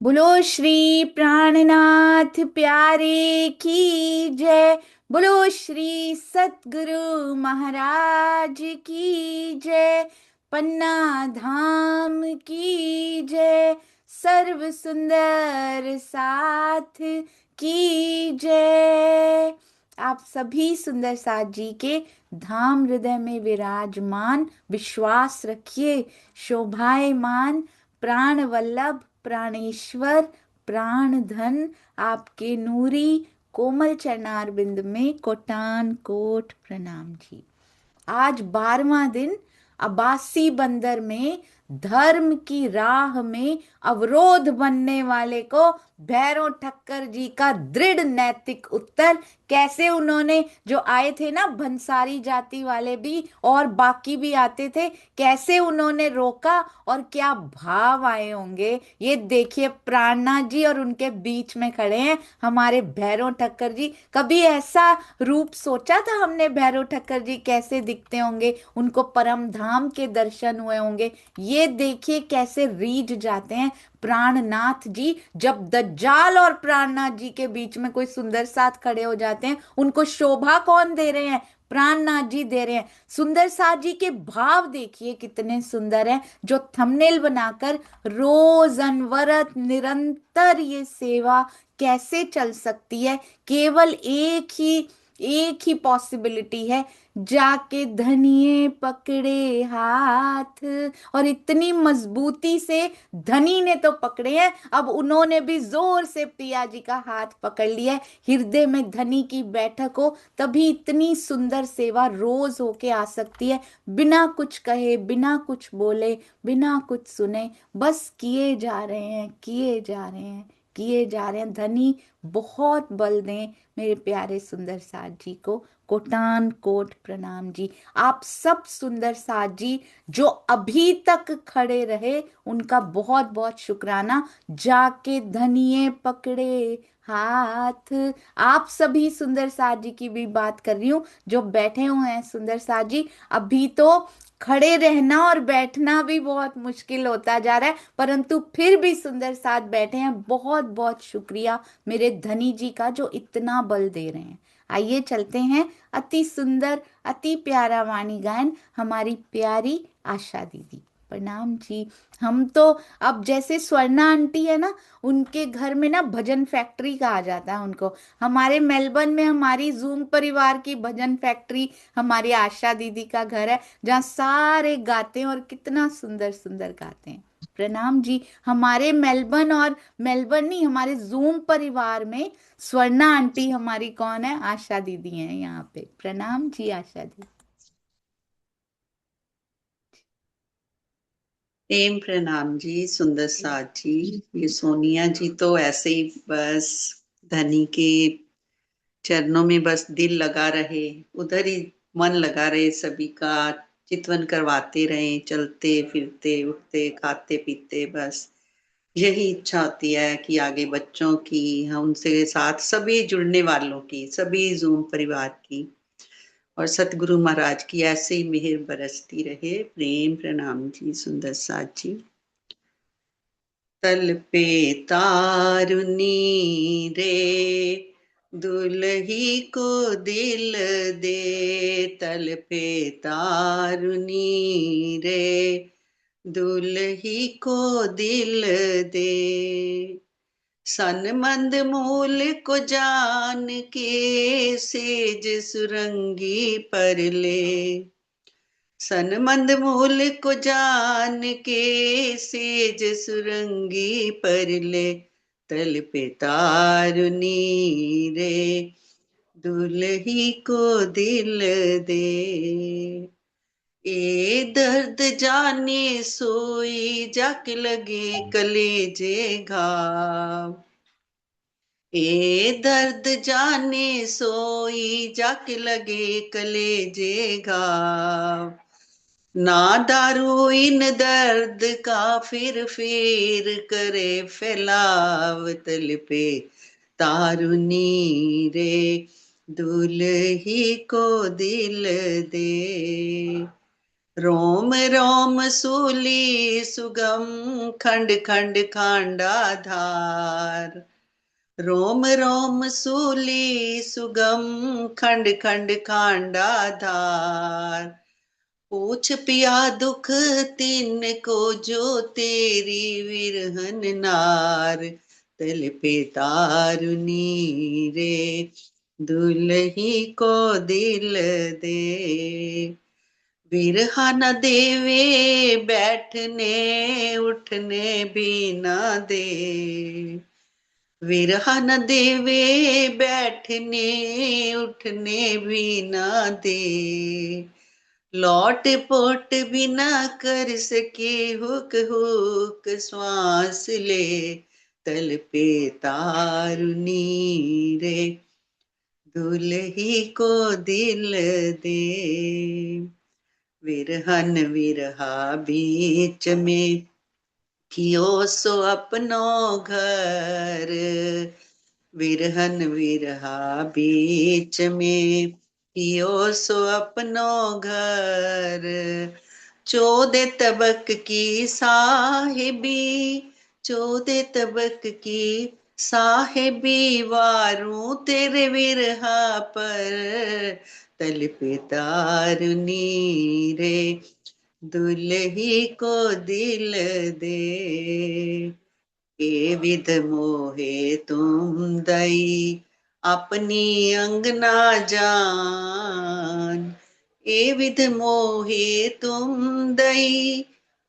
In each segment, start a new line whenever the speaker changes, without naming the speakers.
बोलो श्री प्राणनाथ प्यारे की जय। बोलो श्री सतगुरु महाराज की जय। पन्ना धाम की जय। सर्व सुंदर साथ की जय। आप सभी सुंदर साथ जी के धाम हृदय में विराजमान विश्वास रखिए। शोभायमान प्राण वल्लभ प्राणेश्वर प्राण धन आपके नूरी कोमल चरणार बिंद में कोटान कोट प्रणाम जी। आज 12वां दिन अब्बासी बंदर में धर्म की राह में अवरोध बनने वाले को भैरव ठक्कर जी का दृढ़ नैतिक उत्तर। कैसे उन्होंने, जो आए थे ना भंसारी जाति वाले भी और बाकी भी आते थे, कैसे उन्होंने रोका और क्या भाव आए होंगे ये देखिए। प्राणनाथ जी और उनके बीच में खड़े हैं हमारे भैरव ठक्कर जी। कभी ऐसा रूप सोचा था हमने भैरव ठक्कर जी कैसे दिखते होंगे, उनको परम धाम के दर्शन हुए होंगे। ये देखिए कैसे रीझ जाते हैं प्राणनाथ जी। जब दज्जाल और प्राणनाथ जी के बीच में कोई सुंदर साथ खड़े हो जाते हैं, उनको शोभा कौन दे रहे हैं? प्राणनाथ जी दे रहे हैं। सुंदर साथ जी के भाव देखिए कितने सुंदर हैं, जो थंबनेल बनाकर रोज अनवरत निरंतर ये सेवा कैसे चल सकती है। केवल एक ही पॉसिबिलिटी है, जाके धनिये पकड़े हाथ। और इतनी मजबूती से धनी ने तो पकड़े हैं, अब उन्होंने भी जोर से पिया जी का हाथ पकड़ लिया है। हृदय में धनी की बैठक हो तभी इतनी सुंदर सेवा रोज होके आ सकती है। बिना कुछ कहे, बिना कुछ बोले, बिना कुछ सुने, बस किए जा रहे हैं, किए जा रहे हैं, किए जा रहे हैं। धनी बहुत बल दें मेरे प्यारे सुंदर साथ जी को। कोटान कोट प्रणाम जी। आप सब सुंदर साथ जी जो अभी तक खड़े रहे, उनका बहुत बहुत शुक्राना। जाके धनिये पकड़े हाथ। आप सभी सुंदर साथ जी की भी बात कर रही हूँ जो बैठे हुए हैं सुंदर साथ जी। अभी तो खड़े रहना और बैठना भी बहुत मुश्किल होता जा रहा है, परंतु फिर भी सुंदर साथ बैठे हैं। बहुत बहुत शुक्रिया मेरे धनी जी का जो इतना बल दे रहे हैं। आइए चलते हैं अति सुंदर अति प्यारा वाणी गायन हमारी प्यारी आशा दीदी। प्रणाम जी। हम तो अब जैसे स्वर्णा आंटी है ना, उनके घर में ना भजन फैक्ट्री कहा जाता है उनको। हमारे मेलबर्न में हमारी जूम परिवार की भजन फैक्ट्री हमारी आशा दीदी का घर है, जहाँ सारे गाते हैं और कितना सुंदर सुंदर गाते हैं। प्रणाम जी। हमारे मेलबर्न, और मेलबर्न नहीं, हमारे जूम परिवार में स्वर्णा आंटी हमारी कौन है? आशा दीदी हैं यहाँ पे। प्रणाम जी आशा दी।
प्रेम प्रणाम जी, सुंदर साथ जी। ये सोनिया जी तो ऐसे ही बस धनी के चरणों में बस दिल लगा रहे, उधर ही मन लगा रहे, सभी का चितवन करवाते रहे, चलते फिरते उठते खाते पीते। बस यही इच्छा होती है कि आगे बच्चों की, हम उनसे साथ सभी जुड़ने वालों की, सभी जूम परिवार की और सतगुरु महाराज की ऐसे ही मेहर बरसती रहे। प्रेम प्रणाम जी, सुंदर साथ जी। तल पे तारुनी रे, दुल्ही को दिल दे। तल पे तारुनी रे, दुल्ही को दिल दे। सन मंद मूल को जान के, सेज सुरंगी पर ले। सन मंद मूल को जान के, सेज सुरंगी पर ले। तल पे तारुनी रे, दुल्ही को दिल दे। ए दर्द जाने सोई, जाके लगे कलेजे घाव। ए दर्द जाने सोई, जाके लगे कलेजे घाव। ना दारू इन दर्द का फिर करे फैलाव। तल पे तारुनी रे, दुल्ही को दिल दे। रोम रोम सूली सुगम, खंड खंड खांडा धार। रोम रोम सूली सुगम, खंड खंड खांडा धार। पूछ पिया दुख तिन को, जो तेरी विरहन नार। तल पे तारुनी रे, दुल्ही को दिल दे। बिरहा न देवे बैठने, उठने भी न दे। विरहा न देवे बैठने, उठने भी न दे। लौट पोट भी न कर सके, हुक हुक श्वास ले। तल पे तारुनी रे, दुल्ही को दिल दे। विरहन विरहा बीच में, कियो सो अपनो घर। विरहन विरहा बीच में, कियो सो अपनो घर। चौदह तबक की साहिबी, चौदह तबक की साहिबी, वारूं तेरे विरहा पर। तल पे तारुनी रे, दुल्ही को दिल दे। ए विध मोहे तुम दई, अपनी अंगना जान। ए विध मोहे तुम दई,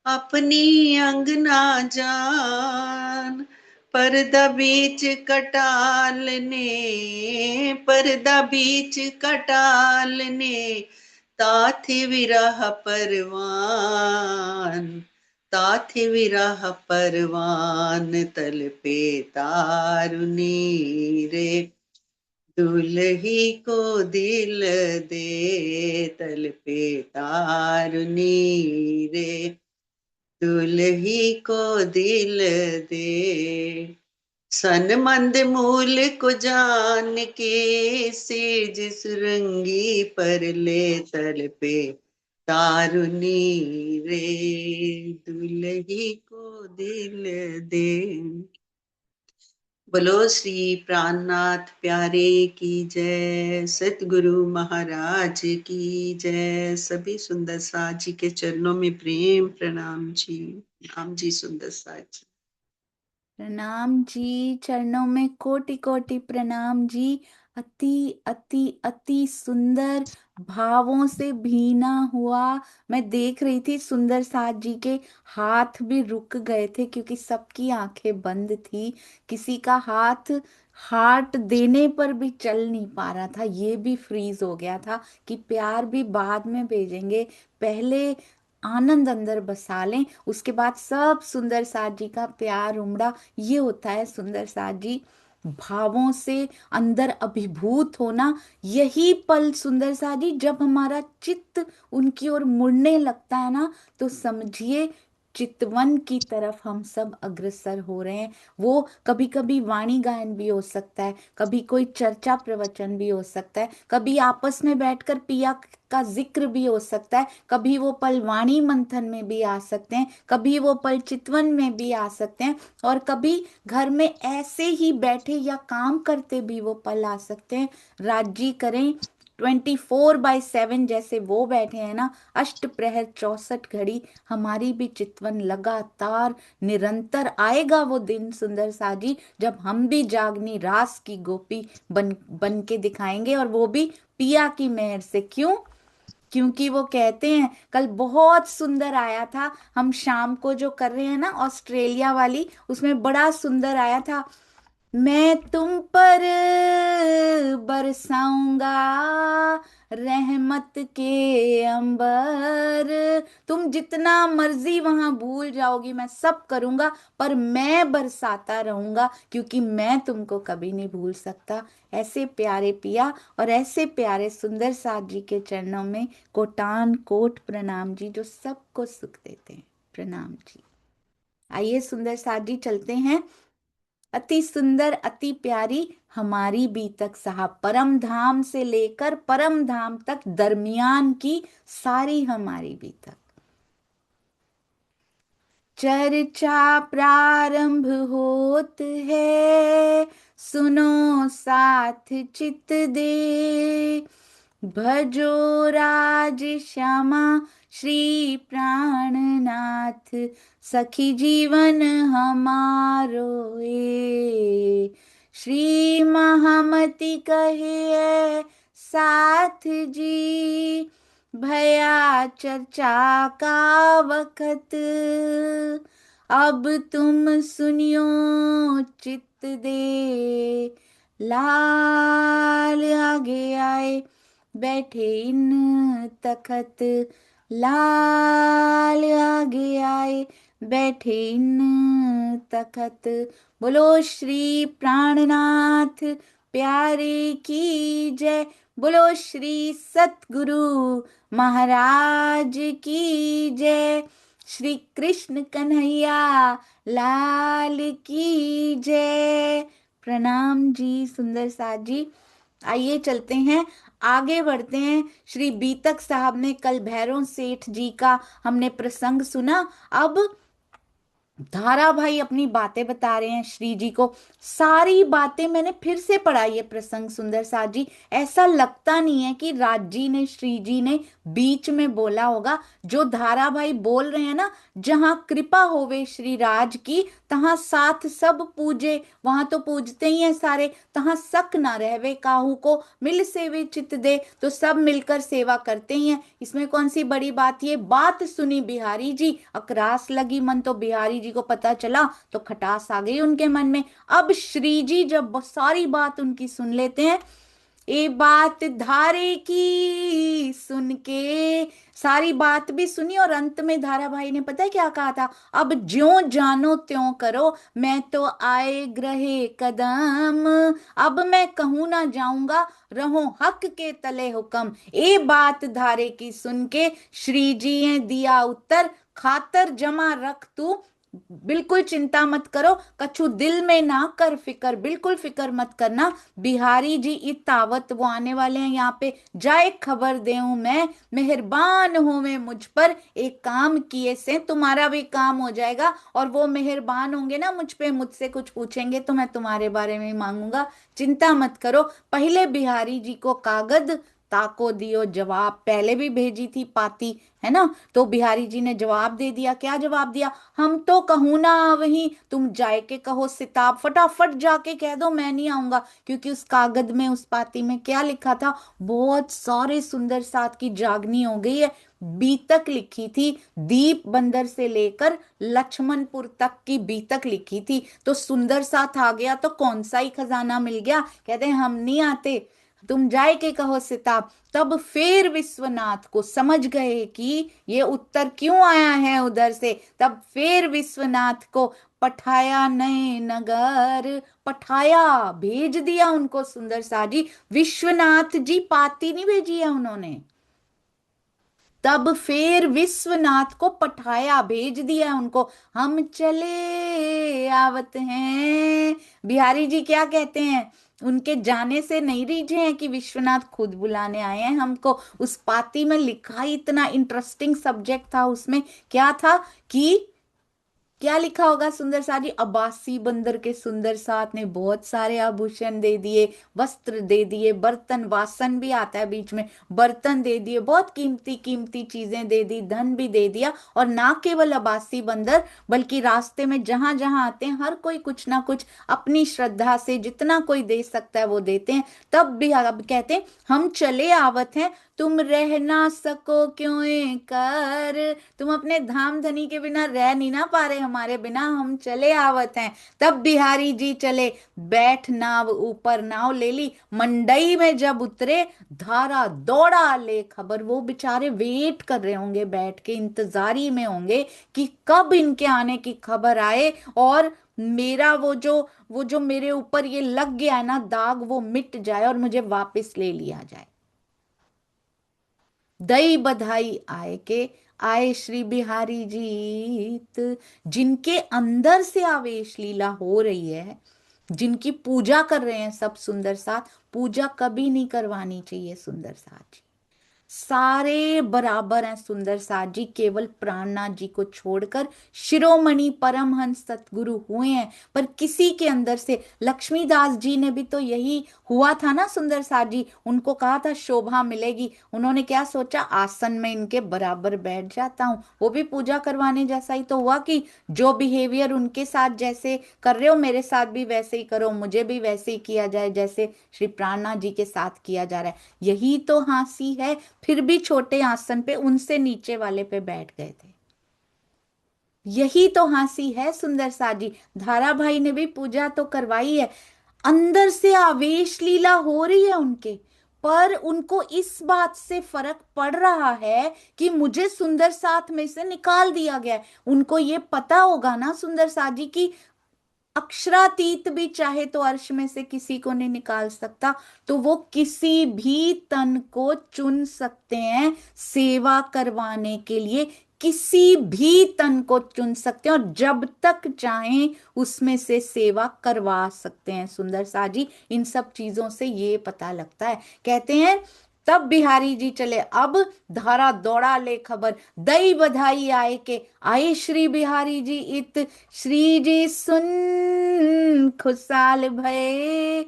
अपनी अंगना जान। पर्दा बीच कटाल ने, पर्दा बीच कटाल ने, ताथे विरह परवान। ताथे विरह परवान। तल पे तारुनी रे, दुल्ही को दिल दे। तल पे तारुनी रे, दुल्ही को दिल दे। सन मंद मूल को जान के, सेज सुरंगी पर ले। तल पे तारुनी रे, दुल्ही को दिल दे। बोलो श्री प्राणनाथ प्यारे की जय, सतगुरु महाराज की जय। सभी सुंदर साथ जी के चरणों में प्रेम प्रणाम जी। राम जी सुंदर साथ जी।
प्रणाम जी, चरणों में कोटि कोटि प्रणाम जी। अति अति अति सुंदर भावों से भीना हुआ मैं देख रही थी। सुंदर साथ जी के हाथ भी रुक गए थे क्योंकि सबकी आंखें बंद थी। किसी का हाथ हार्ट देने पर भी चल नहीं पा रहा था, ये भी फ्रीज हो गया था कि प्यार भी बाद में भेजेंगे, पहले आनंद अंदर बसा लें, उसके बाद सब सुंदर साथ जी का प्यार उमड़ा। ये होता है सुंदर साथ जी, भावों से अंदर अभिभूत होना। यही पल सुंदर साथ जी, जब हमारा चित्त उनकी ओर मुड़ने लगता है ना, तो समझिए चितवन की तरफ हम सब अग्रसर हो रहे हैं। वो कभी कभी वाणी गायन भी हो सकता है, कभी कोई चर्चा प्रवचन भी हो सकता है, कभी आपस में बैठकर पिया का जिक्र भी हो सकता है, कभी वो पल वाणी मंथन में भी आ सकते हैं, कभी वो पल चितवन में भी आ सकते हैं, और कभी घर में ऐसे ही बैठे या काम करते भी वो पल आ सकते हैं। राज्य करें 24/7 जैसे वो बैठे हैं ना, अष्ट प्रहर 64 घड़ी, हमारी भी चितवन लगातार निरंतर आएगा वो दिन सुंदर साजी, जब हम भी जागनी रास की गोपी बन बन के दिखाएंगे, और वो भी पिया की मेहर से। क्यों? क्योंकि वो कहते हैं, कल बहुत सुंदर आया था, हम शाम को जो कर रहे हैं ना ऑस्ट्रेलिया वाली, उसमें बड़ा सुंदर आया था। मैं तुम पर बरसाऊंगा रहमत के अंबर। तुम जितना मर्जी वहां भूल जाओगी, मैं सब करूंगा, पर मैं बरसाता रहूंगा, क्योंकि मैं तुमको कभी नहीं भूल सकता। ऐसे प्यारे पिया और ऐसे प्यारे सुंदर साथ जी के चरणों में कोटान कोट प्रणाम जी, जो सबको सुख देते हैं। प्रणाम जी। आइए सुंदर साथ जी चलते हैं अति सुंदर अति प्यारी हमारी बीतक साहब, परम धाम से लेकर परम धाम तक दरमियान की सारी हमारी बीतक। चर्चा प्रारंभ होत है, सुनो साथ चित दे, भजो राज श्यामा श्री प्राणनाथ, सखी जीवन हमारो ए। श्री महामति कहे साथ जी, भया चर्चा का वक्त, अब तुम सुनियो चित्त दे। लाल आगे आए बैठे इन तखत, लाल आगे आए बैठे इन तखत। बोलो श्री प्राणनाथ प्यारे की जय, बोलो श्री सतगुरु महाराज की जय, श्री कृष्ण कन्हैया लाल की जय। प्रणाम जी सुंदर साथ जी। आइए चलते हैं, आगे बढ़ते हैं। श्री बीतक साहब ने कल भैरव सेठ जी का हमने प्रसंग सुना। अब धारा भाई अपनी बातें बता रहे हैं श्री जी को। सारी बातें मैंने फिर से पढ़ा ये प्रसंग सुंदर साथ जी। ऐसा लगता नहीं है कि राज जी ने श्री जी ने बीच में बोला होगा। जो धारा भाई बोल रहे हैं ना, जहां कृपा होवे श्री राज की तहां साथ सब पूजे, वहां तो पूजते ही हैं सारे। तहां सक ना रहवे काहू को, मिल सेवे चित दे, तो सब मिलकर सेवा करते ही हैं। इसमें कौन सी बड़ी बात। ये बात सुनी बिहारी जी, अकरास लगी मन, तो बिहारी जी को पता चला तो खटास आ गई उनके मन में। अब श्री जी जब सारी बात उनकी सुन लेते हैं, ये बात धारे की सुन के सारी बात भी सुनी, और अंत में धारा भाई ने पता है क्या कहा था, अब ज्यों जानो त्यों करो, मैं तो आए ग्रहे कदम, अब मैं कहूं ना जाऊंगा, रहो हक के तले हुक्म। ये बात धारे की सुन के श्री जी ने दिया उत्तर, खातर जमा रख तू, बिल्कुल चिंता मत करो, कछु दिल में ना कर फिकर, बिल्कुल फिकर मत करना। बिहारी जी इतावत वो आने वाले हैं यहाँ पे, जाए खबर देऊं मैं, मेहरबान हो मैं मुझ पर, एक काम किए से तुम्हारा भी काम हो जाएगा। और वो मेहरबान होंगे ना मुझ पे, मुझसे कुछ पूछेंगे तो मैं तुम्हारे बारे में ही मांगूंगा, चिंता मत करो। पहले बिहारी जी को कागज ताको दियो जवाब, पहले भी भेजी थी पाती, है ना। तो बिहारी जी ने जवाब दे दिया। क्या जवाब दिया, हम तो कहूं ना वही, तुम जाए के कहो सिताब, फटाफट जाके कह दो मैं नहीं आऊंगा। क्योंकि उस कागज में उस पाती में क्या लिखा था, बहुत सारे सुंदर साथ की जागनी हो गई है। बीतक लिखी थी, दीप बंदर से लेकर लक्ष्मणपुर तक की बीतक लिखी थी। तो सुंदर साथ आ गया तो कौन सा ही खजाना मिल गया। कहते हैं हम नहीं आते, तुम जाए के कहो सिताब। तब फिर विश्वनाथ को समझ गए कि ये उत्तर क्यों आया है उधर से। तब फिर विश्वनाथ को पठाया नए नगर, पठाया भेज दिया उनको सुंदर साजी। विश्वनाथ जी पाती नहीं भेजी है उन्होंने, तब फिर विश्वनाथ को पठाया भेज दिया उनको। हम चले आवत हैं। बिहारी जी क्या कहते हैं, उनके जाने से नहीं रिझे हैं कि विश्वनाथ खुद बुलाने आए हैं हमको। उस पाती में लिखा ही इतना इंटरेस्टिंग सब्जेक्ट था, उसमें क्या था कि क्या लिखा होगा सुंदर साथ जी, अब्बासी बंदर के सुंदर साथ ने बहुत सारे आभूषण दे दिए, वस्त्र दे दिए, बर्तन वासन भी आता है बीच में, बर्तन दे दिए, बहुत कीमती कीमती चीजें दे दी, धन भी दे दिया। और ना केवल अब्बासी बंदर, बल्कि रास्ते में जहां जहां आते हैं हर कोई कुछ ना कुछ अपनी श्रद्धा से जितना कोई दे सकता है वो देते हैं। तब भी अब कहते हैं हम चले आवत हैं, तुम रह ना सको क्यों कर, तुम अपने धाम धनी के बिना रह नहीं ना पा रहे हमारे बिना, हम चले आवत हैं। तब बिहारी जी चले, बैठ नाव ऊपर नाव ले ली, मंडई में जब उतरे धारा दौड़ा ले खबर। वो बेचारे वेट कर रहे होंगे, बैठ के इंतजारी में होंगे कि कब इनके आने की खबर आए, और मेरा वो जो मेरे ऊपर ये लग गया है ना दाग, वो मिट जाए और मुझे वापस ले लिया जाए। दई बधाई आए के आए श्री बिहारी जीत, जिनके अंदर से आवेश लीला हो रही है, जिनकी पूजा कर रहे हैं सब सुंदर साथ, पूजा कभी नहीं करवानी चाहिए सुंदर साथ जी। सारे बराबर हैं सुंदर साथ जी, केवल प्राणनाथ जी को छोड़कर शिरोमणि परमहंस सतगुरु हुए हैं। पर किसी के अंदर से, लक्ष्मीदास जी ने भी तो यही हुआ था ना सुंदर साथ जी, उनको कहा था शोभा मिलेगी, उन्होंने क्या सोचा, आसन में इनके बराबर बैठ जाता हूँ। वो भी पूजा करवाने जैसा ही तो हुआ कि जो बिहेवियर उनके साथ जैसे कर रहे हो मेरे साथ भी वैसे ही करो, मुझे भी वैसे ही किया जाए जैसे श्री प्राणनाथ जी के साथ किया जा रहा है। यही तो हांसी है। फिर भी छोटे आसन पे उनसे नीचे वाले पे बैठ गए थे। यही तो हांसी है सुंदर सा जी। धारा भाई ने भी पूजा तो करवाई है, अंदर से आवेश लीला हो रही है उनके, पर उनको इस बात से फर्क पड़ रहा है कि मुझे सुंदर साथ में से निकाल दिया गया है। उनको ये पता होगा ना सुंदर साथ जी की अक्षरातीत भी चाहे तो अर्श में से किसी को नहीं निकाल सकता, तो वो किसी भी तन को चुन सकते हैं सेवा करवाने के लिए, किसी भी तन को चुन सकते हैं और जब तक चाहें उसमें से सेवा करवा सकते हैं सुंदर सा जी। इन सब चीजों से ये पता लगता है। कहते हैं तब बिहारी जी चले, अब धारा दौड़ा ले खबर, दई बधाई आए के आए श्री बिहारी जी इत, श्री जी सुन खुशहाल भये।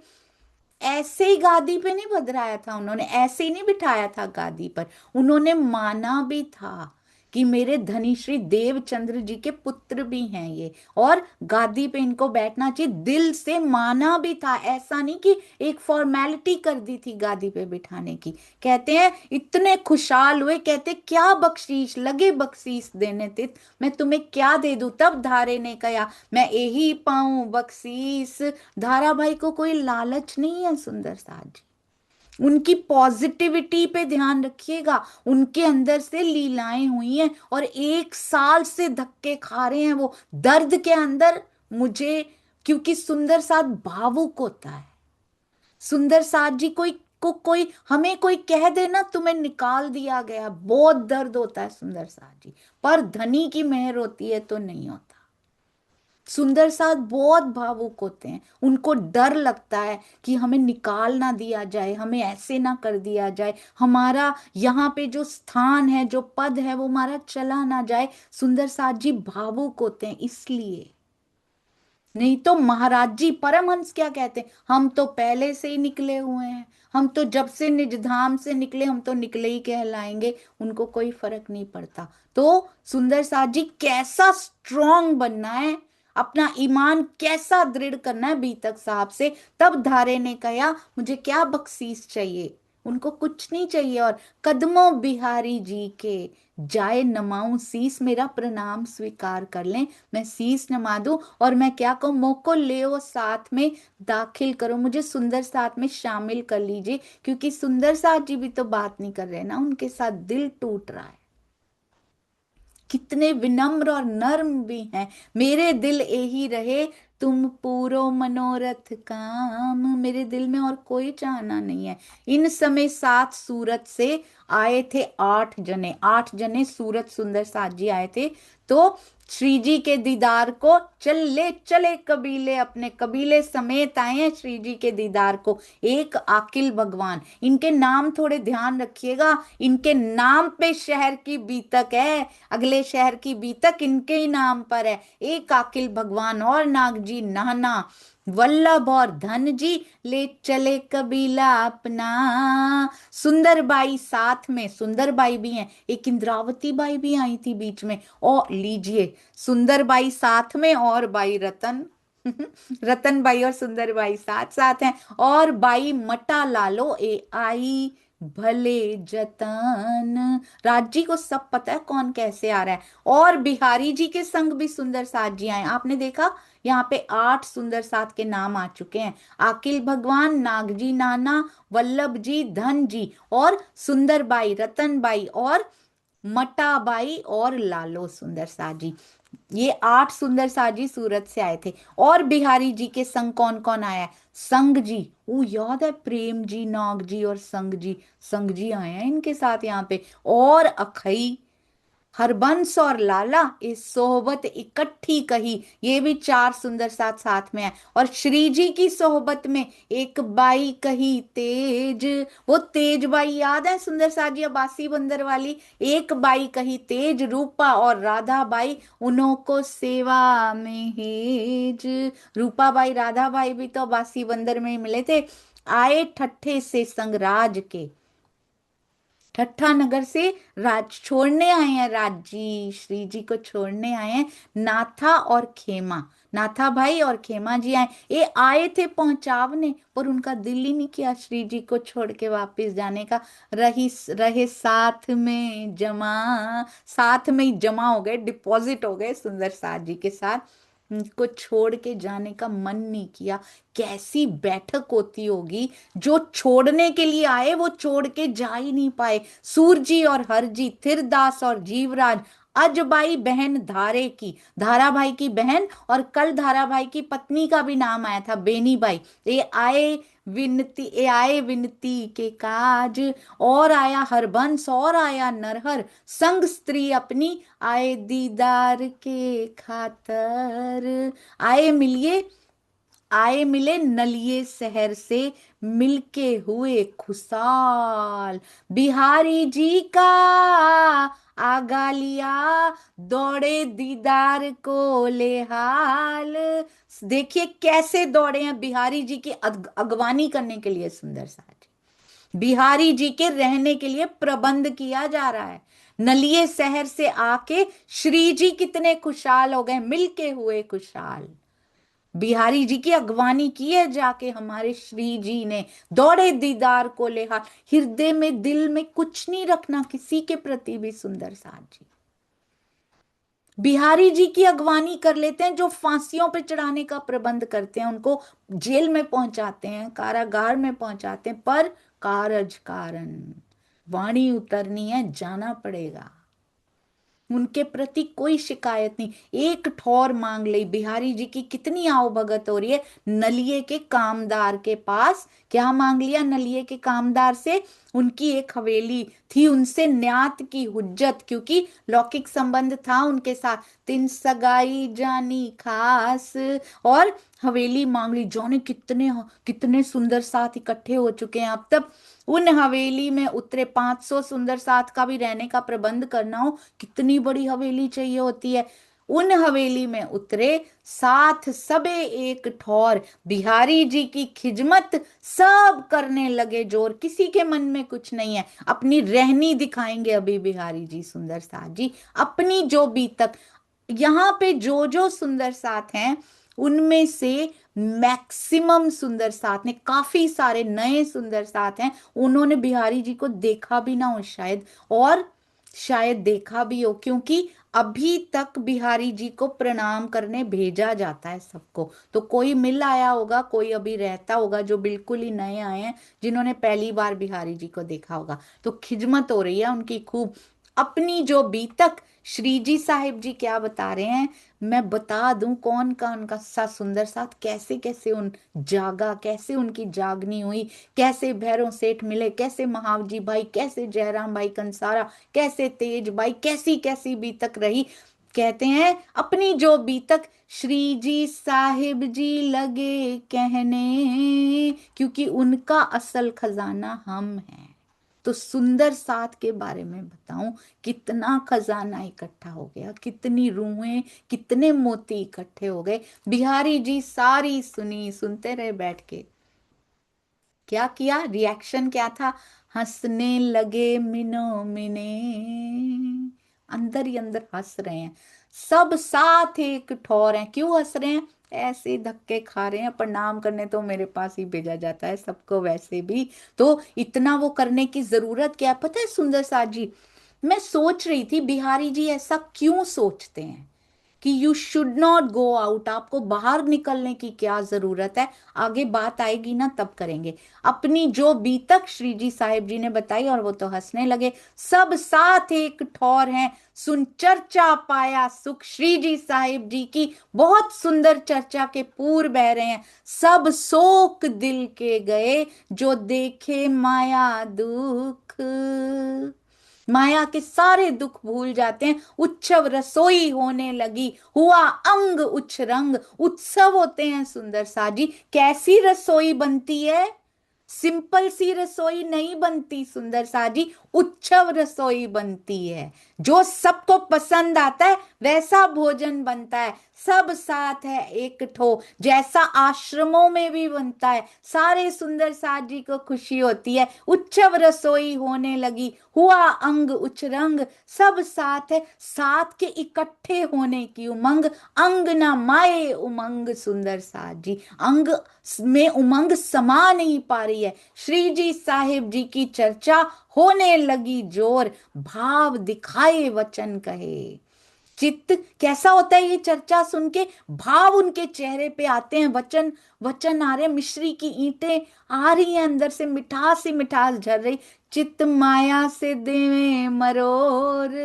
ऐसे ही गादी पे नहीं बधराया था उन्होंने, ऐसे ही नहीं बिठाया था गादी पर, उन्होंने माना भी था कि मेरे धनी श्री देवचंद्र जी के पुत्र भी हैं ये, और गादी पे इनको बैठना चाहिए, दिल से माना भी था। ऐसा नहीं कि एक फॉर्मेलिटी कर दी थी गादी पे बिठाने की। कहते हैं इतने खुशहाल हुए, कहते क्या बख्शीश लगे बख्शीश देने थे, मैं तुम्हें क्या दे दूं। तब धारे ने कहा मैं यही पाऊं बख्शीश। धारा भाई को कोई लालच नहीं है सुंदर साथ जी, उनकी पॉजिटिविटी पे ध्यान रखिएगा। उनके अंदर से लीलाएं हुई हैं और 1 साल से धक्के खा रहे हैं वो दर्द के अंदर। मुझे, क्योंकि सुंदर साथ भावुक होता है सुंदर साथ जी, कोई हमें कोई कह दे ना तुम्हें निकाल दिया गया, बहुत दर्द होता है सुंदर साथ जी। पर धनी की मेहर होती है तो नहीं होता। सुंदर साथ बहुत भावुक होते हैं, उनको डर लगता है कि हमें निकाल ना दिया जाए, हमें ऐसे ना कर दिया जाए, हमारा यहाँ पे जो स्थान है जो पद है वो हमारा चला ना जाए। सुंदर साथ जी भावुक होते हैं इसलिए। नहीं तो महाराज जी परमहंस क्या कहते हैं, हम तो पहले से ही निकले हुए हैं, हम तो जब से निज धाम से निकले हम तो निकले ही कहलाएंगे, उनको कोई फर्क नहीं पड़ता। तो सुंदर साथ जी कैसा स्ट्रांग बनना है, अपना ईमान कैसा दृढ़ करना है बीतक साहब से। तब धारे ने कहा मुझे क्या बख्शीश चाहिए, उनको कुछ नहीं चाहिए, और कदमों बिहारी जी के जाए नमाऊं शीस, मेरा प्रणाम स्वीकार कर लें, मैं शीस नमा दूं, और मैं क्या कहूँ मोको ले ओ साथ में दाखिल करो, मुझे सुंदर साथ में शामिल कर लीजिए। क्योंकि सुंदर साथ जी भी तो बात नहीं कर रहे ना, उनके साथ दिल टूट रहा है। कितने विनम्र और नर्म भी हैं, मेरे दिल यही रहे तुम पूरो मनोरथ काम, मेरे दिल में और कोई चाहना नहीं है। इन समय सात सूरत से आए थे 8 जने, 8 जने सूरत सुंदर साथ जी आए थे। तो श्री जी के दीदार को चले चले कबीले, अपने कबीले समेत आए हैं श्री जी के दीदार को। एक आकिल भगवान, इनके नाम थोड़े ध्यान रखिएगा, इनके नाम पे शहर की बीतक है, अगले शहर की बीतक इनके ही नाम पर है। एक आकिल भगवान और नाग जी नाना, वल्लभ और धन जी ले चले कबीला अपना। सुंदर बाई साथ में, सुंदर बाई भी हैं, एक इंद्रावती बाई भी आई थी बीच में, और लीजिए सुंदर बाई साथ में और बाई रतन रतन बाई और सुंदर बाई साथ साथ हैं, और बाई मटा लालो ए आई भले जतन। राज जी को सब पता है कौन कैसे आ रहा है, और बिहारी जी के संग भी सुंदर साथ जी आए। आपने देखा यहाँ पे 8 सुंदर साथ के नाम आ चुके हैं, आकिल भगवान, नागजी नाना, वल्लभ जी, धन जी, और सुंदर बाई, रतन बाई, और मटाबाई, और लालो सुंदर साथ जी। ये 8 सुंदर साथ जी सूरत से आए थे। और बिहारी जी के संग कौन कौन आया है, संग जी, वो याद है, प्रेम जी, नाग जी और संग जी, संग जी आए हैं इनके साथ यहाँ पे, और अखई, हरबंस और लाला इस सोहबत इकट्ठी कही, ये भी चार सुंदर साथ साथ में है। और श्री जी की सोहबत में एक बाई कही तेज, वो तेज बाई याद है सुंदर साथ जी बासी बंदर वाली, एक बाई कही तेज, रूपा और राधा बाई उन्हों को सेवा में hedge. Rupa by Radha by भी तो बासी बंदर में ही मिले थे। आए ठट्ठे से संगराज के, ठट्ठा नगर से राज छोड़ने आए हैं, राज जी श्री जी को छोड़ने आए हैं। नाथा और खेमा, नाथा भाई और खेमा जी आए, ये आए थे पहुंचावने, पर उनका दिल ही नहीं किया श्री जी को छोड़ के वापस जाने का। रही रहे साथ में जमा, साथ में ही जमा हो गए, डिपॉजिट हो गए सुंदर साथ जी के साथ। उनको छोड़ के जाने का मन नहीं किया। कैसी बैठक होती होगी, जो छोड़ने के लिए आए वो छोड़ के जा ही नहीं पाए। सूरजी और हरजी, थिरदास और जीवराज, अजबाई बहन धारे की, धारा भाई की बहन, और कल धारा भाई की पत्नी का भी नाम आया था बेनी बाई। ये आए विनती के काज, और आया हरबंस और आया नरहर, संग स्त्री अपनी आए दीदार के खातर। आए मिलिए, आए मिले नलिए शहर से, मिलके हुए खुशहाल, बिहारी जी का आगा लिया, दौड़े दीदार को ले हाल। देखिए कैसे दौड़े हैं बिहारी जी की अगवानी करने के लिए सुंदर साथ, बिहारी जी के रहने के लिए प्रबंध किया जा रहा है। नलिए शहर से आके श्री जी कितने खुशहाल हो गए, मिलके हुए खुशहाल। बिहारी जी की अगवानी की है जाके हमारे श्री जी ने, दौड़े दीदार को ले हाथ, हृदय में दिल में कुछ नहीं रखना किसी के प्रति भी सुंदर साथ जी। बिहारी जी की अगवानी कर लेते हैं, जो फांसियों पे चढ़ाने का प्रबंध करते हैं, उनको जेल में पहुंचाते हैं, कारागार में पहुंचाते हैं, पर कारज कारण वाणी उतरनी है, जाना पड़ेगा। उनके प्रति कोई शिकायत नहीं, एक ठौर मांग ली। बिहारी जी की कितनी आओ भगत हो रही है नलिये के कामदार के पास। क्या मांग लिया नलिये के कामदार से? उनकी एक हवेली थी, उनसे न्यात की हुज्जत, क्योंकि लौकिक संबंध था उनके साथ, तिन सगाई जानी खास, और हवेली मांग ली। जौने कितने कितने सुंदर साथ इकट्ठे हो चुके हैं अब तक। उन हवेली में उतरे, 500 सुंदर साथ का भी रहने का प्रबंध करना हो, कितनी बड़ी हवेली चाहिए होती है। उन हवेली में उतरे, साथ सबे एक ठौर, बिहारी जी की खिजमत सब करने लगे जोर। किसी के मन में कुछ नहीं है, अपनी रहनी दिखाएंगे अभी बिहारी जी सुंदर साथ जी, अपनी जो बीतक। यहाँ पे जो जो सुंदर साथ हैं उनमें से मैक्सिमम सुंदर साथ ने, काफी सारे नए सुंदर साथ हैं, उन्होंने बिहारी जी को देखा भी ना हो शायद, और शायद देखा भी हो, क्योंकि अभी तक बिहारी जी को प्रणाम करने भेजा जाता है सबको। तो कोई मिल आया होगा, कोई अभी रहता होगा जो बिल्कुल ही नए आए हैं, जिन्होंने पहली बार बिहारी जी को देखा होगा, तो खिजमत हो रही है उनकी खूब। अपनी जो बीतक श्री जी साहिब जी क्या बता रहे हैं, मैं बता दूं कौन का उनका सा सुंदर साथ कैसे कैसे उन जागा, कैसे उनकी जागनी हुई, कैसे भैरव सेठ मिले, कैसे महावजी भाई, कैसे जयराम भाई कंसारा, कैसे तेज भाई, कैसी कैसी बीतक रही। कहते हैं अपनी जो बीतक श्री जी साहिब जी लगे कहने, क्योंकि उनका असल खजाना हम हैं। तो सुंदर साथ के बारे में बताऊं, कितना खजाना इकट्ठा हो गया, कितनी रूहें, कितने मोती इकट्ठे हो गए। बिहारी जी सारी सुनी, सुनते रहे बैठ के। क्या किया, रिएक्शन क्या था? हंसने लगे मिनो मिने, अंदर ही अंदर हंस रहे हैं। सब साथ एक ठौर हैं। क्यों हंस रहे हैं? ऐसे धक्के खा रहे हैं, प्रणाम करने तो मेरे पास ही भेजा जाता है सबको वैसे भी, तो इतना वो करने की जरूरत क्या है? पता है सुंदर साथ जी, मैं सोच रही थी बिहारी जी ऐसा क्यों सोचते हैं कि you should not go out, आपको बाहर निकलने की क्या जरूरत है। आगे बात आएगी ना तब करेंगे। अपनी जो बीतक श्री जी साहिब जी ने बताई, और वो तो हंसने लगे। सब साथ एक ठौर हैं, सुन चर्चा पाया सुख, श्री जी साहिब जी की बहुत सुंदर चर्चा के पूर बह रहे हैं। सब शोक दिल के गए, जो देखे माया दुख, माया के सारे दुख भूल जाते हैं। उत्सव रसोई होने लगी, हुआ अंग उच्च रंग। उत्सव होते हैं सुंदर सा जी। कैसी रसोई बनती है? सिंपल सी रसोई नहीं बनती सुंदर सा जी, उत्सव रसोई बनती है। जो सबको पसंद आता है वैसा भोजन बनता है। सब साथ है एक ठो, जैसा आश्रमों में भी बनता है। सारे सुंदर साथ जी को खुशी होती है। उत्सव रसोई होने लगी, हुआ अंग उच्च रंग। सब साथ है, साथ के इकट्ठे होने की उमंग। अंग न माए उमंग सुंदर साथ जी। अंग में उमंग समा नहीं पा रही है। श्री जी साहिब जी की चर्चा होने लगी जोर, भाव दिखाए वचन कहे। चित्त कैसा होता है ये चर्चा सुन के? भाव उनके चेहरे पे आते हैं। वचन वचन आ रहे, मिश्री की ईंटें आ रही हैं अंदर से, मिठास ही मिठास झर रही। चित्त माया से देवे मरोर।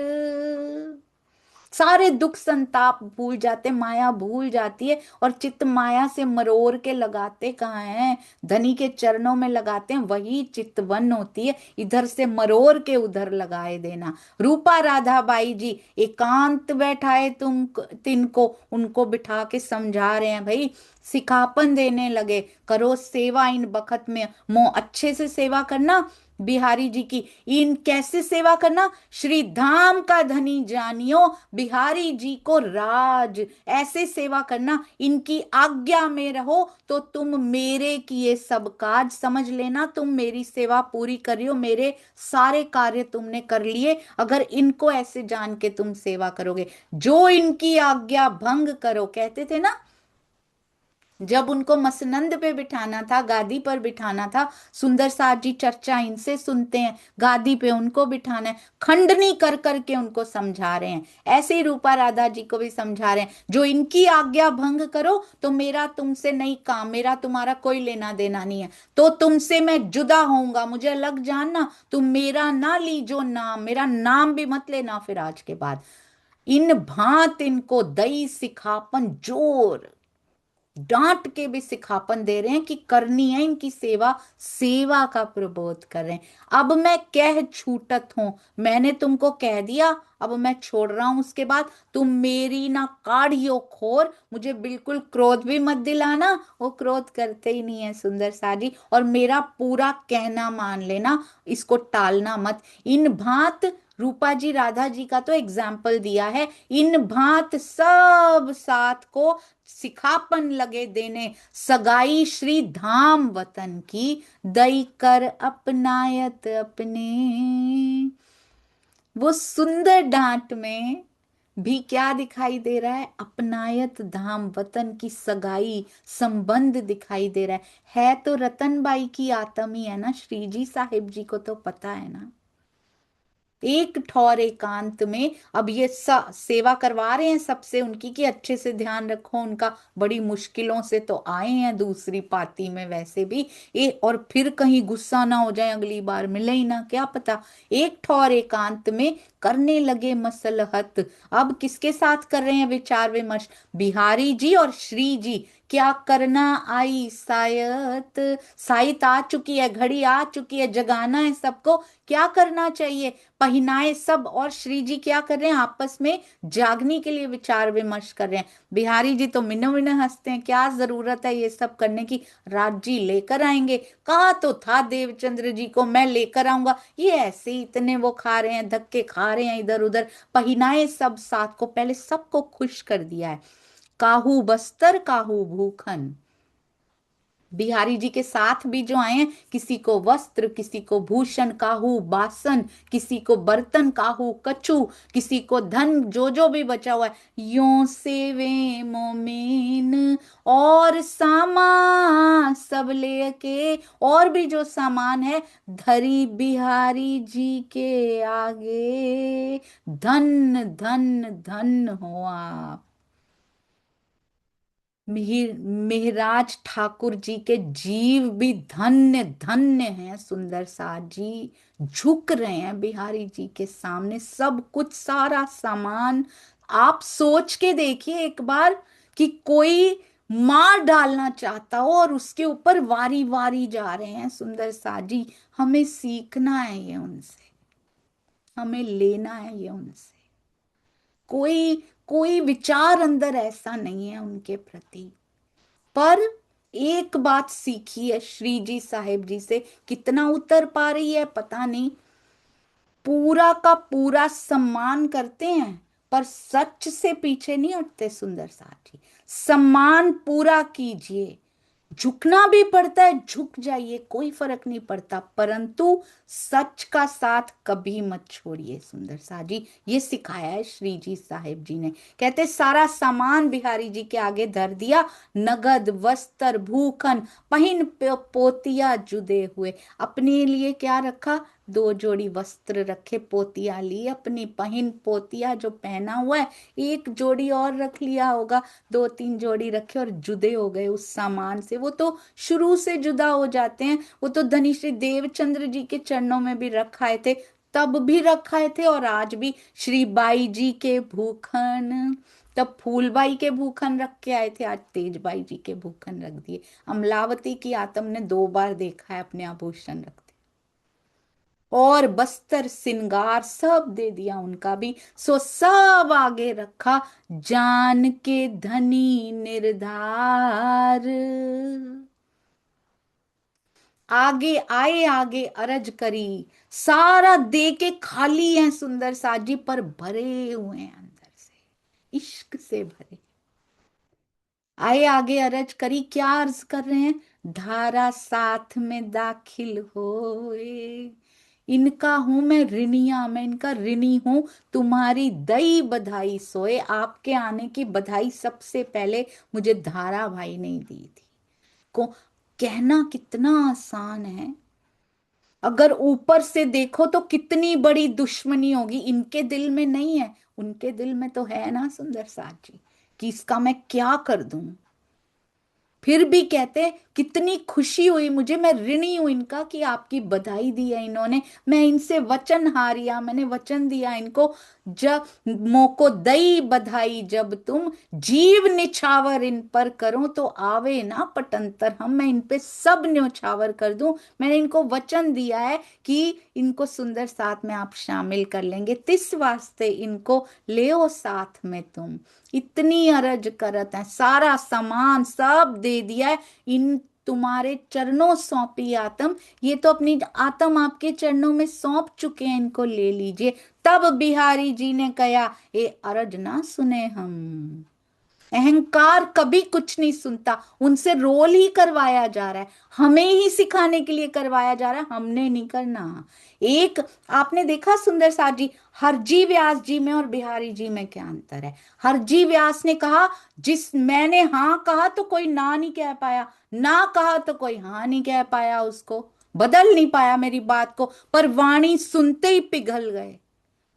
सारे दुख संताप भूल जाते, माया भूल जाती है, और चित्त माया से मरोड़ के लगाते कहाँ हैं? धनी के चरणों में लगाते हैं, वही चितवन होती है। इधर से मरोड़ के उधर लगाए देना। रूपा राधा बाई जी एकांत बैठाए तुम तिनको, उनको बिठा के समझा रहे हैं भाई। सिखापन देने लगे, करो सेवा इन बखत में, मोह अच्छे से सेवा करना बिहारी जी की। इन कैसे सेवा करना? श्री धाम का धनी जानियो, बिहारी जी को राज। ऐसे सेवा करना, इनकी आज्ञा में रहो तो तुम मेरे किए सब काज समझ लेना। तुम मेरी सेवा पूरी कर रही हो, मेरे सारे कार्य तुमने कर लिए अगर इनको ऐसे जान के तुम सेवा करोगे। जो इनकी आज्ञा भंग करो, कहते थे ना, जब उनको मसनंद पे बिठाना था, गादी पर बिठाना था, सुंदर साथ जी चर्चा इनसे सुनते हैं, गादी पे उनको बिठाना है, खंडनी कर करके उनको समझा रहे हैं। ऐसे ही रूपा राधा जी को भी समझा रहे हैं, जो इनकी आज्ञा भंग करो तो मेरा तुमसे नहीं काम, मेरा तुम्हारा कोई लेना देना नहीं है, तो तुमसे मैं जुदा होऊंगा, मुझे अलग जानना। तुम मेरा ना लीजो नाम, मेरा नाम भी मत लेना फिर आज के बाद। इन भांत इनको दई सिखापन जोर, डांट के भी सिखापन दे रहे हैं कि करनी है इनकी सेवा, सेवा का प्रबोध कर रहे हैं। अब मैं कह छूटत हूं, मैंने तुमको कह दिया, अब मैं छोड़ रहा हूं। उसके बाद तुम मेरी ना काढ़ियो खोर, मुझे बिल्कुल क्रोध भी मत दिलाना। वो क्रोध करते ही नहीं है सुंदर सा जी, और मेरा पूरा कहना मान लेना, इसको टालना मत। इन भांत, रूपा जी राधा जी का तो एग्जाम्पल दिया है, इन भांत सब साथ को सिखापन लगे देने। सगाई श्री धाम वतन की, दई कर अपनायत अपने। वो सुंदर डांट में भी क्या दिखाई दे रहा है? अपनायत धाम वतन की सगाई, संबंध दिखाई दे रहा है तो रतनबाई की आत्म ही है ना, श्री जी साहिब जी को तो पता है ना। एक ठौर एकांत में अब ये सेवा करवा रहे हैं सबसे उनकी, कि अच्छे से ध्यान रखो उनका, बड़ी मुश्किलों से तो आए हैं दूसरी पाती में वैसे भी, और फिर कहीं गुस्सा ना हो जाए, अगली बार मिले ही ना, क्या पता। एक ठौर एकांत में करने लगे मसलहत। अब किसके साथ कर रहे हैं विचार विमर्श? बिहारी जी और श्री जी। क्या करना आई सायत, साइत आ चुकी है, घड़ी आ चुकी है, जगाना है सबको। क्या करना चाहिए? पहनाए सब, और श्री जी क्या कर रहे हैं? आपस में जागने के लिए विचार विमर्श कर रहे हैं। बिहारी जी तो मिनो मिनो हंसते हैं, क्या जरूरत है ये सब करने की, राज जी लेकर आएंगे, कहा तो था देवचंद्र जी को मैं लेकर आऊंगा, ये ऐसे ही इतने वो खा रहे हैं, धक्के खा रहे हैं इधर उधर। पहनाए सब साथ को, पहले सबको खुश कर दिया है। काहू बस्तर काहू भूखन, बिहारी जी के साथ भी जो आए हैं, किसी को वस्त्र, किसी को भूषण, काहू बासन, किसी को बर्तन, काहू कछु, किसी को धन, जो जो भी बचा हुआ है, यो से वे मोमेन, और सामा सब लेके, और भी जो सामान है, धरी बिहारी जी के आगे। धन धन धन हो आप। मिहिराज ठाकुर जी के जीव भी धन्य धन्य हैं सुंदर सा जी। झुक रहे हैं बिहारी जी के सामने, सब कुछ सारा सामान। आप सोच के देखिए एक बार, कि कोई मार डालना चाहता हो और उसके ऊपर वारी वारी जा रहे हैं सुंदर सा जी। हमें सीखना है ये उनसे। हमें लेना है ये उनसे। कोई कोई विचार अंदर ऐसा नहीं है उनके प्रति। पर एक बात सीखी है श्री जी साहेब जी से, कितना उतर पा रही है पता नहीं, पूरा का पूरा सम्मान करते हैं पर सच से पीछे नहीं हटते सुंदर साथी। सम्मान पूरा कीजिए, झुकना भी पड़ता है झुक जाइए, कोई फर्क नहीं पड़ता, परंतु सच का साथ कभी मत छोड़िए सुंदर साजी। ये सिखाया है श्री जी साहेब जी ने। कहते सारा सामान बिहारी जी के आगे धर दिया, नगद वस्त्र भूखन पहिन पोतिया जुदे हुए। अपने लिए क्या रखा, 2 जोड़ी वस्त्र रखे, पोतिया ली अपनी, पहिन पोतिया जो पहना हुआ है, एक जोड़ी और रख लिया होगा, 2-3 जोड़ी रखे और जुदे हो गए उस सामान से। वो तो शुरू से जुदा हो जाते हैं। वो तो धनी श्री देवचंद्र जी के चरणों में भी रखाए थे, तब भी रखाए थे, और आज भी श्री बाई जी के भूखन, तब फूलबाई के भूखन रख के आए थे, आज तेजबाई जी के भूखन रख दिए। अमलावती की आत्म ने 2 बार देखा है अपने आभूषण रखते, और बस्तर सिंगार सब दे दिया उनका भी, सो सब आगे रखा, जान के धनी निर्धार। आगे आए आगे अरज करी, सारा दे के खाली है सुंदर साजी, पर भरे हुए हैं अंदर से, इश्क से भरे। आए आगे अरज करी, क्या अर्ज कर रहे हैं, धारा साथ में दाखिल होए। इनका हूं मैं ऋणिया, मैं इनका ऋणी हूं, तुम्हारी दई बधाई सोए। आपके आने की बधाई सबसे पहले मुझे धारा भाई ने दी थी। को कहना कितना आसान है, अगर ऊपर से देखो तो कितनी बड़ी दुश्मनी होगी, इनके दिल में नहीं है, उनके दिल में तो है ना सुंदर साथ जी, कि इसका मैं क्या कर दूं। फिर भी कहते कितनी खुशी हुई मुझे, मैं ऋणी हूं इनका कि आपकी बधाई दी है इन्होंने, मैं इनसे वचन हारिया, मैंने वचन दिया इनको, जब मोको दई बधाई, जब तुम जीव निछावर इन पर करो तो आवे ना पटंतर हम, मैं इन पे सब न्योछावर कर दूं। मैंने इनको वचन दिया है कि इनको सुंदर साथ में आप शामिल कर लेंगे, तिस वास्ते इनको ले साथ में तुम। इतनी अरज करत है, सारा सामान सब दे दिया है, इन तुम्हारे चरणों सौंपी आत्म, ये तो अपनी आत्म आपके चरणों में सौंप चुके हैं, इनको ले लीजिए। तब बिहारी जी ने कहा, ए अरज ना सुने हम। अहंकार कभी कुछ नहीं सुनता, उनसे रोल ही करवाया जा रहा है, हमें ही सिखाने के लिए करवाया जा रहा है, हमने नहीं करना। एक आपने देखा सुंदर साथ जी, हरजी व्यास जी में और बिहारी जी में क्या अंतर है। हरजी व्यास ने कहा, जिस मैंने हाँ कहा तो कोई ना नहीं कह पाया, ना कहा तो कोई हाँ नहीं कह पाया, उसको बदल नहीं पाया मेरी बात को, पर वाणी सुनते ही पिघल गए।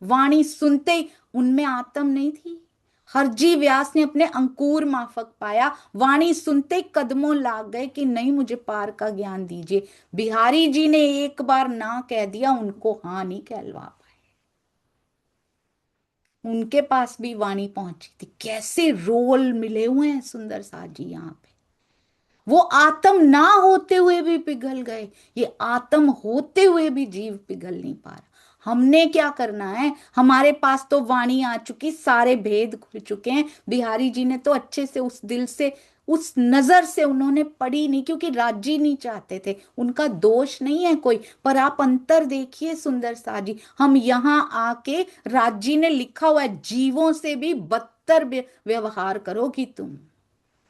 वाणी सुनते ही, उनमें आत्म नहीं थी। हरजी व्यास ने अपने अंकुर माफक पाया, वाणी सुनते कदमों लाग गए कि नहीं मुझे पार का ज्ञान दीजिए। बिहारी जी ने एक बार ना कह दिया, उनको हाँ नहीं कहलवा पाए, उनके पास भी वाणी पहुंची थी। कैसे रोल मिले हुए हैं सुंदर साथ जी यहाँ पे। वो आत्म ना होते हुए भी पिघल गए, ये आत्म होते हुए भी जीव पिघल नहीं पा रहा। हमने क्या करना है, हमारे पास तो वाणी आ चुकी, सारे भेद खुल चुके हैं। बिहारी जी ने तो अच्छे से उस दिल से, उस नजर से उन्होंने पढ़ी नहीं, क्योंकि राज्य नहीं चाहते थे, उनका दोष नहीं है कोई। पर आप अंतर देखिए सुंदर सा जी, हम यहाँ आके राज्य ने लिखा हुआ है, जीवों से भी बदतर व्यवहार करोगी तुम,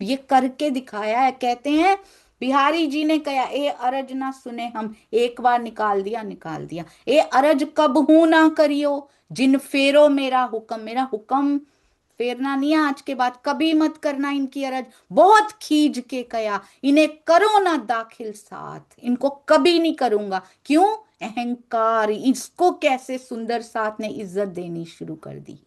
ये करके दिखाया है। कहते हैं बिहारी जी ने कहा, ए अरज ना सुने हम, एक बार निकाल दिया निकाल दिया। ए अरज कब हूं ना करियो, जिन फेरो मेरा हुक्म, मेरा हुक्म फेरना नहीं है आज के बाद, कभी मत करना इनकी अरज। बहुत खींच के कया, इन्हें करो ना दाखिल साथ, इनको कभी नहीं करूंगा। क्यों, अहंकार, इसको कैसे सुंदर साथ ने इज्जत देनी शुरू कर दी।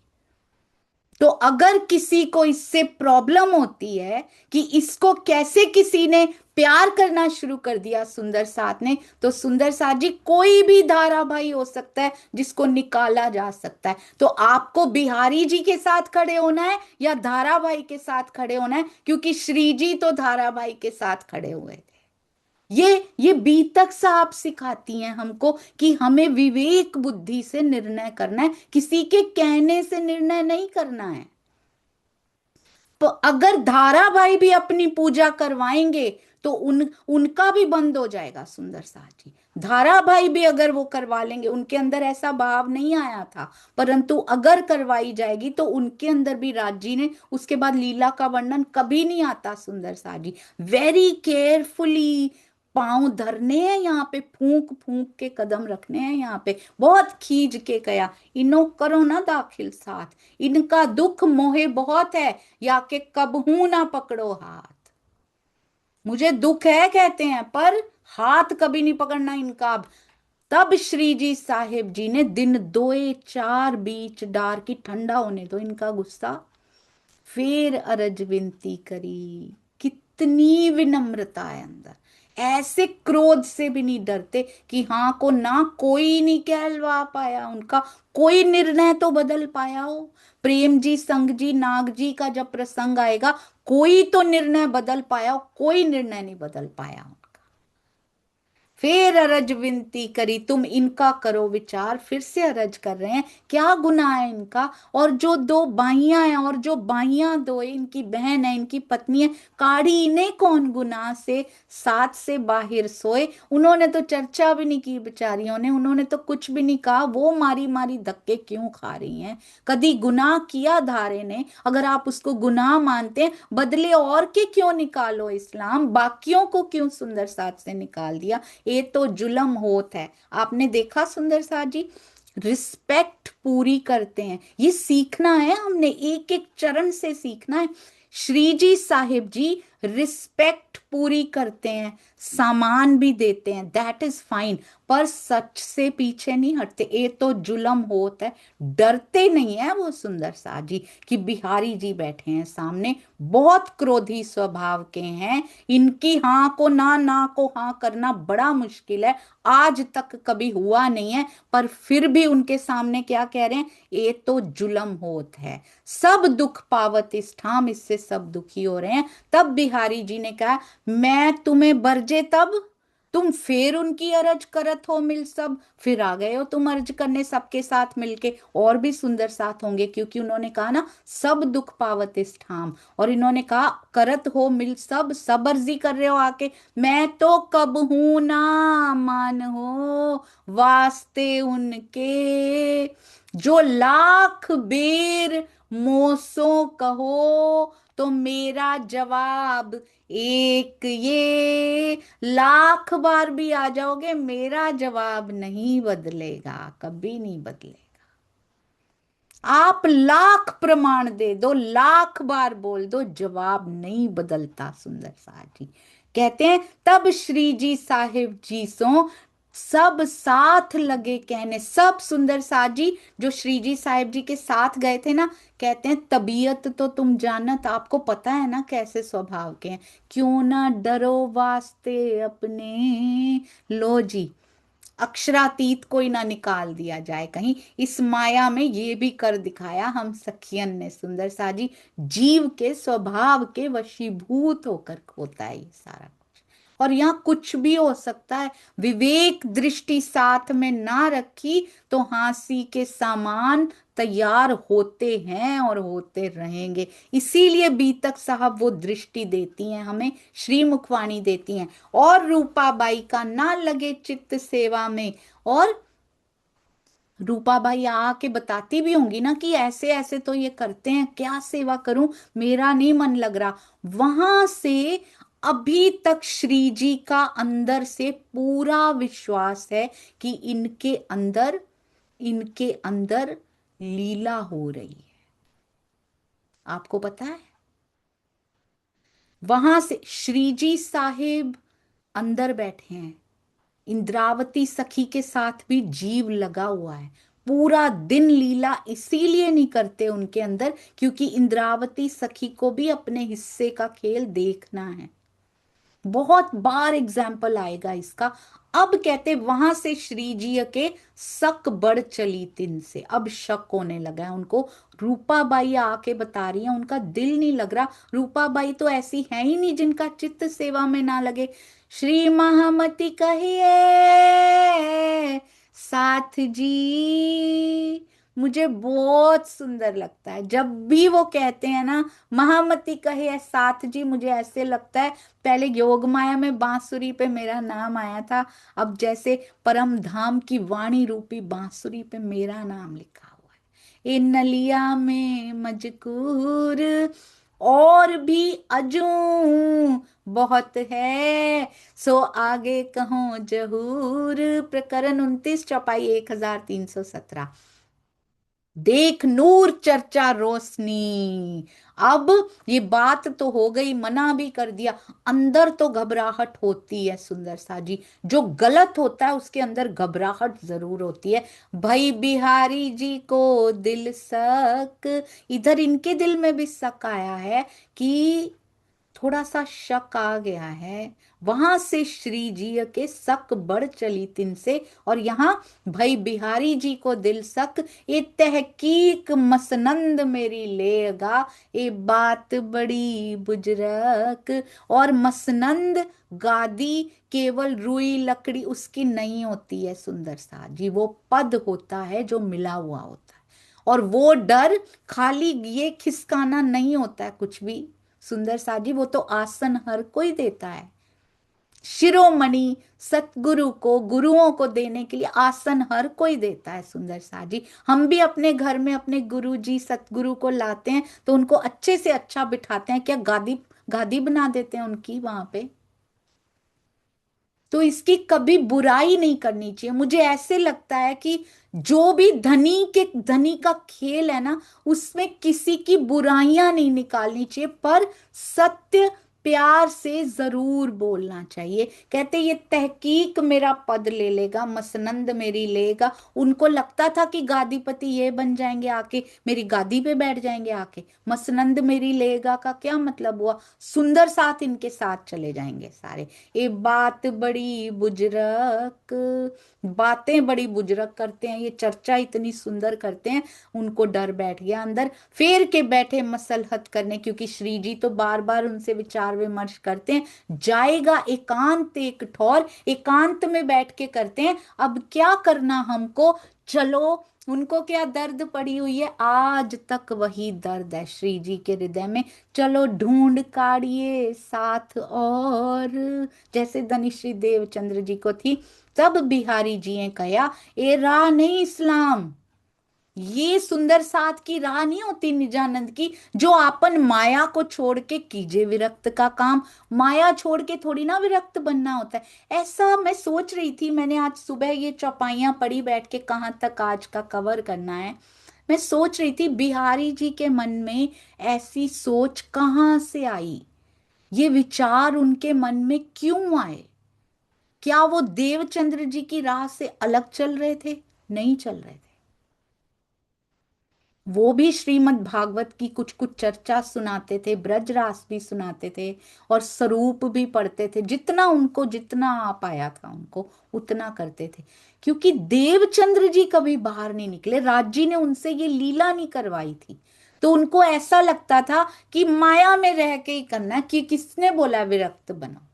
तो अगर किसी को इससे प्रॉब्लम होती है कि इसको कैसे किसी ने प्यार करना शुरू कर दिया सुंदर साथ ने, तो सुंदर साथ जी कोई भी धारा भाई हो सकता है जिसको निकाला जा सकता है। तो आपको बिहारी जी के साथ खड़े होना है या धारा भाई के साथ खड़े होना है, क्योंकि श्री जी तो धारा भाई के साथ खड़े हुए थे। ये बीतक साहब सिखाती हैं हमको कि हमें विवेक बुद्धि से निर्णय करना है, किसी के कहने से निर्णय नहीं करना है। तो अगर धारा भाई भी अपनी पूजा करवाएंगे तो उनका भी बंद हो जाएगा सुंदर साथ जी। धारा भाई भी अगर वो करवा लेंगे, उनके अंदर ऐसा भाव नहीं आया था, परंतु अगर करवाई जाएगी तो उनके अंदर भी राज जी ने उसके बाद लीला का वर्णन कभी नहीं आता सुंदर साथ जी। वेरी केयरफुली पांव धरने हैं यहाँ पे, फूंक फूंक के कदम रखने हैं यहाँ पे, बहुत खींच के कया इनो करो ना दाखिल साथ, इनका दुख मोहे बहुत है, या के कबहू ना पकड़ो हाथ। मुझे दुख है कहते हैं, पर हाथ कभी नहीं पकड़ना इनका। तब श्री जी साहिब जी ने दिन दोए चार बीच डार की, ठंडा होने दो इनका गुस्सा, फिर अरज विनती करी। कितनी विनम्रता है अंदर, ऐसे क्रोध से भी नहीं डरते कि हाँ को ना कोई नहीं कहलवा पाया उनका, कोई निर्णय तो बदल पाया हो। प्रेम जी संग जी नाग जी का जब प्रसंग आएगा, कोई तो निर्णय बदल पाया हो, कोई निर्णय नहीं बदल पाया उनका। फिर अरज विनती करी, तुम इनका करो विचार। फिर से अरज कर रहे हैं, क्या गुनाह है इनका। और जो दो बाइयां हैं, और जो बाइयां दो इनकी बहन है, इनकी पत्नी है, काढ़ी इन्हें कौन गुनाह से साथ से बाहर सोए। उन्होंने तो चर्चा भी नहीं की बेचारियों ने, उन्होंने तो कुछ भी नहीं कहा, वो मारी मारी धक्के क्यों खा रही हैं। कदी गुनाह किया धारे ने, अगर आप उसको गुनाह मानते हैं, बदले और के क्यों निकालो इस्लाम, बाकियों को क्यों सुंदर साथ से निकाल दिया। ये तो जुल्म होत है। आपने देखा सुंदर साथ जी, रिस्पेक्ट पूरी करते हैं, ये सीखना है हमने, एक एक चरण से सीखना है। श्री जी साहिब जी रिस्पेक्ट पूरी करते हैं, सामान भी देते हैं, दैट इज फाइन, पर सच से पीछे नहीं हटते। ये तो जुल्म होता है, डरते नहीं है वो सुंदर सा जी कि बिहारी जी बैठे हैं सामने, बहुत क्रोधी स्वभाव के हैं, इनकी हाँ को ना, ना को हाँ करना बड़ा मुश्किल है, आज तक कभी हुआ नहीं है। पर फिर भी उनके सामने क्या कह रहे हैं, ये तो जुल्म होत है, सब दुख पावत इस ठाम, इससे सब दुखी हो रहे हैं। तब बिहारी जी ने कहा, मैं तुम्हें बरजे तब तुम फिर उनकी अरज करत हो मिल सब, फिर आ गए हो तुम अर्ज करने सबके साथ मिलके, और भी सुंदर साथ होंगे, क्योंकि उन्होंने कहा ना सब दुख पावत इस ठाम, और इन्होंने कहा करत हो मिल सब, सब अर्जी कर रहे हो आके, मैं तो कब हूं ना मान हो वास्ते उनके, जो लाख बेर मोसो कहो तो मेरा जवाब एक ये, लाख बार भी आ जाओगे मेरा जवाब नहीं बदलेगा, कभी नहीं बदलेगा। आप लाख प्रमाण दे दो, लाख बार बोल दो, जवाब नहीं बदलता सुंदर साथ जी। कहते हैं तब श्री जी साहिब जी सो सब साथ लगे कहने, सब सुंदर साथ जी जो श्री जी साहिब जी के साथ गए थे ना, कहते हैं तबीयत तो तुम जानत, आपको पता है ना कैसे स्वभाव के हैं, क्यों ना डरो वास्ते अपने, लो जी अक्षरातीत कोई ना निकाल दिया जाए कहीं, इस माया में ये भी कर दिखाया हम सखियन ने सुंदर सा जी। जीव के स्वभाव के वशीभूत होकर होता है ये सारा कुछ, और यहाँ कुछ भी हो सकता है, विवेक दृष्टि साथ में ना रखी तो हांसी के सामान तैयार होते हैं और होते रहेंगे। इसीलिए बीतक साहब वो दृष्टि देती हैं हमें, श्री मुखवाणी देती हैं, और रूपाबाई का ना लगे चित्त सेवा में, और रूपाबाई आके बताती भी होंगी ना कि ऐसे ऐसे तो ये करते हैं, क्या सेवा करूं, मेरा नहीं मन लग रहा। वहां से अभी तक श्री जी का अंदर से पूरा विश्वास है कि इनके अंदर लीला हो रही है। आपको पता है, वहां से श्री जी साहिब अंदर बैठे हैं, इंद्रावती सखी के साथ भी जीव लगा हुआ है, पूरा दिन लीला इसीलिए नहीं करते उनके अंदर क्योंकि इंद्रावती सखी को भी अपने हिस्से का खेल देखना है। बहुत बार एग्जाम्पल आएगा इसका, अब कहते वहां से श्री जी के शक बढ़ चली तिन से, अब शक होने लगा है उनको। रूपाबाई आके बता रही है उनका दिल नहीं लग रहा। रूपाबाई तो ऐसी है ही नहीं जिनका चित्त सेवा में ना लगे। श्री महामती कहिए साथ जी, मुझे बहुत सुंदर लगता है जब भी वो कहते हैं ना, महामती कहे साथ जी, मुझे ऐसे लगता है पहले योग माया में बांसुरी पे मेरा नाम आया था, अब जैसे परम धाम की वाणी रूपी बांसुरी पे मेरा नाम लिखा हुआ है। ए नलिया में मजकूर और भी अजू बहुत है, सो आगे कहो जहूर। प्रकरण 29 चौपाई 1317। देख नूर चर्चा रोशनी। अब ये बात तो हो गई, मना भी कर दिया, अंदर तो घबराहट होती है सुंदर सा जी। जो गलत होता है उसके अंदर घबराहट जरूर होती है। भाई बिहारी जी को दिल शक, इधर इनके दिल में भी शक आया है कि थोड़ा सा शक आ गया है। वहां से श्री जी के शक बढ़ चली तिन से, और यहाँ भाई बिहारी जी को दिल शक, ये तहकीक मसनंद मेरी लेगा, ये बात बड़ी बुजरक। और मसनंद गादी केवल रुई लकड़ी उसकी नहीं होती है सुंदर सा जी, वो पद होता है जो मिला हुआ होता है। और वो डर खाली ये खिसकाना नहीं होता है कुछ भी सुंदर साजी, वो तो आसन हर कोई देता है। शिरोमणि सतगुरु को, गुरुओं को देने के लिए आसन हर कोई देता है सुंदर साजी। हम भी अपने घर में अपने गुरु जी सतगुरु को लाते हैं तो उनको अच्छे से अच्छा बिठाते हैं, क्या गादी गादी बना देते हैं उनकी वहां पे। तो इसकी कभी बुराई नहीं करनी चाहिए। मुझे ऐसे लगता है कि जो भी धनी का खेल है ना, उसमें किसी की बुराइयां नहीं निकालनी चाहिए, पर सत्य प्यार से जरूर बोलना चाहिए। कहते ये तहकीक मेरा पद ले लेगा, मसनंद मेरी लेगा। उनको लगता था कि गादीपति ये बन जाएंगे, आके मेरी गादी पे बैठ जाएंगे आके। मसनंद मेरी लेगा का क्या मतलब हुआ, सुंदर साथ इनके साथ चले जाएंगे सारे। ये बात बड़ी बुजरक, बातें बड़ी बुजरक करते हैं, ये चर्चा इतनी सुंदर करते हैं। उनको डर बैठ गया अंदर, फेर के बैठे मसलहत करने, क्योंकि श्री जी तो बार बार उनसे विचार विमर्श करते हैं। जाएगा एकांत एक ठौर, एकांत में बैठ के करते हैं, अब क्या करना हमको, चलो। उनको क्या दर्द पड़ी हुई है, आज तक वही दर्द है श्री जी के हृदय में। चलो ढूंढ काढ़िए साथ और, जैसे धनिश्री देवचंद्र जी को थी। तब बिहारी जी ने कहा ये राह नहीं इस्लाम, ये सुंदर साथ की राह नहीं होती निजानंद की, जो आपन माया को छोड़ के कीजे विरक्त का काम। माया छोड़ के थोड़ी ना विरक्त बनना होता है। ऐसा मैं सोच रही थी, मैंने आज सुबह ये चौपाइयां पढ़ी बैठ के, कहाँ तक आज का कवर करना है। मैं सोच रही थी बिहारी जी के मन में ऐसी सोच कहाँ से आई, ये विचार उनके मन में क्यों आए। क्या वो देवचंद्र जी की राह से अलग चल रहे थे? नहीं चल रहे थे। वो भी श्रीमद् भागवत की कुछ कुछ चर्चा सुनाते थे, ब्रजरास भी सुनाते थे, और स्वरूप भी पढ़ते थे। जितना उनको जितना आ पाया था उनको उतना करते थे, क्योंकि देवचंद्र जी कभी बाहर नहीं निकले। राज जी ने उनसे ये लीला नहीं करवाई थी, तो उनको ऐसा लगता था कि माया में रह के ही करना है, कि किसने बोला विरक्त बनो।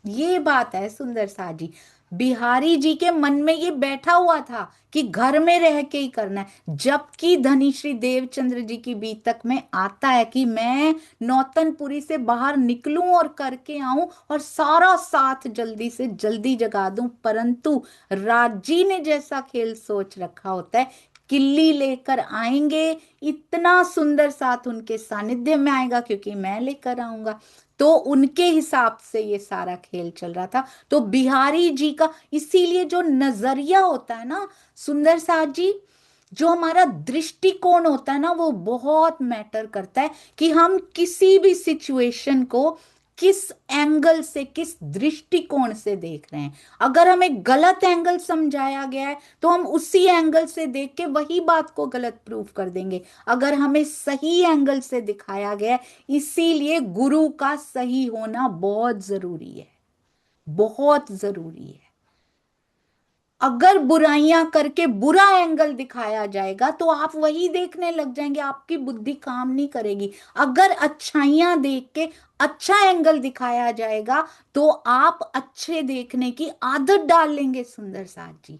ये बात है सुंदर सा जी, बिहारी जी के मन में ये बैठा हुआ था कि घर में रह के ही करना है। जबकि धनी श्री देवचंद्र जी की बीतक में आता है कि मैं नौतनपुरी से बाहर निकलूं और करके आऊं और सारा साथ जल्दी से जल्दी जगा दूं, परंतु राजी ने जैसा खेल सोच रखा होता है, किल्ली लेकर आएंगे, इतना सुंदर साथ उनके सानिध्य में आएगा क्योंकि मैं लेकर आऊंगा। तो उनके हिसाब से ये सारा खेल चल रहा था। तो बिहारी जी का इसीलिए जो नजरिया होता है ना सुंदर साथ जी, जो हमारा दृष्टिकोण होता है ना, वो बहुत मैटर करता है कि हम किसी भी सिचुएशन को किस एंगल से, किस दृष्टिकोण से देख रहे हैं। अगर हमें गलत एंगल समझाया गया है तो हम उसी एंगल से देख के वही बात को गलत प्रूफ कर देंगे। अगर हमें सही एंगल से दिखाया गया है, इसीलिए गुरु का सही होना बहुत जरूरी है, बहुत जरूरी है। अगर बुराइयां करके बुरा एंगल दिखाया जाएगा तो आप वही देखने लग जाएंगे, आपकी बुद्धि काम नहीं करेगी। अगर अच्छाइयां देख के अच्छा एंगल दिखाया जाएगा तो आप अच्छे देखने की आदत डाल लेंगे सुंदर साथ जी।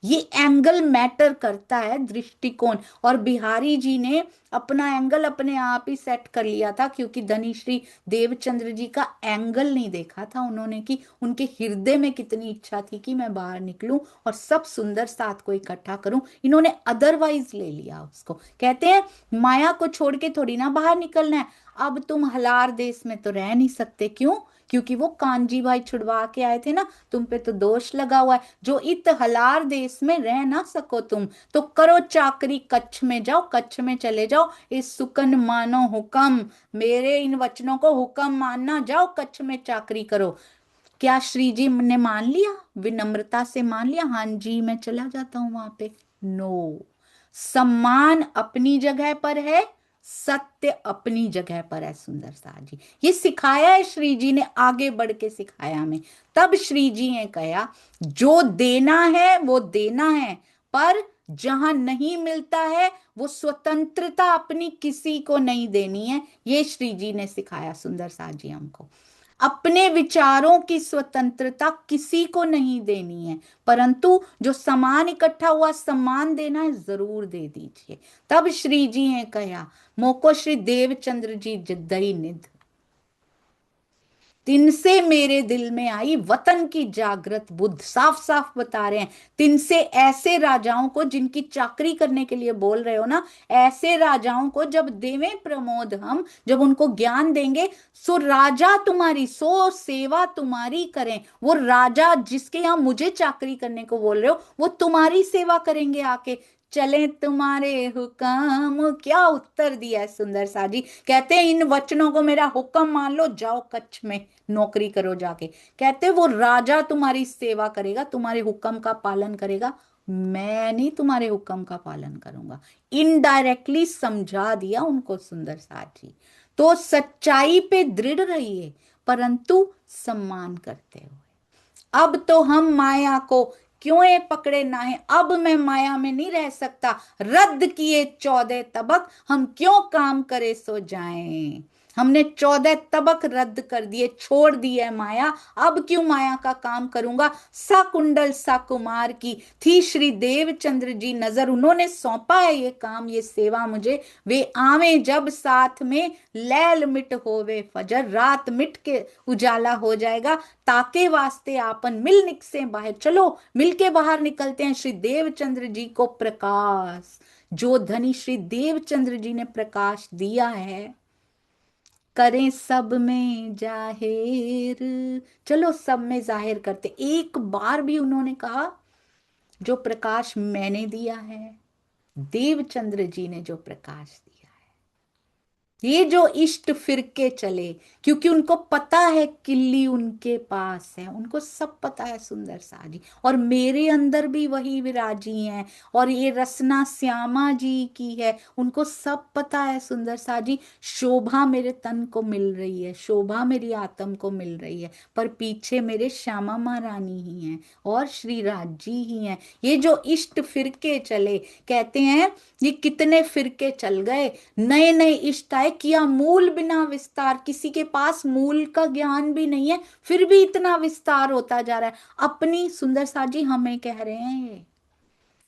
ये एंगल मैटर करता है, दृष्टिकोण। और बिहारी जी ने अपना एंगल अपने आप ही सेट कर लिया था, क्योंकि धनीश्री देवचंद्र जी का एंगल नहीं देखा था उन्होंने कि उनके हृदय में कितनी इच्छा थी कि मैं बाहर निकलूं और सब सुंदर साथ को इकट्ठा करूं। इन्होंने अदरवाइज ले लिया उसको। कहते हैं माया को छोड़ के थोड़ी ना बाहर निकलना है। अब तुम हलार देश में तो रह नहीं सकते, क्यों? क्योंकि वो कांजी भाई छुड़वा के आए थे ना, तुम पे तो दोष लगा हुआ है। जो इत हलार देश में रह ना सको तुम, तो करो चाकरी कच्छ में जाओ, कच्छ में चले जाओ। इस सुकन मानो हुक्म, मेरे इन वचनों को हुक्म मानना, जाओ कच्छ में चाकरी करो। क्या श्री जी ने मान लिया? विनम्रता से मान लिया, हाँ जी मैं चला जाता हूं वहां पे? नो। सम्मान अपनी जगह पर है, सत्य अपनी जगह पर है सुंदर सा जी। ये सिखाया है श्री जी ने, आगे बढ़ के सिखाया हमें। तब श्री जी ने कहा जो देना है वो देना है, पर जहां नहीं मिलता है वो स्वतंत्रता अपनी किसी को नहीं देनी है। ये श्री जी ने सिखाया सुंदर सा जी हमको। अपने विचारों की स्वतंत्रता किसी को नहीं देनी है, परंतु जो सामान इकट्ठा हुआ सम्मान देना है जरूर दे दीजिए। तब श्री जी ने कहा, मोको श्री देवचंद्र जी दई निध, तिनसे मेरे दिल में आई वतन की जागृत बुद्ध। साफ साफ बता रहे हैं, तिनसे ऐसे राजाओं को जिनकी चाकरी करने के लिए बोल रहे हो ना, ऐसे राजाओं को जब देवें प्रमोद, हम जब उनको ज्ञान देंगे, सो राजा तुम्हारी, सो सेवा तुम्हारी करें। वो राजा जिसके यहाँ मुझे चाकरी करने को बोल रहे हो, वो तुम्हारी सेवा करेंगे आके। चले तुम्हारे हुक्म, क्या उत्तर दिया है सुंदर सा जी। कहते हैं इन वचनों को मेरा हुक्म मान लो, जाओ कच्छ में नौकरी करो जाके। कहते वो राजा तुम्हारी सेवा करेगा, तुम्हारे हुक्म का पालन करेगा, मैं नहीं तुम्हारे हुक्म का पालन करूंगा। इनडायरेक्टली समझा दिया उनको सुंदर साथ जी। तो सच्चाई पे दृढ़ रहिए, परंतु सम्मान करते हुए। अब तो हम माया को क्यों ये पकड़े ना है, अब मैं माया में नहीं रह सकता। रद्द किए 14 तबक, हम क्यों काम करे सो जाएं। हमने 14 तबक रद्द कर दिए, छोड़ दी है माया। अब क्यों माया का काम करूंगा। साकुंडल साकुमार की थी श्री देवचंद्र जी नजर, उन्होंने सौंपा है ये काम, ये सेवा मुझे। वे आवे जब साथ में, लैल मिट होवे फजर, रात मिट के उजाला हो जाएगा। ताके वास्ते आपन मिल निकसे बाहर, चलो मिलके बाहर निकलते हैं। श्री देवचंद्र जी को प्रकाश, जो धनी श्री देवचंद्र जी ने प्रकाश दिया है, करें सब में जाहिर। चलो सब में जाहिर करते। एक बार भी उन्होंने कहा जो प्रकाश मैंने दिया है, देवचंद्र जी ने जो प्रकाश दिया। ये जो इष्ट फिरके चले, क्योंकि उनको पता है किल्ली उनके पास है, उनको सब पता है सुंदर सा जी। और मेरे अंदर भी वही विराजी हैं, और ये रसना श्यामा जी की है, उनको सब पता है सुंदर सा जी। शोभा मेरे तन को मिल रही है, शोभा मेरी आत्म को मिल रही है, पर पीछे मेरे श्यामा महारानी ही हैं और श्री राज जी ही हैं। ये जो इष्ट फिरके चले, कहते हैं ये कितने फिरके चल गए, नए नए इष्ट आए, किया मूल बिना विस्तार। किसी के पास मूल का ज्ञान भी नहीं है, फिर भी इतना विस्तार होता जा रहा है। अपनी सुंदर सा जी हमें कह रहे हैं, ये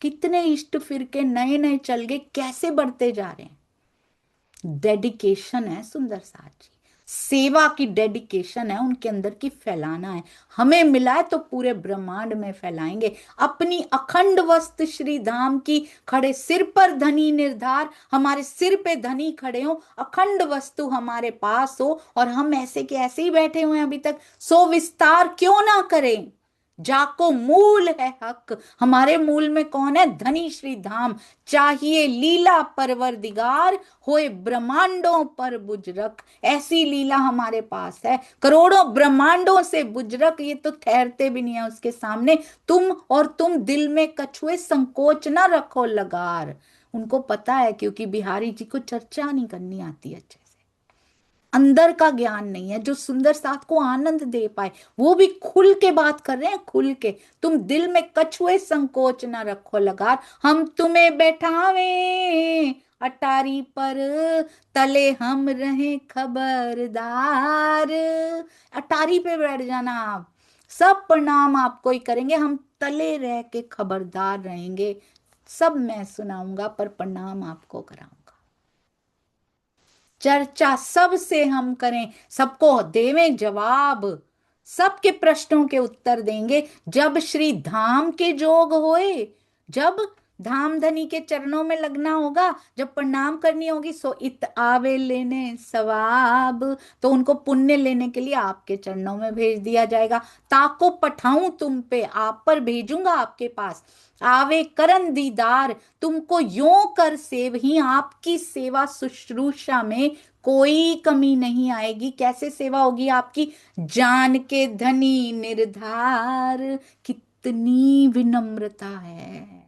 कितने इष्ट फिरके नए नए चल गए, कैसे बढ़ते जा रहे हैं। डेडिकेशन है सुंदर सा जी, सेवा की डेडिकेशन है उनके अंदर की, फैलाना है। हमें मिला है तो पूरे ब्रह्मांड में फैलाएंगे। अपनी अखंड वस्त श्री धाम की, खड़े सिर पर धनी निर्धार, हमारे सिर पे धनी खड़े हो, अखंड वस्तु हमारे पास हो, और हम ऐसे के ऐसे ही बैठे हुए हैं अभी तक। सो विस्तार क्यों ना करें, जाको मूल है हक। हमारे मूल में कौन है? धनी श्री धाम। चाहिए लीला परवरदिगार, होए ब्रह्मांडों पर बुजरक। ऐसी लीला हमारे पास है, करोड़ों ब्रह्मांडों से बुजरक, ये तो ठहरते भी नहीं है उसके सामने। तुम दिल में कछुए संकोच ना रखो लगार। उनको पता है, क्योंकि बिहारी जी को चर्चा नहीं करनी आती अच्छे से। अंदर का ज्ञान नहीं है जो सुंदर साथ को आनंद दे पाए। वो भी खुल के बात कर रहे हैं, खुल के। तुम दिल में कछुए संकोच न रखो लगार, हम तुम्हें बैठावे अटारी पर, तले हम रहे खबरदार। अटारी पे बैठ जाना आप, सब प्रणाम आपको ही करेंगे, हम तले रह के खबरदार रहेंगे। सब मैं सुनाऊंगा पर प्रणाम आपको कराऊंगा। चर्चा सबसे हम करें, सबको देवें जवाब, सबके प्रश्नों के उत्तर देंगे। जब श्री धाम के जोग होए, जब धाम धनी के चरणों में लगना होगा, जब प्रणाम करनी होगी, सो इत आवे लेने सवाब, तो उनको पुण्य लेने के लिए आपके चरणों में भेज दिया जाएगा। ताको पठाऊं तुम पे, आप पर भेजूंगा आपके पास। आवे करन दीदार, तुमको यों कर सेव ही, आपकी सेवा शुश्रूषा में कोई कमी नहीं आएगी। कैसे सेवा होगी आपकी? जान के धनी निर्धार। कितनी विनम्रता है,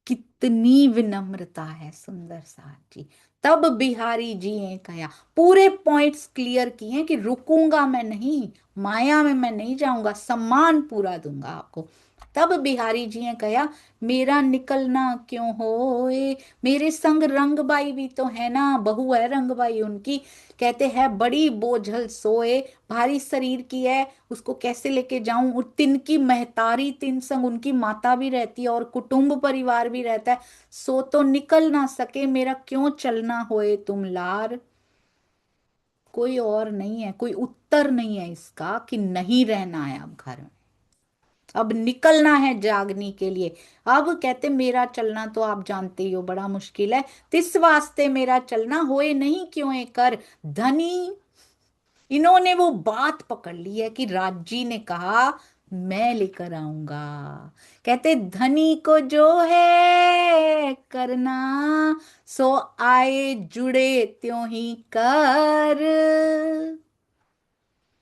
कितनी विनम्रता है सुंदर साथ जी। तब बिहारी जी ने कहा, पूरे पॉइंट्स क्लियर किए हैं कि रुकूंगा मैं नहीं, माया में मैं नहीं जाऊंगा, सम्मान पूरा दूंगा आपको। तब बिहारी जी ने कहा, मेरा निकलना क्यों होए, मेरे संग रंगबाई भी तो है ना, बहू है रंगबाई उनकी। कहते हैं बड़ी बोझल सोए, भारी शरीर की है, उसको कैसे लेके जाऊं। और तिनकी महतारी, तिन संग उनकी माता भी रहती है और कुटुंब परिवार भी रहता है, सो तो निकल ना सके, मेरा क्यों चलना होए तुम लार। कोई और नहीं है, कोई उत्तर नहीं है इसका कि नहीं रहना है अब घर में, अब निकलना है जागने के लिए। अब कहते मेरा चलना तो आप जानते ही हो बड़ा मुश्किल है, तिस वास्ते मेरा चलना होए नहीं क्यों कर धनी। इन्होंने वो बात पकड़ ली है कि राजी ने कहा मैं लेकर आऊंगा। कहते धनी को जो है करना, सो आए जुड़े त्यों ही कर।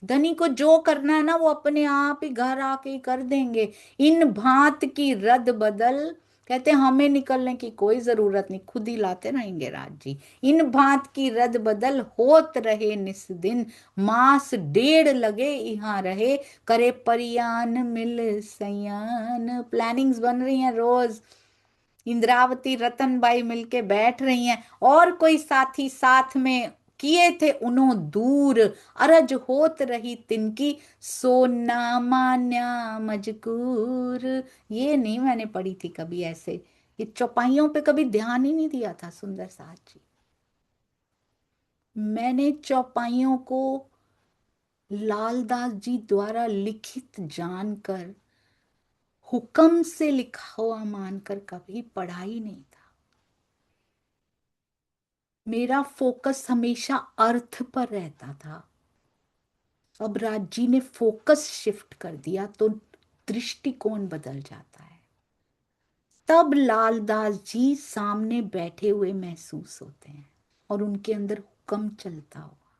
धनी को जो करना है ना वो अपने आप ही घर आके ही कर देंगे। इन भांत की रद बदल, कहते हमें निकलने की कोई जरूरत नहीं, खुद ही लाते रहेंगे राज जी। इन भांत की रद बदल होत रहे निस दिन, मास डेढ़ लगे यहाँ रहे, करे परियान मिल सयान। प्लानिंग्स बन रही हैं रोज, इंद्रावती रतनबाई मिलके बैठ रही हैं, और कोई साथी साथ में किए थे उन्हों दूर, अरज होत रही तिनकी, सो ना मान्या मजकूर। ये नहीं मैंने पढ़ी थी कभी ऐसे, ये चौपाइयों पे कभी ध्यान ही नहीं दिया था सुंदर साथ जी। मैंने चौपाइयों को लालदास जी द्वारा लिखित जानकर, हुक्म से लिखा हुआ मानकर कभी पढ़ा ही नहीं था। मेरा फोकस हमेशा अर्थ पर रहता था। अब राज जी ने फोकस शिफ्ट कर दिया तो दृष्टिकोण बदल जाता है। तब लालदास जी सामने बैठे हुए महसूस होते हैं और उनके अंदर हुक्म चलता हुआ।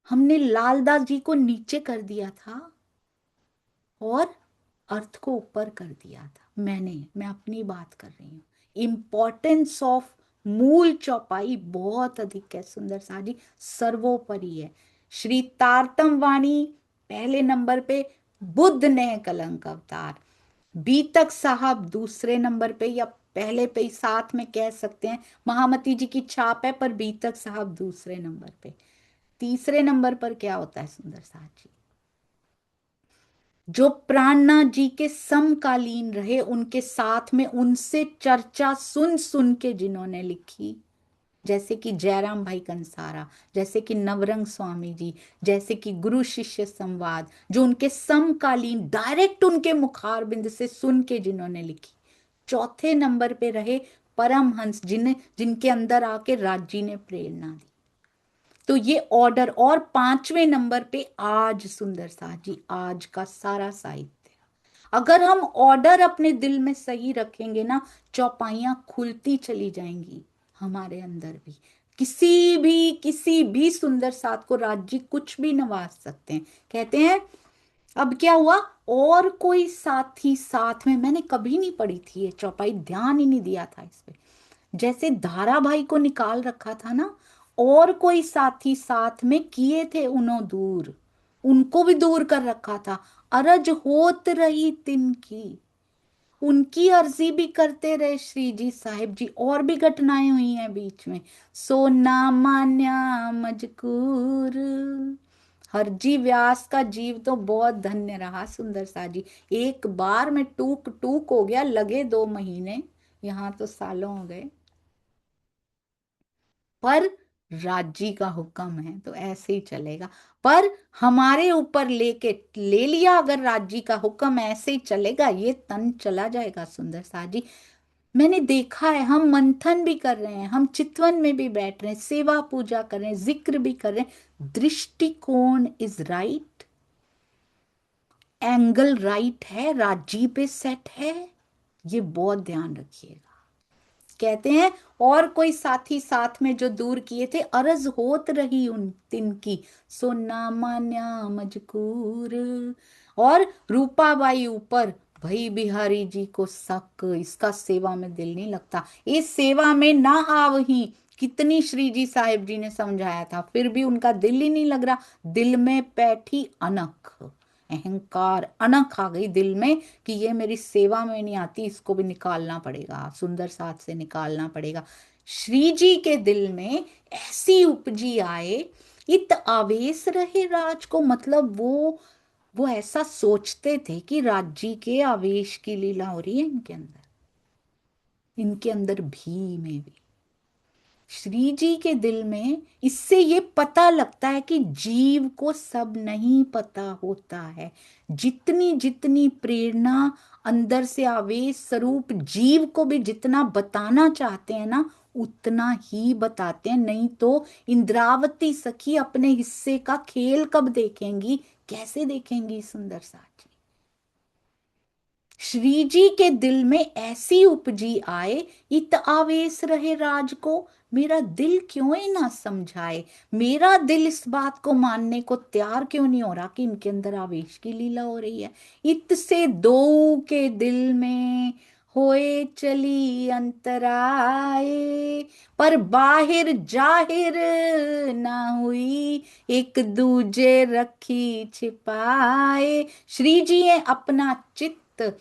हमने लालदास जी को नीचे कर दिया था और अर्थ को ऊपर कर दिया था। मैं अपनी बात कर रही हूँ। इंपॉर्टेंस ऑफ मूल चौपाई बहुत अधिक है सुंदर सा जी, सर्वोपरि है। श्री तारतम वाणी पहले नंबर पे, बुद्ध ने कलंक अवतार। बीतक साहब दूसरे नंबर पे, या पहले पे ही साथ में कह सकते हैं, महामती जी की छाप है पर बीतक साहब दूसरे नंबर पे। तीसरे नंबर पर क्या होता है सुंदर साहब जी? जो प्राणनाथ जी के समकालीन रहे, उनके साथ में उनसे चर्चा सुन सुन के जिन्होंने लिखी, जैसे कि जयराम भाई कंसारा, जैसे कि नवरंग स्वामी जी, जैसे कि गुरु शिष्य संवाद, जो उनके समकालीन डायरेक्ट उनके मुखारबिंद से सुन के जिन्होंने लिखी। चौथे नंबर पे रहे परमहंस, जिनके अंदर आके राजी ने प्रेरणा दी। तो ये ऑर्डर। और पांचवें नंबर पे आज सुंदर साथ जी, आज का सारा साहित्य। अगर हम ऑर्डर अपने दिल में सही रखेंगे ना, चौपाइयां खुलती चली जाएंगी हमारे अंदर भी। किसी भी सुंदर साथ को राज्य कुछ भी नवाज सकते हैं। कहते हैं अब क्या हुआ, और कोई साथी साथ में, मैंने कभी नहीं पढ़ी थी ये चौपाई, ध्यान ही नहीं दिया था इस पे। जैसे धारा भाई को निकाल रखा था ना, और कोई साथी साथ में किए थे उन्हों दूर, उनको भी दूर कर रखा था। अरज होत रही तिनकी, उनकी अर्जी भी करते रहे श्री जी साहिब जी। और भी घटनाएं हुई हैं बीच में। सो ना मान्या मजकूर। हरजी व्यास का जीव तो बहुत धन्य रहा सुंदर सा जी। एक बार में टूक टूक हो गया, लगे 2 महीने, यहाँ तो सालों हो गए। पर राज्य का हुक्म है तो ऐसे ही चलेगा। पर हमारे ऊपर लेके ले लिया, अगर राज्य का हुक्म ऐसे ही चलेगा, ये तन चला जाएगा सुंदर सा जी। मैंने देखा है, हम मंथन भी कर रहे हैं, हम चितवन में भी बैठ रहे हैं, सेवा पूजा कर रहे हैं, जिक्र भी कर रहे हैं, दृष्टिकोण इज राइट, एंगल राइट है, राज्य पे सेट है, ये बहुत ध्यान रखिएगा। कहते हैं और कोई साथी साथ में जो दूर किए थे, अरज होत रही उन तिनकी, सो ना मान्या मजकूर। और रूपाबाई ऊपर, भाई बिहारी जी को शक, इसका सेवा में दिल नहीं लगता, इस सेवा में ना आवही। कितनी श्री जी साहिब जी ने समझाया था, फिर भी उनका दिल ही नहीं लग रहा। दिल में बैठी अनख, अहंकार, अनख आ गई दिल में कि ये मेरी सेवा में नहीं आती, इसको भी निकालना पड़ेगा, सुंदर साथ से निकालना पड़ेगा। श्री जी के दिल में ऐसी उपजी आए, इत आवेश रहे राज को, मतलब वो ऐसा सोचते थे कि राज जी के आवेश की लीला हो रही है इनके अंदर, इनके अंदर भी में भी। श्री जी के दिल में इससे ये पता लगता है कि जीव को सब नहीं पता होता है। जितनी जितनी प्रेरणा अंदर से आवेश स्वरूप जीव को भी जितना बताना चाहते हैं ना, उतना ही बताते हैं। नहीं तो इंद्रावती सखी अपने हिस्से का खेल कब देखेंगी, कैसे देखेंगी सुंदर साची। श्री जी के दिल में ऐसी उपजी आए, इत आवेश रहे राज को, मेरा दिल क्यों ही ना समझाए। मेरा दिल इस बात को मानने को तैयार क्यों नहीं हो रहा कि इनके अंदर आवेश की लीला हो रही है। इत से दो के दिल में होए चली अंतराए, पर बाहिर जाहिर ना हुई, एक दूजे रखी छिपाए। श्री जी ने अपना चित्त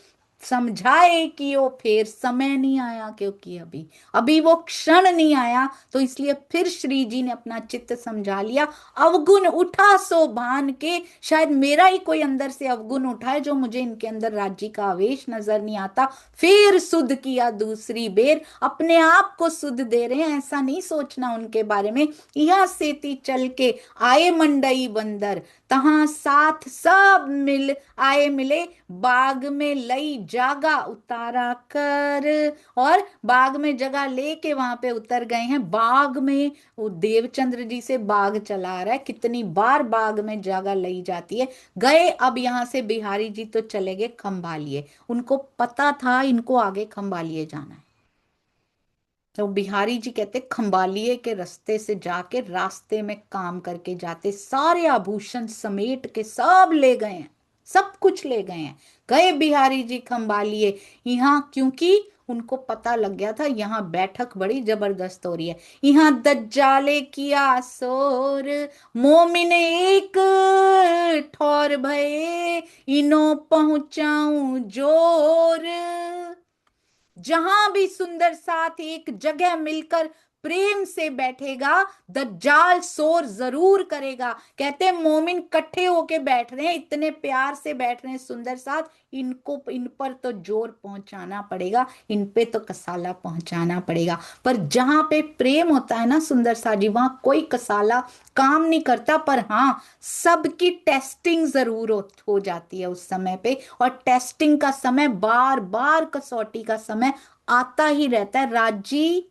समझाए कि वो फिर समय नहीं आया, क्योंकि अभी अभी वो क्षण नहीं आया, तो इसलिए फिर श्री जी ने अपना चित्त समझा लिया। अवगुण उठा सो भान के, शायद मेरा ही कोई अंदर से अवगुण उठा है जो मुझे इनके अंदर राज्य का आवेश नजर नहीं आता। फिर सुध किया दूसरी बेर, अपने आप को सुध दे रहे हैं, ऐसा नहीं सोचना उनके बारे में। यह सेती चल के आए मंडई बंदर, तहां साथ सब मिल आए मिले, बाग में लई जागा उतारा कर। और बाग में जगह लेके वहां पे उतर गए हैं। बाग में वो देवचंद्र जी से बाग चला रहा है, कितनी बार बाग में जगह लई जाती है। गए, अब यहां से बिहारी जी तो चले गए खंभालिए, उनको पता था इनको आगे खंभालिए जाना है। तो बिहारी जी कहते खंबालिए के रास्ते से जाके रास्ते में काम करके जाते, सारे आभूषण समेट के सब ले गए हैं, सब कुछ ले गए हैं। गए बिहारी जी खंबालिए यहाँ, क्योंकि उनको पता लग गया था यहाँ बैठक बड़ी जबरदस्त हो रही है। यहाँ दज्जाले किया शोर, मोमिन एक ठौर भये, इनो पहुंचाऊं जोर। जहां भी सुंदर साथ एक जगह मिलकर प्रेम से बैठेगा, दज्जाल शोर जरूर करेगा। कहते हैं मोमिन इकट्ठे होके बैठ रहे हैं, इतने प्यार से बैठ रहे हैं सुंदर साथ, इनको इन पर तो जोर पहुंचाना पड़ेगा, इन पे तो कसाला पहुंचाना पड़ेगा। पर जहां पे प्रेम होता है ना सुंदर सा जी, वहां कोई कसाला काम नहीं करता। पर हाँ, सबकी टेस्टिंग जरूर हो जाती है उस समय पे, और टेस्टिंग का समय, बार बार कसौटी का समय आता ही रहता है। राजी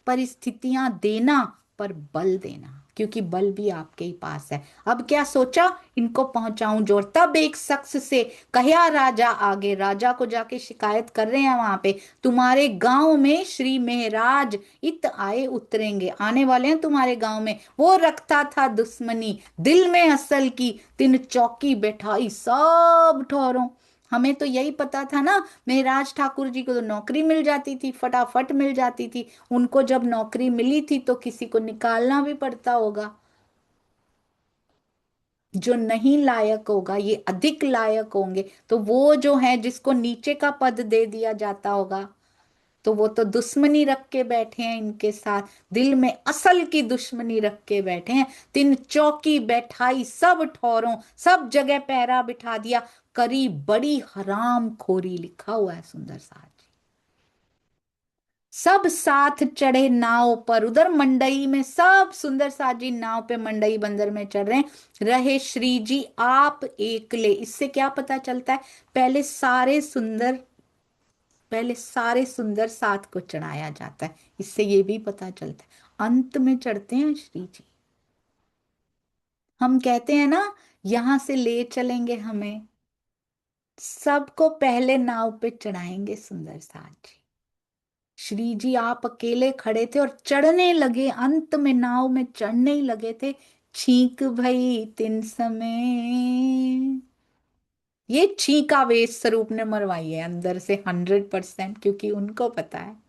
परिस्थितियां देना, पर बल देना, क्योंकि बल भी आपके ही पास है। अब क्या सोचा, इनको पहुंचाऊं जोर। तब एक शख्स से कहा राजा आगे, राजा को जाके शिकायत कर रहे हैं वहां पे, तुम्हारे गांव में श्री महराज इत आए उतरेंगे, आने वाले हैं तुम्हारे गांव में। वो रखता था दुश्मनी दिल में असल की, तिन चौकी बैठाई सब ठौरों। हमें तो यही पता था ना, मेहराज ठाकुर जी को तो नौकरी मिल जाती थी, फटाफट मिल जाती थी। उनको जब नौकरी मिली थी तो किसी को निकालना भी पड़ता होगा। जो नहीं लायक होगा ये अधिक लायक होंगे, तो वो जो है जिसको नीचे का पद दे दिया जाता होगा, तो वो तो दुश्मनी रख के बैठे हैं इनके साथ, दिल में असल की दुश्मनी रख के बैठे हैं। तिन चौकी बैठाई सब ठौरों, सब जगह पहरा बिठा दिया, करी बड़ी हराम खोरी, लिखा हुआ है सुंदर साथ जी। सब साथ चढ़े नाव पर, उधर मंडई में सब सुंदर साथ जी नाव पे मंडई बंदर में चढ़ रहे हैं। रहे श्री जी आप एकले, इससे क्या पता चलता है, पहले सारे सुंदर साथ को चढ़ाया जाता है, इससे ये भी पता चलता है अंत में चढ़ते हैं श्री जी। हम कहते हैं ना, यहां से ले चलेंगे हमें, सबको पहले नाव पे चढ़ाएंगे सुंदर साथ जी। श्री जी आप अकेले खड़े थे और चढ़ने लगे, अंत में नाव में चढ़ने ही लगे थे। छींक भई तिन समय, ये छींकावेश स्वरूप ने मरवाई है अंदर से 100%, क्योंकि उनको पता है।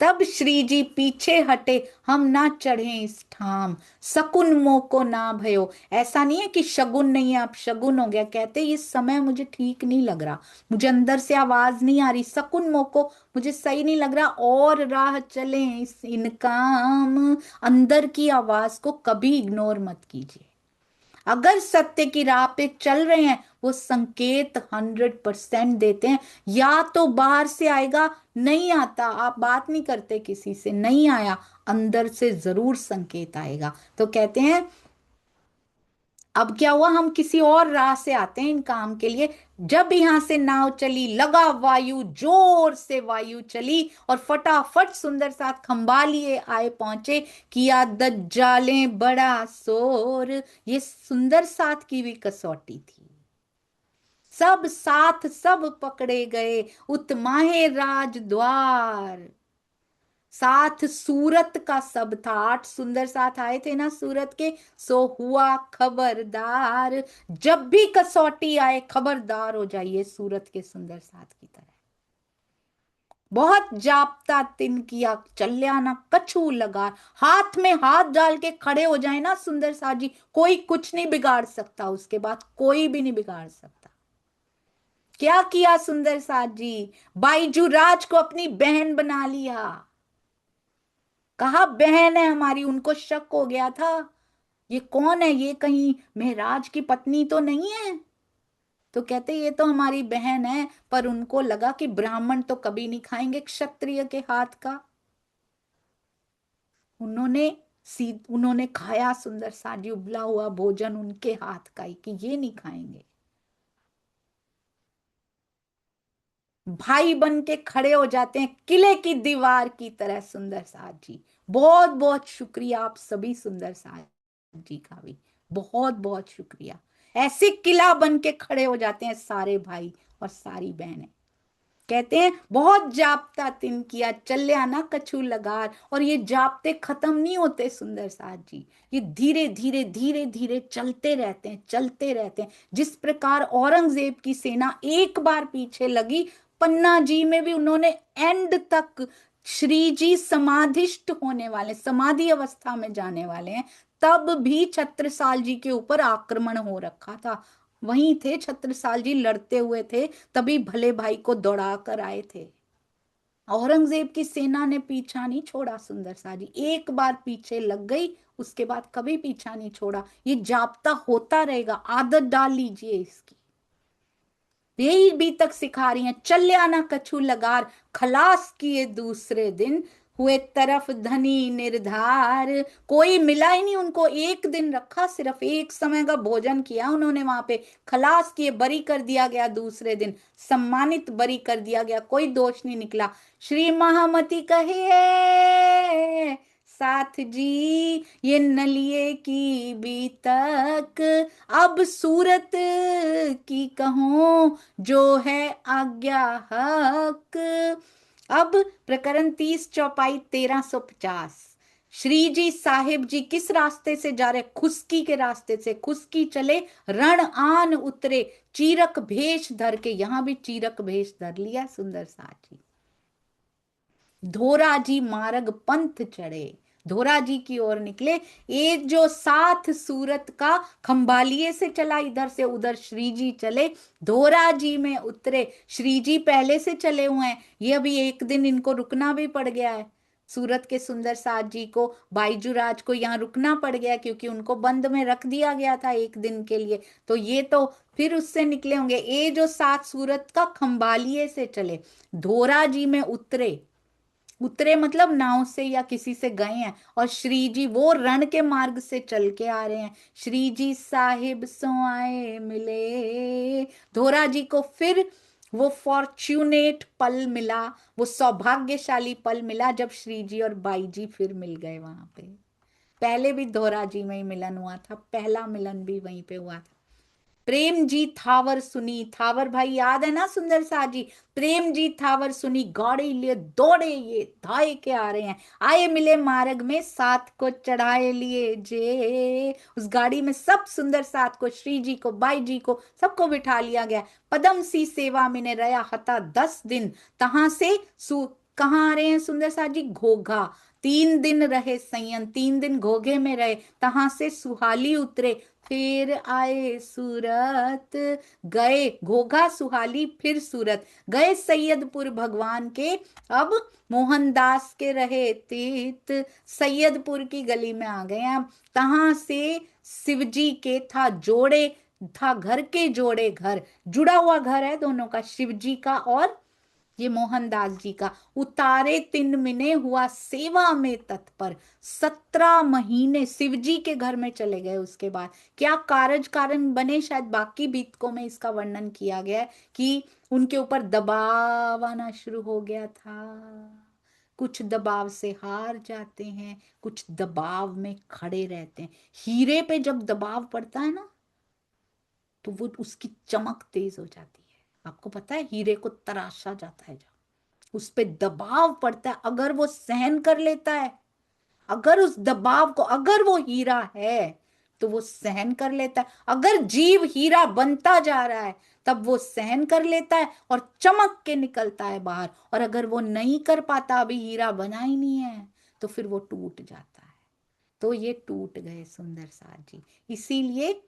तब श्री जी पीछे हटे, हम ना चढ़े इस ठाम, शकुन मोह को ना भयो। ऐसा नहीं है कि शगुन नहीं है, आप शगुन हो गया, कहते ये समय मुझे ठीक नहीं लग रहा, मुझे अंदर से आवाज नहीं आ रही, शकुन मोह को मुझे सही नहीं लग रहा, और राह चले इस इन काम। अंदर की आवाज को कभी इग्नोर मत कीजिए। अगर सत्य की राह पे चल रहे हैं, वो संकेत 100% देते हैं। या तो बाहर से आएगा, नहीं आता, आप बात नहीं करते किसी से, नहीं आया, अंदर से जरूर संकेत आएगा। तो कहते हैं अब क्या हुआ, हम किसी और राह से आते हैं इन काम के लिए। जब यहां से नाव चली, लगा वायु, जोर से वायु चली, और फटाफट सुंदर साथ खंबालिए आए पहुंचे। किया दज्जाले बड़ा शोर, ये सुंदर साथ की भी कसौटी थी। सब साथ सब पकड़े गए, उतमाहे राज द्वार। साथ सूरत का सब था, 8 सुंदर साथ आए थे ना सूरत के, सो हुआ खबरदार। जब भी कसौटी आए, खबरदार हो जाइए सूरत के सुंदर साथ की तरह। बहुत जाप्ता तिन किया, चल्या ना कछू लगा। हाथ में हाथ डाल के खड़े हो जाए ना सुंदर साथ जी, कोई कुछ नहीं बिगाड़ सकता, उसके बाद कोई भी नहीं बिगाड़ सकता। क्या किया सुंदर साथ जी, बाईजू राज को अपनी बहन बना लिया। कहा बहन है हमारी, उनको शक हो गया था, ये कौन है, ये कहीं महराज की पत्नी तो नहीं है। तो कहते ये तो हमारी बहन है, पर उनको लगा कि ब्राह्मण तो कभी नहीं खाएंगे क्षत्रिय के हाथ का। उन्होंने उन्होंने खाया सुंदर साजी, उबला हुआ भोजन उनके हाथ का ही, कि ये नहीं खाएंगे। भाई बन के खड़े हो जाते हैं किले की दीवार की तरह सुंदर साथ जी। बहुत बहुत शुक्रिया आप सभी सुंदर साथ जी का भी, बहुत बहुत शुक्रिया। ऐसे किला बन के खड़े हो जाते हैं सारे भाई और सारी बहनें। कहते हैं बहुत जाप्ता तिन किया, चल्या ना कछू लगार। और ये जाप्ते खत्म नहीं होते सुंदर साथ जी, ये धीरे धीरे धीरे धीरे चलते रहते हैं, चलते रहते हैं। जिस प्रकार औरंगजेब की सेना एक बार पीछे लगी, पन्ना जी में भी उन्होंने एंड तक, श्री जी समाधिष्ट होने वाले, समाधि अवस्था में जाने वाले हैं, तब भी छत्रसाल जी के ऊपर आक्रमण हो रखा था। वहीं थे छत्रसाल जी, लड़ते हुए थे, तभी भले भाई को दौड़ा कर आए थे। औरंगजेब की सेना ने पीछा नहीं छोड़ा सुंदर सा जी, एक बार पीछे लग गई, उसके बाद कभी पीछा नहीं छोड़ा। ये जाप्ता होता रहेगा, आदत डाल लीजिए इसकी। यही भी तक सिखा रही हैं, चल्या ना कछू लगार, खलास किए दूसरे दिन, हुए तरफ धनी निर्धार। कोई मिला ही नहीं उनको, एक दिन रखा, सिर्फ एक समय का भोजन किया उन्होंने वहां पे, खलास किए, बरी कर दिया गया दूसरे दिन, सम्मानित बरी कर दिया गया, कोई दोष नहीं निकला। श्री महामती कहे साथ जी, ये नलिए की भी तक, अब सूरत की कहो जो है आज्ञा हक। अब प्रकरण 30 चौपाई 1350, श्री जी साहिब जी किस रास्ते से जा रहे? खुशकी के रास्ते से। खुशकी चले, रण आन उतरे, चीरक भेष धर के। यहां भी चीरक भेष धर लिया सुंदर साथ जी। धोरा जी मार्ग पंथ चढ़े, धोरा जी की ओर निकले। ये जो साथ सूरत का खंबालिए से चला, इधर से उधर श्री जी चले, धोरा जी में उतरे। श्री जी पहले से चले हुए हैं, ये अभी एक दिन इनको रुकना भी पड़ गया है। सूरत के सुंदर साथ जी को, बाईजू राज को यहाँ रुकना पड़ गया, क्योंकि उनको बंद में रख दिया गया था एक दिन के लिए। तो ये तो फिर उससे निकले होंगे। ये जो साथ सूरत का खंबालिए से चले, धोरा जी में उतरे, उतरे मतलब नाव से या किसी से गए हैं। और श्री जी वो रण के मार्ग से चल के आ रहे हैं। श्री जी साहिब सो आए मिले, धोरा जी को फिर वो फॉर्च्यूनेट पल मिला, वो सौभाग्यशाली पल मिला जब श्री जी और बाई जी फिर मिल गए वहां पे। पहले भी धोरा जी में ही मिलन हुआ था, पहला मिलन भी वहीं पे हुआ था। प्रेम जी थावर सुनी, थावर भाई याद है ना सुंदर सा जी? प्रेम जी थावर सुनी, गाड़ी लिए दौड़े ये धाए के आ रहे हैं। आए मिले मार्ग में, साथ को चढ़ाए लिए जे। उस गाड़ी में सब सुंदर साथ को, श्री जी को, बाई जी को, सबको बिठा लिया गया। पदम सी सेवा में रहा हता 10 दिन, तहां से कहाँ आ रहे हैं सुंदर सा जी? घोघा। 3 दिन रहे संयन, 3 दिन घोघे में रहे, तहां से सुहाली उतरे, फिर आए सूरत। गए घोघा, सुहाली, फिर सूरत। गए सैयदपुर भगवान के, अब मोहनदास के रहे तीत, सैयदपुर की गली में आ गए अब। तहां से शिवजी के था जोड़े, था घर के जोड़े घर, जुड़ा हुआ घर है दोनों का, शिवजी का और ये मोहनदास जी का। उतारे 3 महीने हुआ सेवा में तत्पर, 17 महीने शिव जी के घर में चले गए। उसके बाद क्या कारज कारण बने, शायद बाकी बीतकों में इसका वर्णन किया गया है कि उनके ऊपर दबाव आना शुरू हो गया था। कुछ दबाव से हार जाते हैं, कुछ दबाव में खड़े रहते हैं। हीरे पे जब दबाव पड़ता है ना, तो वो उसकी चमक तेज हो जाती है। आपको पता है, हीरे को तराशा जाता है, उस पे दबाव पड़ता है, अगर वो सहन कर लेता है, अगर उस दबाव को, अगर वो हीरा है तो वो सहन कर लेता है। अगर जीव हीरा बनता जा रहा है, तब वो सहन कर लेता है और चमक के निकलता है बाहर। और अगर वो नहीं कर पाता, अभी हीरा बना ही नहीं है, तो फिर वो टूट जाता है। तो ये टूट गए सुंदर साथ जी, इसीलिए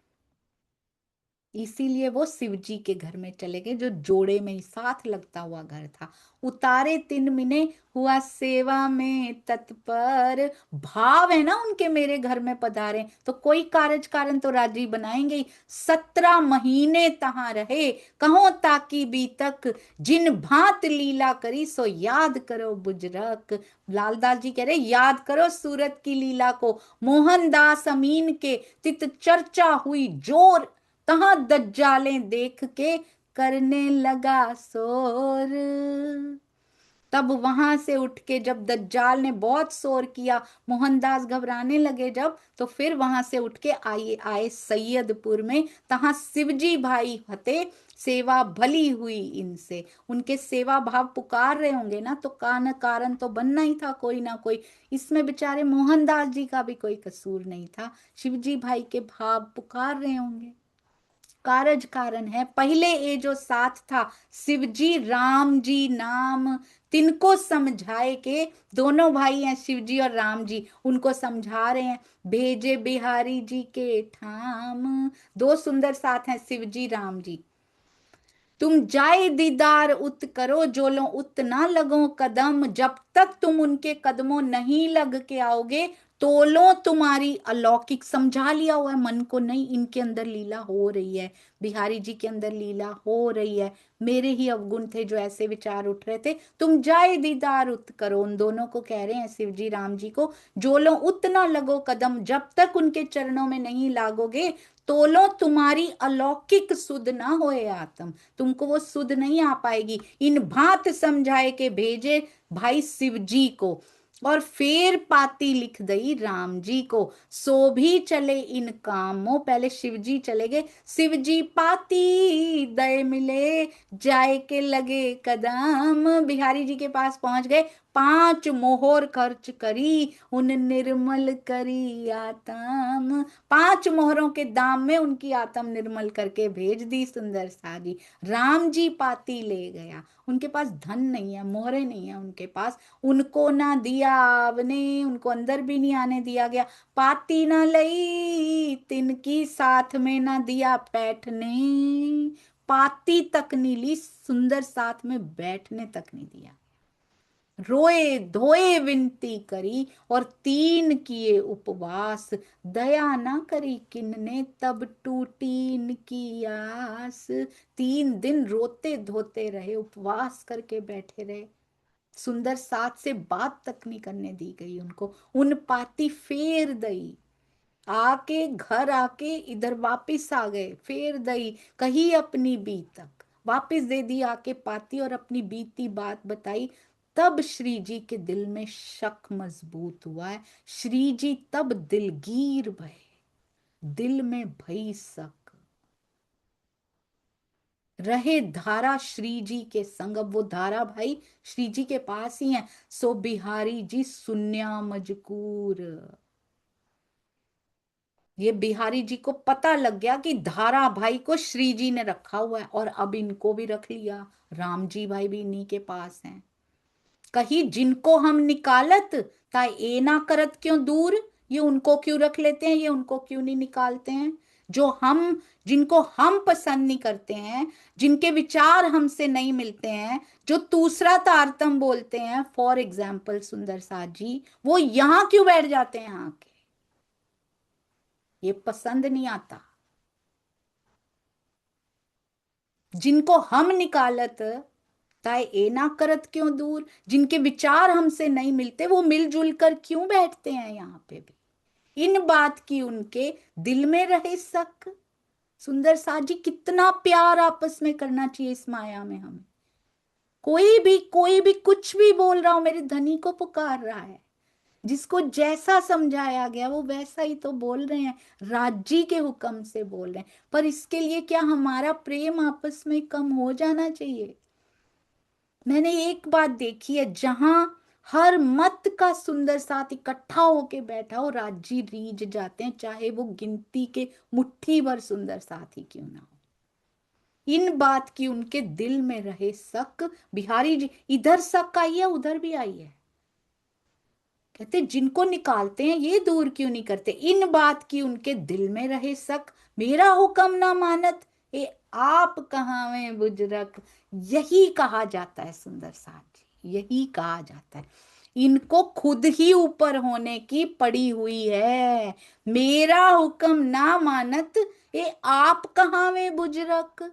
इसीलिए वो शिव जी के घर में चले गए, जो जोड़े में ही साथ लगता हुआ घर था। उतारे 3 महीने हुआ सेवा में तत्पर, भाव है ना उनके, मेरे घर में पधारे, तो कोई कारज कारण तो राजी बनाएंगे ही। 17 महीने तहां रहे, कहो ताकि बीतक, जिन भांत लीला करी सो याद करो बुजरक। लालदास जी कह रहे याद करो सूरत की लीला को। मोहनदास अमीन के तित चर्चा हुई जोर, तहां दज्जालें देख के करने लगा शोर। तब वहां से उठ के जब दज्जाल ने बहुत शोर किया, मोहनदास घबराने लगे जब, तो फिर वहां से उठ के आए सैयदपुर में। तहां शिवजी भाई हते, सेवा भली हुई इनसे। उनके सेवा भाव पुकार रहे होंगे ना, तो कान कारण तो बनना ही था कोई ना कोई। इसमें बेचारे मोहनदास जी का भी कोई कसूर नहीं था, शिवजी भाई के भाव पुकार रहे होंगे। कारज कारण है पहले ये जो साथ था, शिवजी राम जी नाम, तिनको समझाए के, दोनों भाई हैं शिवजी और राम जी, उनको समझा रहे हैं। भेजे बिहारी जी के ठाम, दो सुंदर साथ हैं शिवजी राम जी। तुम जाए दीदार उत करो, जो लो उत ना लगो कदम, जब तक तुम उनके कदमों नहीं लग के आओगे, तोलो तुम्हारी अलौकिक। समझा लिया हुआ है मन को, नहीं इनके अंदर लीला हो रही है, बिहारी जी के अंदर लीला हो रही है, मेरे ही अवगुण थे जो ऐसे विचार उठ रहे थे। तुम जाए दीदार उत करो, उन दोनों को कह रहे हैं शिवजी राम जी को। जो लो उत ना लगो कदम, जब तक उनके चरणों में नहीं लागोगे, तोलो तुम्हारी अलौकिक सुध ना होए आत्म, तुमको वो सुध नहीं आ पाएगी। इन भांत समझाए के भेजे भाई शिव जी को, और फेर पाती लिख दई राम जी को, सो भी चले इन कामों। पहले शिव जी चले गए, शिव जी पाती दय मिले, जाए के लगे कदम, बिहारी जी के पास पहुंच गए, 5 मोहर खर्च करी उन निर्मल करी आत्म। 5 मोहरों के दाम में उनकी आत्म निर्मल करके भेज दी सुंदर सा जी। राम जी पाती ले गया, उनके पास धन नहीं है, मोहरे नहीं है उनके पास, उनको ना दिया आपने, उनको अंदर भी नहीं आने दिया गया। पाती ना लई तिनकी साथ में ना दिया बैठने, पाती तक नहीं ली, सुंदर साथ में बैठने तक नहीं दिया। रोए धोए विनती करी और 3 किए उपवास, दया ना करी किन्ने तब टूटी इनकी आस। 3 दिन रोते धोते रहे, उपवास करके बैठे रहे, सुंदर साथ से बात तक नहीं करने दी गई उनको। उन पाती फेर दई, आके घर आके इधर वापिस आ गए, फेर दई कही अपनी बीत तक, वापिस दे दी आके पाती और अपनी बीती बात बताई। तब श्री जी के दिल में शक मजबूत हुआ है, श्री जी तब दिलगीर भय, दिल में भई शक। रहे धारा श्री जी के संग, अब वो धारा भाई श्री जी के पास ही है। सो बिहारी जी सुन्या मजकूर, ये बिहारी जी को पता लग गया कि धारा भाई को श्री जी ने रखा हुआ है, और अब इनको भी रख लिया, राम जी भाई भी इन्हीं के पास हैं। कही जिनको हम निकालत ता ए ना करत क्यों दूर, ये उनको क्यों रख लेते हैं, ये उनको क्यों नहीं निकालते हैं। जो हम, जिनको हम पसंद नहीं करते हैं, जिनके विचार हमसे नहीं मिलते हैं, जो दूसरा तारतम बोलते हैं, फॉर एग्जाम्पल सुंदर साथ जी, वो यहां क्यों बैठ जाते हैं आके, ये पसंद नहीं आता। जिनको हम निकालत ताए ए ना करत क्यों दूर, जिनके विचार हमसे नहीं मिलते वो मिलजुल कर क्यों बैठते हैं यहाँ पे भी। इन बात की उनके दिल में रहे शक। सुंदर साथ जी, कितना प्यार आपस में करना चाहिए इस माया में हमें। कोई भी कुछ भी बोल रहा हो, मेरे धनी को पुकार रहा है, जिसको जैसा समझाया गया वो वैसा ही तो बोल रहे हैं, राज्य के हुक्म से बोल रहे हैं। पर इसके लिए क्या हमारा प्रेम आपस में कम हो जाना चाहिए। मैंने एक बात देखी है, जहां हर मत का सुंदर साथ इकट्ठा होके बैठा हो, राज्य रीझ जाते हैं, चाहे वो गिनती के मुट्ठी भर सुंदर साथी क्यों ना हो। इन बात की उनके दिल में रहे शक। बिहारी जी इधर शक आई है, उधर भी आई है। कहते जिनको निकालते हैं ये दूर क्यों नहीं करते, इन बात की उनके दिल में रहे शक। मेरा हुक्म ना मानत ए आप कहाँ में बुजरक, यही कहा जाता है सुंदर साथ जी, यही कहा जाता है। इनको खुद ही ऊपर होने की पड़ी हुई है। मेरा हुक्म ना मानत ए आप कहाँ में बुजरक,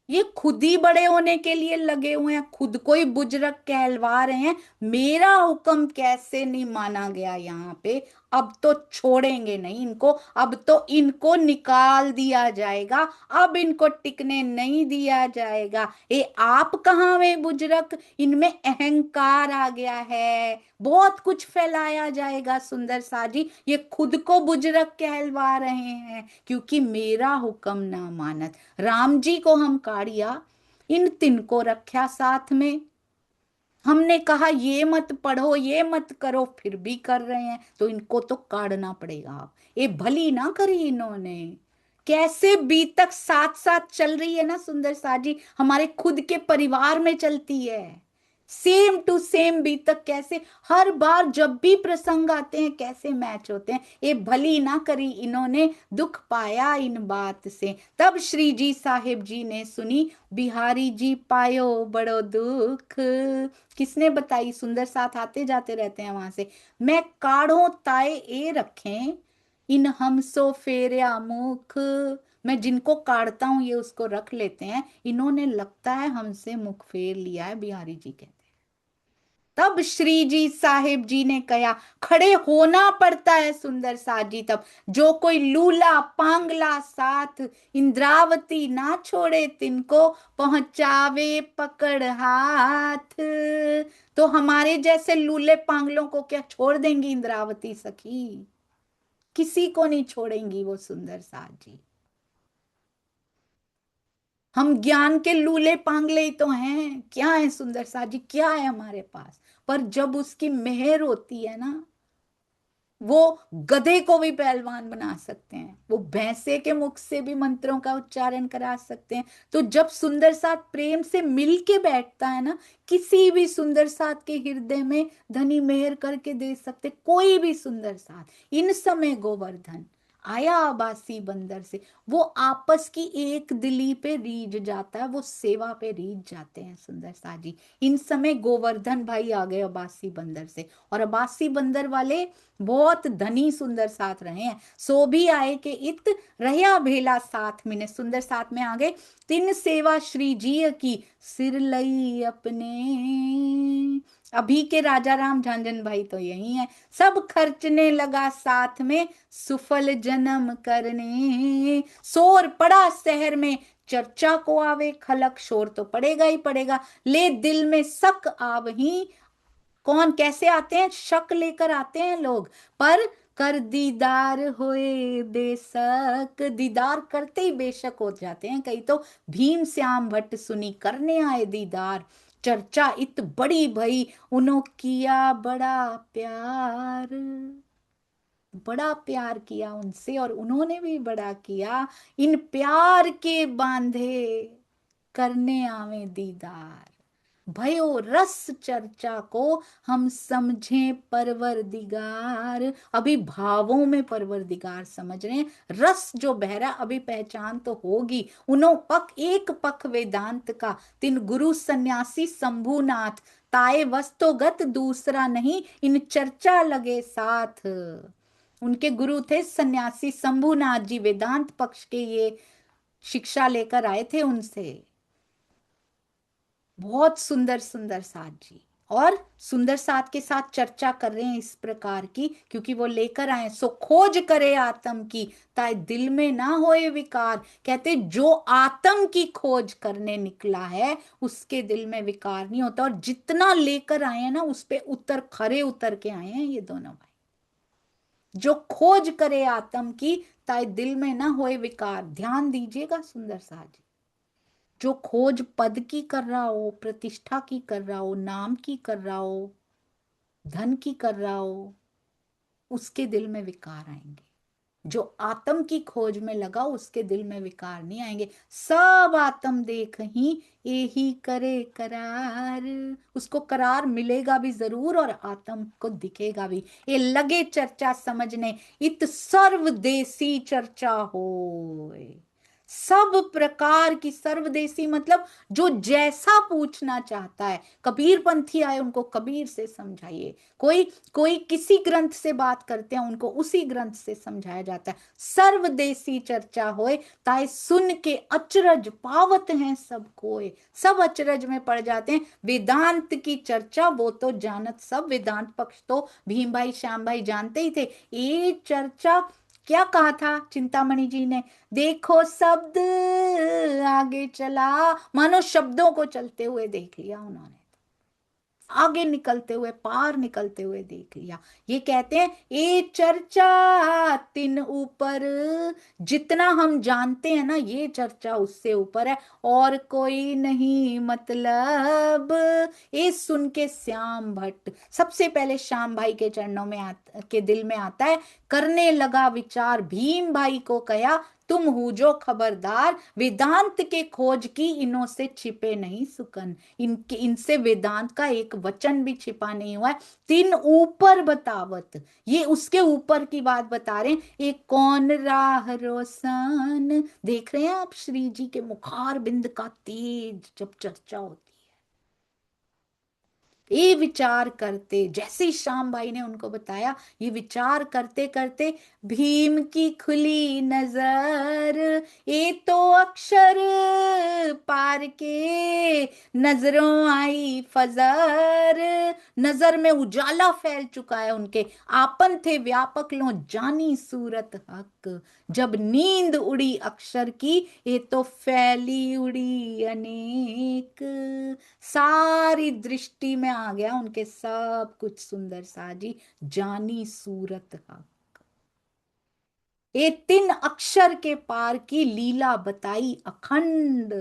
ये खुद ही बड़े होने के लिए लगे हुए हैं, खुद को ही बुजुर्ग कहलवा रहे हैं। मेरा हुक्म कैसे नहीं माना गया यहाँ पे, अब तो छोड़ेंगे नहीं इनको, अब तो इनको निकाल दिया जाएगा, अब इनको टिकने नहीं दिया जाएगा। ये आप कहाँ में बुजुर्ग, इनमें अहंकार आ गया है, बहुत कुछ फैलाया जाएगा सुंदर साजी, ये खुद को बुजुर्ग कहलवा रहे हैं क्योंकि मेरा हुक्म ना मानत। राम जी को हम काढ़िया, इन तीन को रखा साथ में, हमने कहा ये मत पढ़ो ये मत करो, फिर भी कर रहे हैं, तो इनको तो काढ़ना पड़ेगा। ये भली ना करी इन्होंने, कैसे बीतक साथ साथ चल रही है ना सुंदर साजी, हमारे खुद के परिवार में चलती है, सेम टू सेम बीतक कैसे हर बार जब भी प्रसंग आते हैं कैसे मैच होते हैं। ये भली ना करी इन्होंने, दुख पाया इन बात से, तब श्री जी साहिब जी ने सुनी, बिहारी जी पायो बड़ो दुख। किसने बताई, सुंदर साथ आते जाते रहते हैं वहां से। मैं काढ़ो ताए ए रखें इन हम सो फेरया मुख, मैं जिनको काढ़ता हूं ये उसको रख लेते हैं, इन्होंने लगता है हमसे मुख फेर लिया है, बिहारी जी कहते हैं। तब श्री जी साहिब जी ने कहा, खड़े होना पड़ता है सुंदर साथ जी तब, जो कोई लूला पांगला साथ इंद्रावती ना छोड़े तिनको पहुंचावे पकड़ हाथ। तो हमारे जैसे लूले पांगलों को क्या छोड़ देंगी इंद्रावती सखी, किसी को नहीं छोड़ेंगी वो सुंदर साथ जी। हम ज्ञान के लूले पांगले ही तो हैं, क्या है सुंदर सा जी, क्या है हमारे पास। पर जब उसकी मेहर होती है ना, वो गधे को भी पहलवान बना सकते हैं, वो भैंसे के मुख से भी मंत्रों का उच्चारण करा सकते हैं। तो जब सुंदर साथ प्रेम से मिल के बैठता है ना, किसी भी सुंदर साथ के हृदय में धनी मेहर करके दे सकते, कोई भी सुंदर साथ। इन समय गोवर्धन आया आबासी बंदर से, वो आपस की एक दिली पे रीझ जाता है, वो सेवा पे रीझ जाते हैं सुंदर साथ जी। इन समय गोवर्धन भाई आ गए अबासी बंदर से, और अबासी बंदर वाले बहुत धनी सुंदर साथ रहे हैं। सो भी आए के इत रहया भेला साथ में, ने सुंदर साथ में आ गए। तिन सेवा श्री जी की सिर लई अपने, अभी के राजा राम झांझन भाई तो यही है। सब खर्चने लगा साथ में सुफल जन्म करने, शोर पड़ा शहर में चर्चा को आवे खलक, शोर तो पड़ेगा ही पड़ेगा, ले दिल में शक आवही। कौन कैसे आते हैं, शक लेकर आते हैं लोग। पर कर दीदार होए बेशक, दीदार करते ही बेशक हो जाते हैं कई तो। भीम श्याम भट्ट सुनी करने आए दीदार, चर्चा इत बड़ी भई उन्हों किया बड़ा प्यार। बड़ा प्यार किया उनसे और उन्होंने भी बड़ा किया। इन प्यार के बांधे करने आवे दीदार, भयो रस चर्चा को हम समझें परवरदिगार। अभी भावों में परवरदिगार समझ रहे हैं, रस जो बहरा अभी पहचान तो होगी। उन्हों पक एक पक वेदांत का, तिन गुरु सन्यासी शंभुनाथ, ताए वस्तुगत दूसरा नहीं इन चर्चा लगे साथ। उनके गुरु थे सन्यासी शंभुनाथ जी, वेदांत पक्ष के ये शिक्षा लेकर आए थे उनसे। बहुत सुंदर सुंदर साथ जी, और सुंदर साथ के साथ चर्चा कर रहे हैं इस प्रकार की, क्योंकि वो लेकर आए सो खोज करे आत्म की, ताए दिल में ना होए विकार। कहते जो आत्म की खोज करने निकला है उसके दिल में विकार नहीं होता। और जितना लेकर आए हैं ना उस पे उतर खरे उतर के आए हैं ये दोनों भाई। जो खोज करे आत्म की, ताए दिल में ना होए विकार। ध्यान दीजिएगा सुंदर साथ जी, जो खोज पद की कर रहा हो, प्रतिष्ठा की कर रहा हो, नाम की कर रहा हो, धन की कर रहा हो, उसके दिल में विकार आएंगे। जो आत्म की खोज में लगा उसके दिल में विकार नहीं आएंगे। सब आत्म देख ही यही करे करार, उसको करार मिलेगा भी जरूर और आत्म को दिखेगा भी। ये लगे चर्चा समझने इत सर्वदेशी चर्चा हो। सब प्रकार की, सर्वदेशी मतलब जो जैसा पूछना चाहता है। कबीर पंथी आए उनको कबीर से समझाइए, कोई कोई किसी ग्रंथ से बात करते हैं उनको उसी ग्रंथ से समझाया जाता है। सर्वदेशी चर्चा होए, ताए सुन के अचरज पावत हैं सब कोय। सब अचरज में पड़ जाते हैं। वेदांत की चर्चा वो तो जानत सब, वेदांत पक्ष तो भीम भाई श्याम भाई जानते ही थे। ये चर्चा क्या कहा था चिंतामणि जी ने, देखो शब्द आगे चला, मानो शब्दों को चलते हुए देख लिया उन्होंने, आगे निकलते हुए पार निकलते हुए देख लिया। ये कहते हैं ये चर्चा तिन ऊपर, जितना हम जानते हैं ना ये चर्चा उससे ऊपर है, और कोई नहीं मतलब। ये सुन के श्याम भट्ट सबसे पहले श्याम भाई के चरणों में के दिल में आता है, करने लगा विचार। भीम भाई को कहा तुम हो जो खबरदार, वेदांत के खोज की इनों से छिपे नहीं सुकन। इनके इनसे वेदांत का एक वचन भी छिपा नहीं हुआ है। तीन ऊपर बतावत, ये उसके ऊपर की बात बता रहे हैं। एक कौन राह रोशन, देख रहे हैं आप श्री जी के मुखार बिंद का तेज जब चर्चा होती, ये विचार करते, जैसे ही श्याम भाई ने उनको बताया, ये विचार करते करते भीम की खुली नजर, ये तो अक्षर पार के नजरों आई फजर। नजर में उजाला फैल चुका है उनके, आपन थे व्यापक लो जानी सूरत हक। जब नींद उड़ी अक्षर की, ये तो फैली उड़ी अनेक। सारी दृष्टि में आ गया उनके सब कुछ सुंदर साजी, जानी सूरत हक। ये 3 अक्षर के पार की लीला बताई अखंड।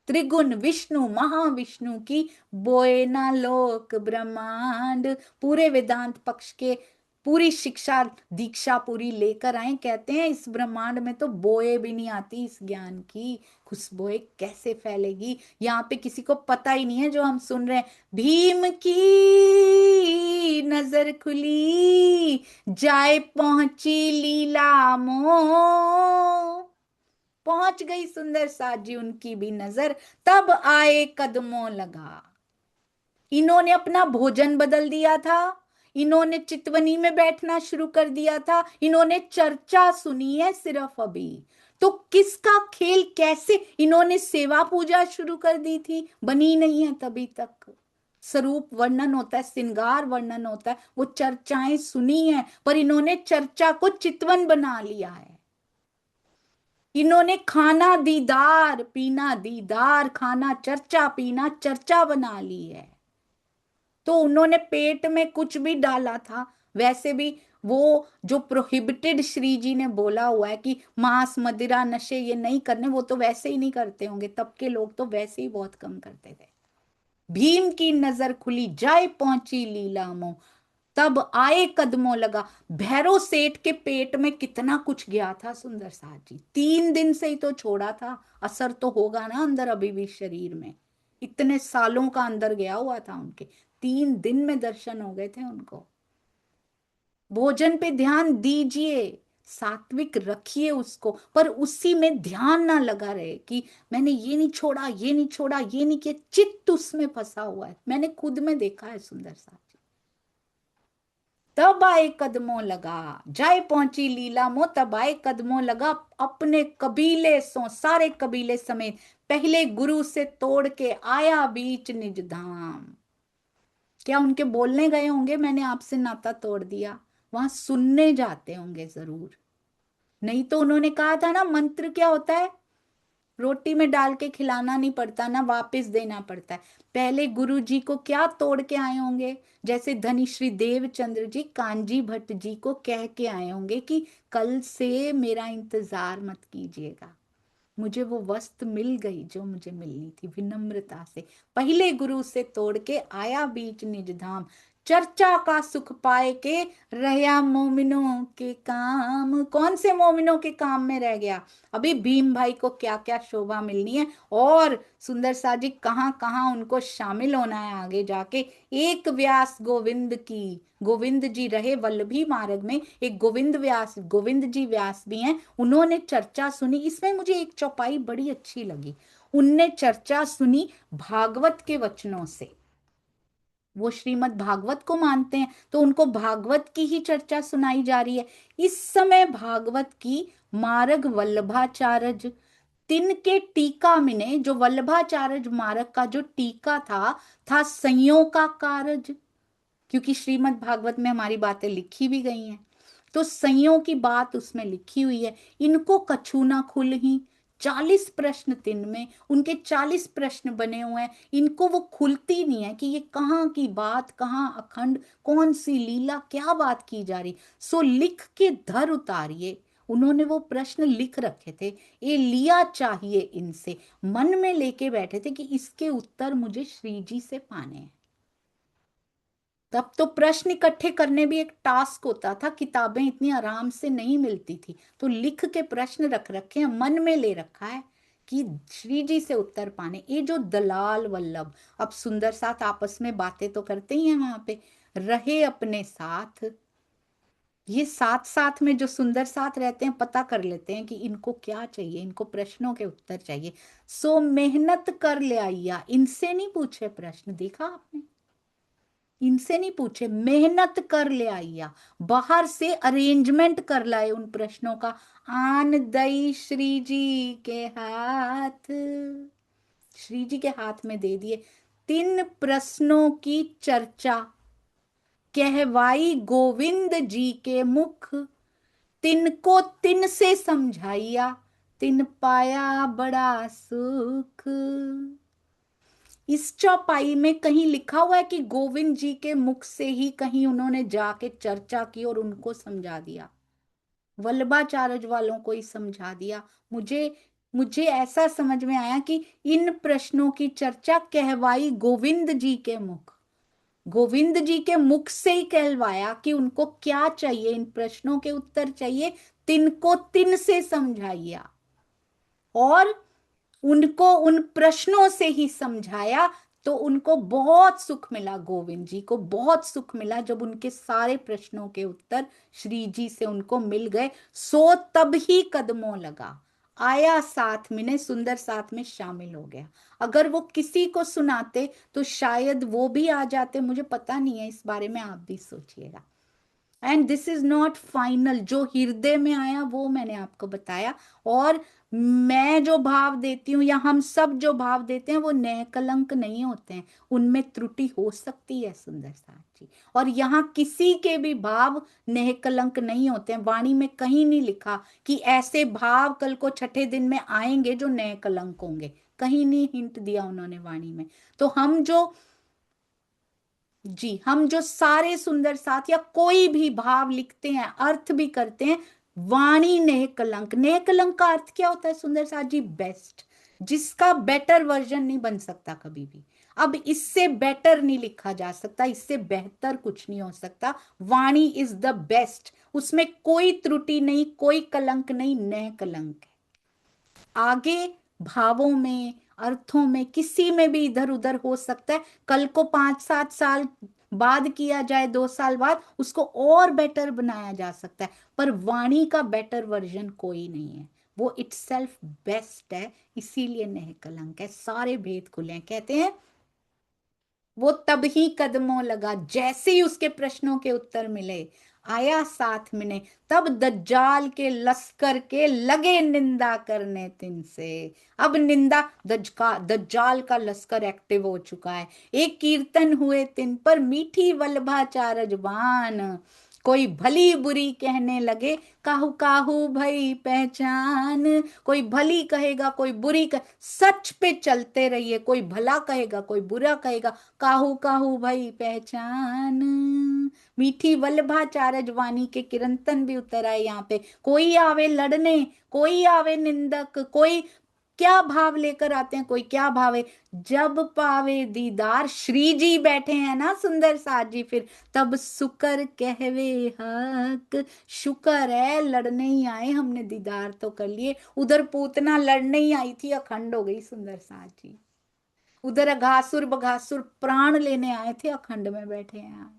त्रिगुण विष्णु महाविष्णु की बोए ना लोक ब्रह्मांड। पूरे वेदांत पक्ष के पूरी शिक्षा दीक्षा पूरी लेकर आए, कहते हैं इस ब्रह्मांड में तो बोए भी नहीं आती, इस ज्ञान की खुशबुएं कैसे फैलेगी। यहाँ पे किसी को पता ही नहीं है जो हम सुन रहे हैं। भीम की नजर खुली जाए पहुंची लीला मोह। पहुंच गई सुंदर साथ जी उनकी भी नजर, तब आए कदमों लगा। इन्होंने अपना भोजन बदल दिया था, इन्होंने चितवनी में बैठना शुरू कर दिया था, इन्होंने चर्चा सुनी है सिर्फ अभी। तो किसका खेल कैसे, इन्होंने सेवा पूजा शुरू कर दी थी, बनी नहीं है तभी तक। स्वरूप वर्णन होता है, श्रृंगार वर्णन होता है, वो चर्चाएं सुनी है, पर इन्होंने चर्चा को चितवन बना लिया है। इन्होंने खाना दीदार, पीना दीदार, खाना चर्चा, पीना चर्चा बना ली है। तो उन्होंने पेट में कुछ भी डाला था, वैसे भी वो जो प्रोहिबिटेड श्री जी ने बोला हुआ है कि मांस मदिरा नशे ये नहीं करने, वो तो वैसे ही नहीं करते होंगे, तब के लोग तो वैसे ही बहुत कम करते थे। भीम की नजर खुली जाए पहुंची लीला मोह, तब आए कदमों लगा। भैरव सेठ के पेट में कितना कुछ गया था सुंदर साथ जी, 3 दिन से ही तो छोड़ा था, असर तो होगा ना अंदर अभी भी शरीर में। इतने सालों का अंदर गया हुआ था उनके, 3 दिन में दर्शन हो गए थे उनको। भोजन पे ध्यान दीजिए, सात्विक रखिए उसको, पर उसी में ध्यान ना लगा रहे कि मैंने ये नहीं छोड़ा, ये नहीं छोड़ा, ये नहीं किया, चित्त उसमें फंसा हुआ है। मैंने खुद में देखा है सुंदर साथ जी। तब आए कदमों लगा जाए पहुंची लीला मोह, तब आए कदमों लगा अपने कबीले सो सारे कबीले समेत, पहले गुरु से तोड़ के आया बीच निज धाम। क्या उनके बोलने गए होंगे मैंने आपसे नाता तोड़ दिया, वहां सुनने जाते होंगे जरूर। नहीं तो उन्होंने कहा था ना, मंत्र क्या होता है, रोटी में डाल के खिलाना नहीं पड़ता ना, वापस देना पड़ता है। पहले गुरु जी को क्या तोड़ के आए होंगे, जैसे धनी श्री देवचंद्र जी कांजी भट्ट जी को कह के आए होंगे कि कल से मेरा इंतजार मत कीजिएगा, मुझे वो वस्तु मिल गई जो मुझे मिलनी थी, विनम्रता से। पहले गुरु से तोड़ के आया बीच निज धाम, चर्चा का सुख पाए के रहा मोमिनों के काम। कौन से मोमिनों के काम में रह गया, अभी भीम भाई को क्या क्या शोभा मिलनी है, और सुंदर सा जी कहाँ कहाँ उनको शामिल होना है आगे जाके। एक व्यास गोविंद की, गोविंद जी रहे वल्लभी मार्ग में, एक गोविंद व्यास, गोविंद जी व्यास भी हैं, उन्होंने चर्चा सुनी। इसमें मुझे एक चौपाई बड़ी अच्छी लगी, उनने चर्चा सुनी भागवत के वचनों से। वो श्रीमद् भागवत को मानते हैं, तो उनको भागवत की ही चर्चा सुनाई जा रही है। इस समय भागवत की मार्ग वल्लभाचार्य, तिनके टीका में जो वल्लभाचार्य मार्ग का जो टीका था संयोग का कारज, क्योंकि श्रीमद् भागवत में हमारी बातें लिखी भी गई हैं, तो संयोग की बात उसमें लिखी हुई है। इनको कछु ना खुल ही, 40 प्रश्न 3 में उनके 40 प्रश्न बने हुए हैं, इनको वो खुलती नहीं है कि ये कहाँ की बात, कहाँ अखंड, कौन सी लीला, क्या बात की जा रही। सो लिख के धर उतारिए, उन्होंने वो प्रश्न लिख रखे थे, ये लिया चाहिए इनसे, मन में लेके बैठे थे कि इसके उत्तर मुझे श्री जी से पाने हैं। तब तो प्रश्न इकट्ठे करने भी एक टास्क होता था, किताबें इतनी आराम से नहीं मिलती थी, तो लिख के प्रश्न रख रखे हैं, मन में ले रखा है कि श्री जी से उत्तर पाने। ये जो दलाल वल्लभ, अब सुंदर साथ आपस में बातें तो करते ही हैं वहां पे, रहे अपने साथ, ये साथ साथ में जो सुंदर साथ रहते हैं पता कर लेते हैं कि इनको क्या चाहिए, इनको प्रश्नों के उत्तर चाहिए। सो मेहनत कर ले आइया, इनसे नहीं पूछे प्रश्न, देखा आपने, इनसे नहीं पूछे, मेहनत कर ले आइया, बाहर से अरेंजमेंट कर लाए उन प्रश्नों का, आन दई श्री जी के हाथ, श्री जी के हाथ में दे दिए। 3 प्रश्नों की चर्चा कहवाई गोविंद जी के मुख, तिनको तिन से समझाइया, तिन पाया बड़ा सुख। इस चौपाई में कहीं लिखा हुआ है कि गोविंद जी के मुख से ही कहीं उन्होंने जाके चर्चा की और उनको समझा दिया, वल्लभाचार्य वालों को ही समझा दिया। मुझे मुझे ऐसा समझ में आया कि इन प्रश्नों की चर्चा कहवाई गोविंद जी के मुख, गोविंद जी के मुख से ही कहलवाया कि उनको क्या चाहिए, इन प्रश्नों के उत्तर चाहिए, तिनको तिन से समझाइया। और उनको उन प्रश्नों से ही समझाया, तो उनको बहुत सुख मिला, गोविंद जी को बहुत सुख मिला जब उनके सारे प्रश्नों के उत्तर श्री जी से उनको मिल गए। सो तब ही कदमों लगा, आया साथ में ने, सुंदर साथ में शामिल हो गया। अगर वो किसी को सुनाते तो शायद वो भी आ जाते, मुझे पता नहीं है, इस बारे में आप भी सोचिएगा। And this is not final, जो हृदय में आया वो मैंने आपको बताया। और मैं जो भाव देती हूँ या हम सब जो भाव देते हैं वो नए कलंक नहीं होते हैं, उनमें त्रुटि हो सकती है सुंदर साथ जी। और यहाँ किसी के भी भाव नए कलंक नहीं होते हैं, वाणी में कहीं नहीं लिखा कि ऐसे भाव कल को छठे दिन में आएंगे जो नए कलंक होंगे, कहीं नहीं हिंट दिया उन्होंने वाणी में। तो हम जो, जी, हम जो सारे सुंदर साथ या कोई भी भाव लिखते हैं, अर्थ भी करते हैं, वाणी नेह कलंक, नेह कलंक का अर्थ क्या होता है सुंदर साथ जी? बेस्ट, जिसका बेटर वर्जन नहीं बन सकता कभी भी। अब इससे बेटर नहीं लिखा जा सकता, इससे बेहतर कुछ नहीं हो सकता। वाणी इज द बेस्ट, उसमें कोई त्रुटि नहीं, कोई कलंक नहीं, नेह कलंक है। आगे भावों में, अर्थों में, किसी में भी इधर उधर हो सकता है। कल को 5-7 साल बाद किया जाए, 2 साल बाद, उसको और बेटर बनाया जा सकता है, पर वाणी का बेटर वर्जन कोई नहीं है, वो इटसेल्फ बेस्ट है। इसीलिए नेह कलंक है, सारे भेद खुले हैं। कहते हैं वो तब ही कदमों लगा, जैसे ही उसके प्रश्नों के उत्तर मिले, आया साथ में ने, तब दज्जाल के लश्कर के लगे निंदा करने तिनसे। अब निंदा, दज्जाल का लश्कर एक्टिव हो चुका है। एक कीर्तन हुए तिन पर मीठी वल्लभाचार्य जुबान, कोई भली बुरी कहने लगे, काहू काहू भई पहचान। कोई भली कहेगा, कोई बुरी सच पे चलते रहिए, कोई भला कहेगा, कोई बुरा कहेगा, काहू काहू भई पहचान। मीठी वल्लभाचार्य वाणी के कीर्तन भी उतर आए यहाँ पे। कोई आवे लड़ने, कोई आवे निंदक, कोई क्या भाव लेकर आते हैं, कोई क्या भाव है, जब पावे दीदार श्री जी बैठे हैं ना सुंदर साथ जी, फिर तब शुक्र कहवे हक। शुक्र है लड़ने ही आए, हमने दीदार तो कर लिए। उधर पूतना लड़ने ही आई थी, अखंड हो गई सुंदर साथ जी। उधर अघासुर बघासुर प्राण लेने आए थे, अखंड में बैठे हैं।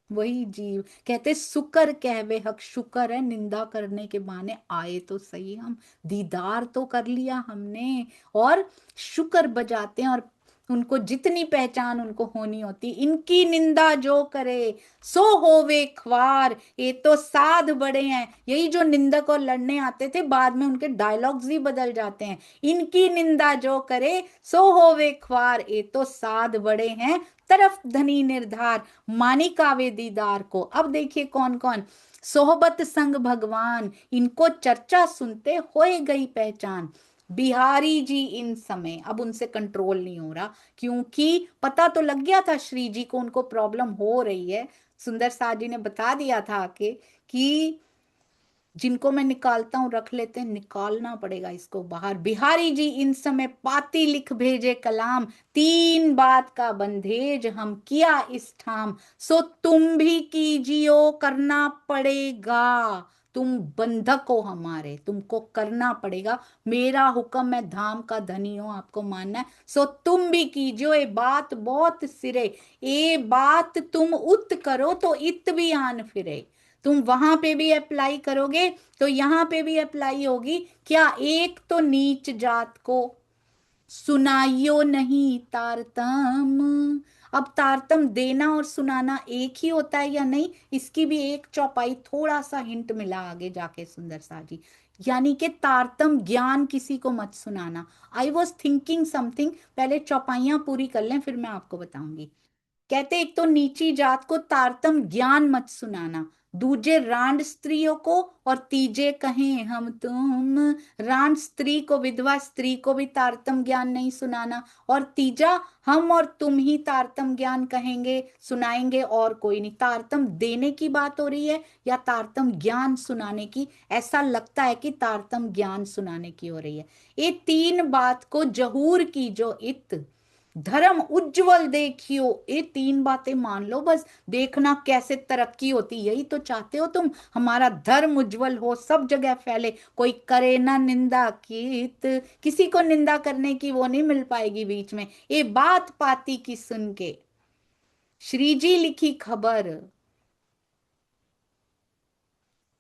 वही जीव कहते शुक्र कहवे हक, शुक्र है निंदा करने के बहाने आए तो सही, हम दीदार तो कर लिया हमने। और शुक्र बजाते हैं, और उनको जितनी पहचान उनको होनी होती, इनकी निंदा जो करे सो होवे ख्वार। ये तो साध बड़े हैं, यही जो निंदक और लड़ने आते थे, बाद में उनके डायलॉग्स ही बदल जाते हैं। इनकी निंदा जो करे सो होवे ख्वार, ये तो साध बड़े हैं, तरफ धनी निर्धार, मानिकावे दीदार को। अब देखिए कौन कौन, सोहबत संग भगवान, इनको चर्चा सुनते होए गई पहचान। बिहारी जी इन समय, अब उनसे कंट्रोल नहीं हो रहा, क्योंकि पता तो लग गया था श्री जी को उनको प्रॉब्लम हो रही है। सुंदर साथ जी ने बता दिया था आके कि जिनको मैं निकालता हूं रख लेते हैं, निकालना पड़ेगा इसको बाहर। बिहारी जी इन समय पाती लिख भेजे कलाम, 3 बात का बंधेज हम किया इस ठाम। सो तुम भी कीजियो करना पड़ेगा, तुम बंधक हो हमारे, तुमको करना पड़ेगा, मेरा हुक्म है, धाम का धनी हो, आपको मानना है। सो तुम भी कीजियो, ये बात बहुत सिरे, ये बात तुम उत करो तो इत भी आन फिरे। तुम वहां पे भी अप्लाई करोगे तो यहाँ पे भी अप्लाई होगी। क्या एक तो नीच जात को सुनाइयो नहीं तारतम। अब तारतम देना और सुनाना एक ही होता है या नहीं, इसकी भी एक चौपाई, थोड़ा सा हिंट मिला आगे जाके सुंदर सा जी। यानी कि तारतम ज्ञान किसी को मत सुनाना। आई वॉज थिंकिंग समथिंग, पहले चौपाइयां पूरी कर लें फिर मैं आपको बताऊंगी। कहते एक तो नीची जात को तारतम ज्ञान मत सुनाना, दूजे रांड स्त्रियों को और तीजे कहें हम तुम। रांड स्त्री को, विधवा स्त्री को भी तारतम ज्ञान नहीं सुनाना, और तीजा हम और तुम ही तारतम ज्ञान कहेंगे, सुनाएंगे, और कोई नहीं। तारतम देने की बात हो रही है या तारतम ज्ञान सुनाने की? ऐसा लगता है कि तारतम ज्ञान सुनाने की हो रही है। ये तीन बात को जहूर की जो इत, धर्म उज्जवल देखियो, ये तीन बातें मान लो बस, देखना कैसे तरक्की होती। यही तो चाहते हो तुम, हमारा धर्म उज्जवल हो, सब जगह फैले, कोई करे ना निंदा कीत, किसी को निंदा करने की वो नहीं मिल पाएगी बीच में। ये बात पाती की सुन के श्री जी लिखी खबर,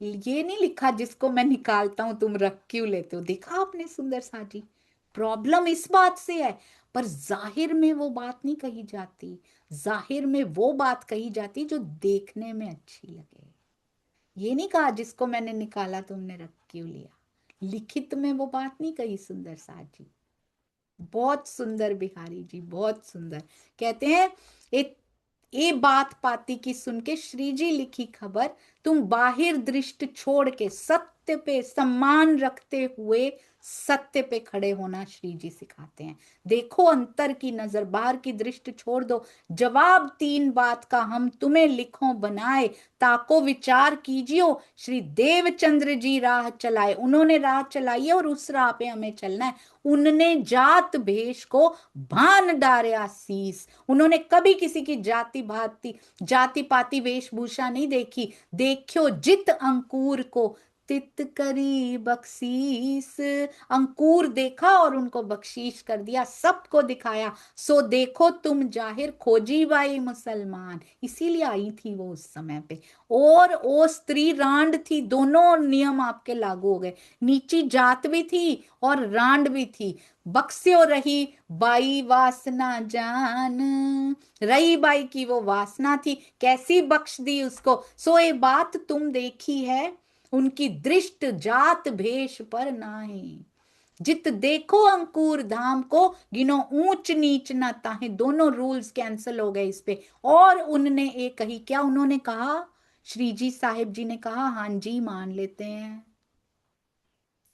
ये नहीं लिखा जिसको मैं निकालता हूं तुम रख क्यों लेते हो। देखा आपने सुंदर सा जी, प्रॉब्लम इस बात से है, पर जाहिर में वो बात नहीं कही जाती। जाहिर में वो बात कही जाती जो देखने में अच्छी लगे। ये नहीं कहा जिसको मैंने निकाला तुमने रख क्यों लिया। लिखित में वो बात नहीं कही सुंदर सा जी। बहुत सुंदर बिहारी जी, बहुत सुंदर। कहते हैं एक ये बात पाती की सुन के श्री जी लिखी खबर, तुम बाहिर दृष्टि छोड़ के सत्य पे सम्मान रखते हुए सत्य पे खड़े होना श्री जी सिखाते हैं। देखो अंतर की नजर, बाहर की दृष्टि छोड़ दो। जवाब तीन बात का हम तुम्हें लिखो बनाए, ताको विचार कीजियो। श्री देवचंद्र जी राह चलाए, उन्होंने राह चलाई है और उस राह पे हमें चलना है। उनने जात भेष को भान डारे शीस, उन्होंने कभी किसी की जाति भाती जाति पाति वेशभूषा नहीं देखी। देखियो जित अंकुर को तित करी बख्शीस, अंकुर देखा और उनको बख्शीश कर दिया, सबको दिखाया। सो देखो तुम जाहिर खोजी बाई मुसलमान, इसीलिए आई थी वो उस समय पे। और वो स्त्री रांड थी, दोनों नियम आपके लागू हो गए। नीची जात भी थी और रांड भी थी। बक्स्यो रही बाई वासना जान, रही बाई की वो वासना थी, कैसी बख्श दी उसको। सो ये बात तुम देखी है, उनकी दृष्ट जात भेष पर नाही। जित देखो अंकुर धाम को, गिनो ऊंच नीच न ताहे। दोनों रूल्स कैंसिल हो गए इस पे। और उनने एक कही, क्या उन्होंने कहा? श्री जी साहिब जी ने कहा, हाँ जी मान लेते हैं।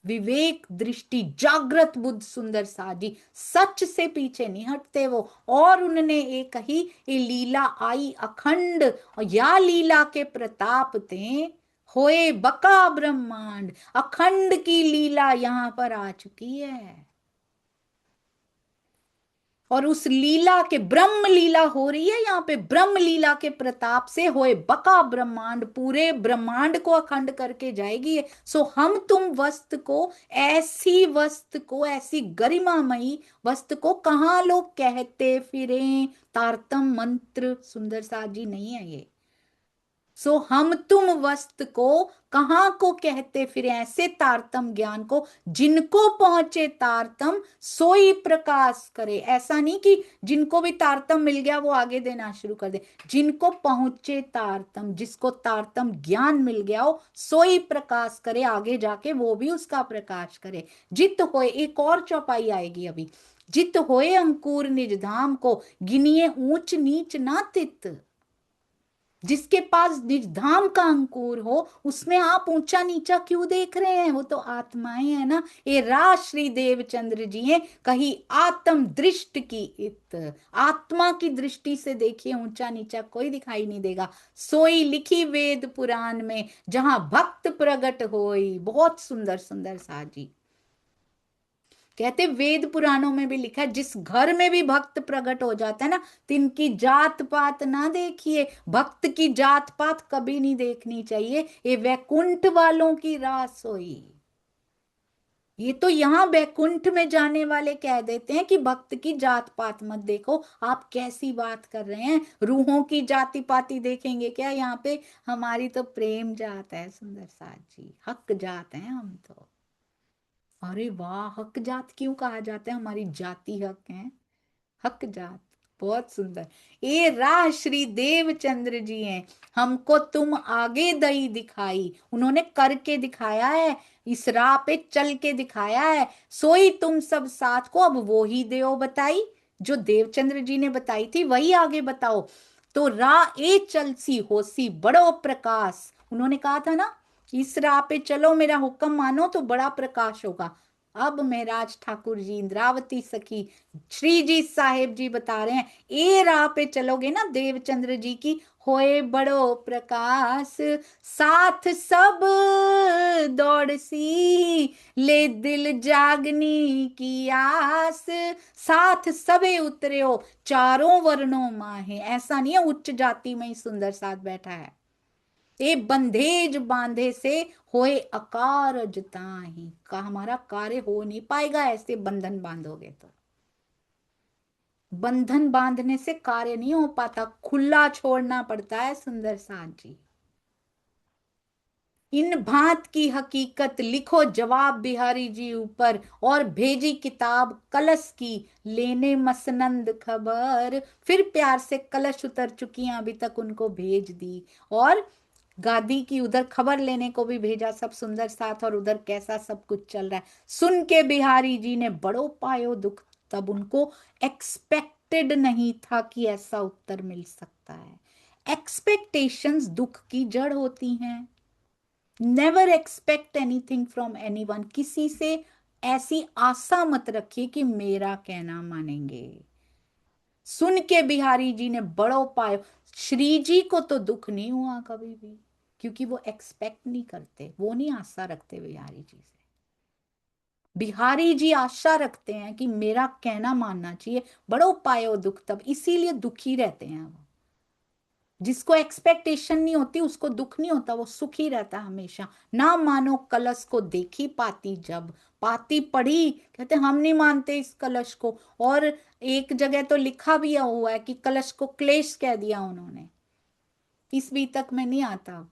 विवेक दृष्टि जागृत बुद्ध सुंदर साजी, सच से पीछे नहीं हटते वो। और उन्होंने एक कही, ये लीला आई अखंड, और या लीला के प्रताप ते होए बका ब्रह्मांड। अखंड की लीला यहां पर आ चुकी है, और उस लीला के, ब्रह्म लीला हो रही है यहाँ पे, ब्रह्म लीला के प्रताप से होए बका ब्रह्मांड, पूरे ब्रह्मांड को अखंड करके जाएगी। सो हम तुम वस्तु को, ऐसी वस्तु को, ऐसी गरिमामयी वस्तु को कहाँ लोग कहते फिरे, तारतम मंत्र सुंदर सा जी नहीं है ये। सो हम तुम वस्तु को कहां को कहते फिर, ऐसे तारतम ज्ञान को जिनको पहुंचे तारतम सोई प्रकाश करे। ऐसा नहीं कि जिनको भी तारतम मिल गया वो आगे देना शुरू कर दे। जिनको पहुंचे तारतम, जिसको तारतम ज्ञान मिल गया हो, सोई प्रकाश करे, आगे जाके वो भी उसका प्रकाश करे। जित होए, एक और चौपाई आएगी अभी, जित होए अंकुर निज धाम को, गिनिए ऊंच नीच ना तित। जिसके पास निज धाम का अंकुर हो, उसमें आप ऊंचा नीचा क्यों देख रहे हैं? वो तो आत्माएं है ना। ये राज श्री देवचंद्र जी हैं, कही आत्म दृष्टि की इत, आत्मा की दृष्टि से देखिए, ऊंचा नीचा कोई दिखाई नहीं देगा। सोई लिखी वेद पुराण में, जहां भक्त प्रगट होई। बहुत सुंदर सुंदर साजी कहते, वेद पुराणों में भी लिखा है, जिस घर में भी भक्त प्रकट हो जाता है ना, तिनकी जात पात ना देखिए। भक्त की जात पात कभी नहीं देखनी चाहिए, ये वैकुंठ वालों की रास होई। ये तो यहाँ वैकुंठ में जाने वाले कह देते हैं कि भक्त की जात पात मत देखो। आप कैसी बात कर रहे हैं? रूहों की जाति पाति देखेंगे क्या यहाँ पे? हमारी तो प्रेम जात है सुंदर साथ जी, हक जात है हम तो। अरे वाह, हक जात क्यों कहा जाता है? हमारी जाति हक है, हक जात। बहुत सुंदर। ये राह श्री देवचंद्र जी हैं, हमको तुम आगे दई दिखाई, उन्होंने करके दिखाया है, इस राह पे चल के दिखाया है। सोई तुम सब साथ को अब वो ही देव बताई, जो देवचंद्र जी ने बताई थी वही आगे बताओ। तो राह ए चलसी होसी बड़ो प्रकाश, उन्होंने कहा था ना, इस राह पे चलो, मेरा हुक्म मानो तो बड़ा प्रकाश होगा। अब महराज ठाकुर जी, इंद्रावती सखी, श्री जी साहेब जी बता रहे हैं, ये राह पे चलोगे ना देवचंद्र जी की, होए बड़ो प्रकाश, साथ सब दौड़ सी, ले दिल जागनी की आस। साथ सबे उतरे हो, चारों वर्णों माहे। ऐसा नहीं है उच्च जाति में ही सुंदर साथ बैठा है, ए बंधेज बांधे से होए अकारज ताहि, का हमारा कार्य हो नहीं पाएगा ऐसे बंधन बांधोगे तो। बंधन बांधने से कार्य नहीं हो पाता, खुला छोड़ना पड़ता है सुंदर साथ जी। इन भांत की हकीकत लिखो जवाब बिहारी जी ऊपर, और भेजी किताब कलश की लेने मसनंद खबर। फिर प्यार से कलश उतर चुकी हैं, अभी तक उनको भेज दी, और गादी की उधर खबर लेने को भी भेजा, सब सुंदर साथ, और उधर कैसा सब कुछ चल रहा है। सुन के बिहारी जी ने बड़ो पायो दुख, तब उनको एक्सपेक्टेड नहीं था कि ऐसा उत्तर मिल सकता है। एक्सपेक्टेशंस दुख की जड़ होती हैं। Never expect anything from anyone, किसी से ऐसी आशा मत रखिए कि मेरा कहना मानेंगे। सुन के बिहारी जी ने बड़ो पायो, श्री जी को तो दुख नहीं हुआ कभी भी, क्योंकि वो एक्सपेक्ट नहीं करते, वो नहीं आशा रखते बिहारी जी से। बिहारी जी आशा रखते हैं कि मेरा कहना मानना चाहिए, बड़ो पायो दुख तब, इसीलिए दुखी रहते हैं वो। जिसको एक्सपेक्टेशन नहीं होती उसको दुख नहीं होता, वो सुखी रहता हमेशा। ना मानो कलश को देखी पाती जब, पाती पढ़ी, कहते हम नहीं मानते इस कलश को। और एक जगह तो लिखा भी हुआ है कि कलश को क्लेश कह दिया उन्होंने, इस भी तक में नहीं आता।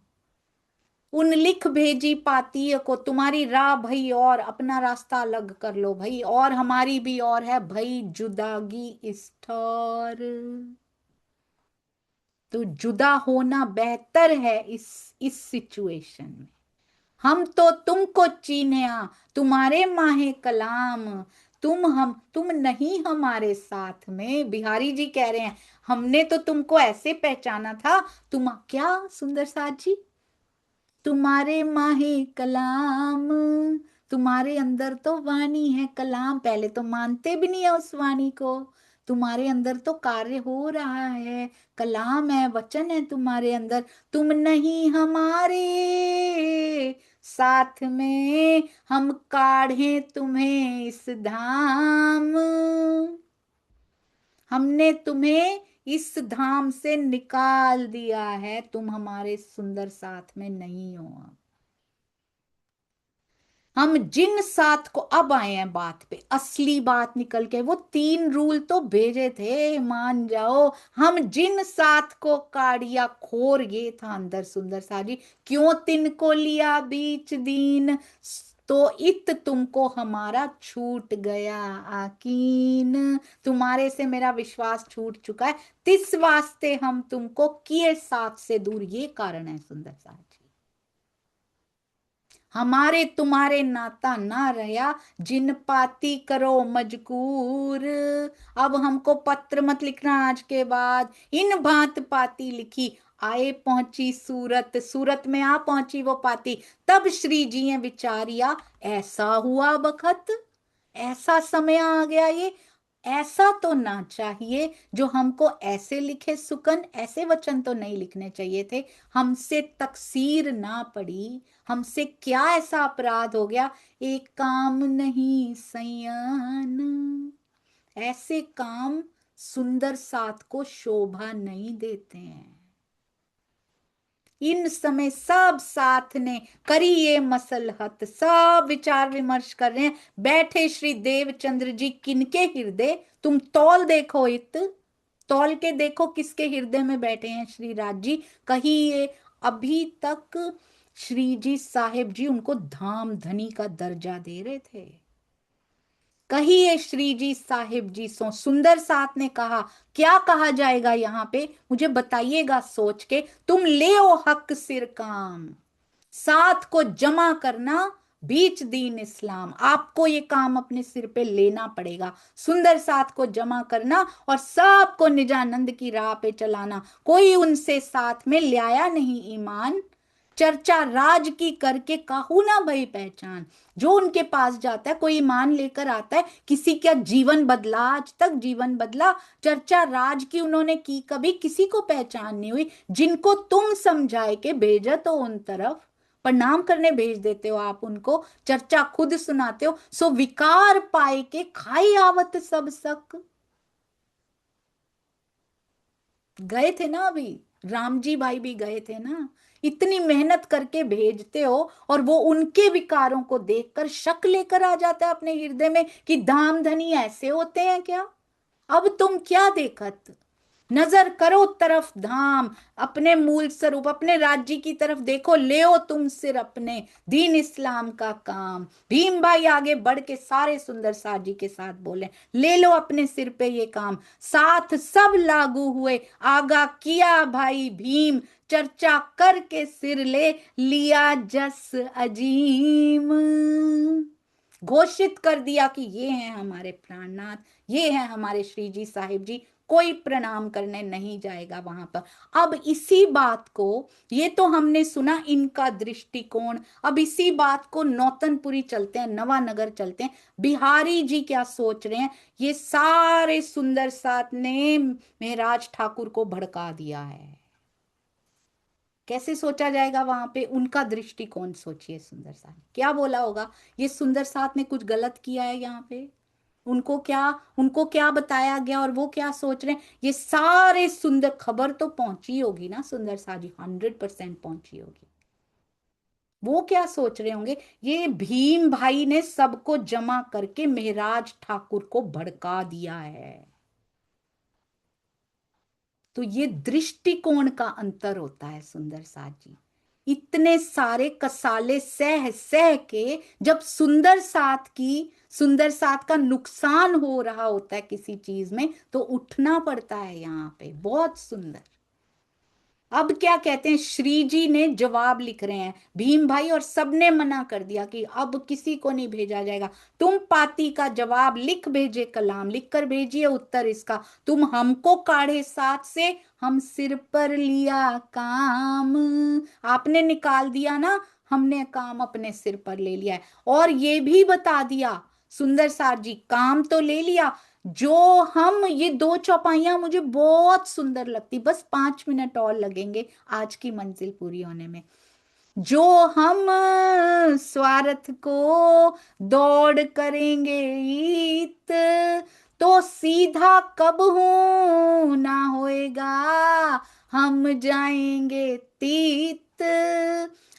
उन लिख भेजी पाती को, तुम्हारी राह भई और अपना रास्ता अलग कर लो भाई, और हमारी भी और है भाई जुदागी इस ठौर। तो जुदा होना बेहतर है इस सिचुएशन में। हम तो तुमको चीन्हा तुम्हारे माहे कलाम, तुम नहीं हमारे साथ में। बिहारी जी कह रहे हैं हमने तो तुमको ऐसे पहचाना था, तुम क्या सुंदर साथ जी, तुम्हारे माहे कलाम, तुम्हारे अंदर तो वाणी है कलाम, पहले तो मानते भी नहीं है उस वाणी को, तुम्हारे अंदर तो कार्य हो रहा है, कलाम है, वचन है तुम्हारे अंदर, तुम नहीं हमारे साथ में, हम काढ़े तुम्हें इस धाम, हमने तुम्हें इस धाम से निकाल दिया है, तुम हमारे सुंदर साथ में नहीं हो। हम जिन साथ को, अब आए हैं बात पे, असली बात निकल के, वो 3 रूल तो भेजे थे मान जाओ। हम जिन साथ को काढ़िया खोर, ये था अंदर सुंदर साजी, क्यों तिनको लिया बीच दीन, तो इत तुमको हमारा छूट गया आकीन, तुम्हारे से मेरा विश्वास छूट चुका है, तिस वास्ते हम तुमको किए साथ से दूर, ये कारण है सुंदर साजी। हमारे तुम्हारे नाता ना रहा, जिन पाती करो मजकूर, अब हमको पत्र मत लिखना आज के बाद, इन भांत पाती लिखी, आए पहुंची सूरत, सूरत में आ पहुंची वो पाती, तब श्री जी ने विचारिया, ऐसा हुआ बखत, ऐसा समय आ गया, ये ऐसा तो ना चाहिए जो हमको ऐसे लिखे सुकन, ऐसे वचन तो नहीं लिखने चाहिए थे, हमसे तकसीर ना पड़ी, हमसे क्या ऐसा अपराध हो गया, एक काम नहीं सयान, ऐसे काम सुंदर साथ को शोभा नहीं देते हैं। इन समय सब साथ ने करी ये मसलहत, सब विचार विमर्श कर रहे हैं, बैठे श्री देवचंद्र जी किनके हृदय, तुम तौल देखो, इत तौल के देखो किसके हृदय में बैठे हैं श्री राज जी। कहीं ये अभी तक श्री जी साहेब जी उनको धाम धनी का दर्जा दे रहे थे, कहिए श्री जी साहिब जी सो। सुंदर साथ ने कहा क्या कहा जाएगा यहाँ पे मुझे बताइएगा सोच के, तुम ले ओ हक सिर काम, साथ को जमा करना बीच दीन इस्लाम, आपको ये काम अपने सिर पे लेना पड़ेगा, सुंदर साथ को जमा करना और सबको निजानंद की राह पे चलाना। कोई उनसे साथ में ले आया नहीं ईमान, चर्चा राज की करके काहू ना भई पहचान। जो उनके पास जाता है, कोई ईमान लेकर आता है, किसी का जीवन बदला, आज तक जीवन बदला। चर्चा राज की उन्होंने की, कभी किसी को पहचान नहीं हुई। जिनको तुम समझाए के भेजा तो उन तरफ, प्रणाम करने भेज देते हो आप उनको, चर्चा खुद सुनाते हो। सो विकार पाए के खाई आवत सब सक। गए थे ना अभी, राम जी भाई भी गए थे ना। इतनी मेहनत करके भेजते हो और वो उनके विकारों को देखकर शक लेकर आ जाता है अपने हृदय में कि धाम धनी ऐसे होते हैं क्या। अब तुम क्या देखत, नजर करो तरफ धाम, अपने मूल स्वरूप अपने राज्य की तरफ देखो, ले तुम सिर अपने दीन इस्लाम का काम। भीम भाई आगे बढ़ के सारे सुंदर सार जी के साथ बोले, ले लो अपने सिर पे ये काम। साथ सब लागू हुए, आगा किया भाई भीम, चर्चा करके सिर ले लिया जस अजीम। घोषित कर दिया कि ये हैं हमारे प्राणनाथ, ये हैं हमारे श्री जी साहिब जी, कोई प्रणाम करने नहीं जाएगा वहां पर। अब इसी बात को, ये तो हमने सुना इनका दृष्टिकोण, अब इसी बात को नौतनपुरी चलते हैं, नवानगर चलते हैं, बिहारी जी क्या सोच रहे हैं। ये सारे सुंदर साथ ने महराज ठाकुर को भड़का दिया है। कैसे सोचा जाएगा वहां पे, उनका दृष्टिकोण सोचिए। सुंदर साथ ने क्या बोला होगा, ये सुंदर साथ ने कुछ गलत किया है यहाँ पे, उनको क्या, उनको क्या बताया गया और वो क्या सोच रहे हैं। ये सारे सुंदर, खबर तो पहुंची होगी ना सुंदर साथ जी, 100% पहुंची होगी। वो क्या सोच रहे होंगे, ये भीम भाई ने सबको जमा करके महराज ठाकुर को भड़का दिया है। तो ये दृष्टिकोण का अंतर होता है सुंदर साथ जी। इतने सारे कसाले सह सह के जब सुंदर साथ की, सुंदर साथ का नुकसान हो रहा होता है किसी चीज में, तो उठना पड़ता है यहाँ पे। बहुत सुंदर। अब क्या कहते हैं, श्री जी ने जवाब लिख रहे हैं भीम भाई, और सबने मना कर दिया कि अब किसी को नहीं भेजा जाएगा। तुम पाती का जवाब लिख भेजे, कलाम लिख कर भेजिए उत्तर इसका। तुम हमको काढ़े साथ से, हम सिर पर लिया काम। आपने निकाल दिया ना, हमने काम अपने सिर पर ले लिया है। और ये भी बता दिया सुंदर सार जी, काम तो ले लिया, जो हम, ये दो चौपाइयां मुझे बहुत सुंदर लगती, बस 5 मिनट और लगेंगे आज की मंजिल पूरी होने में। जो हम स्वार्थ को दौड़ करेंगे इत, तो सीधा कब हूं ना होएगा, हम जाएंगे तीत।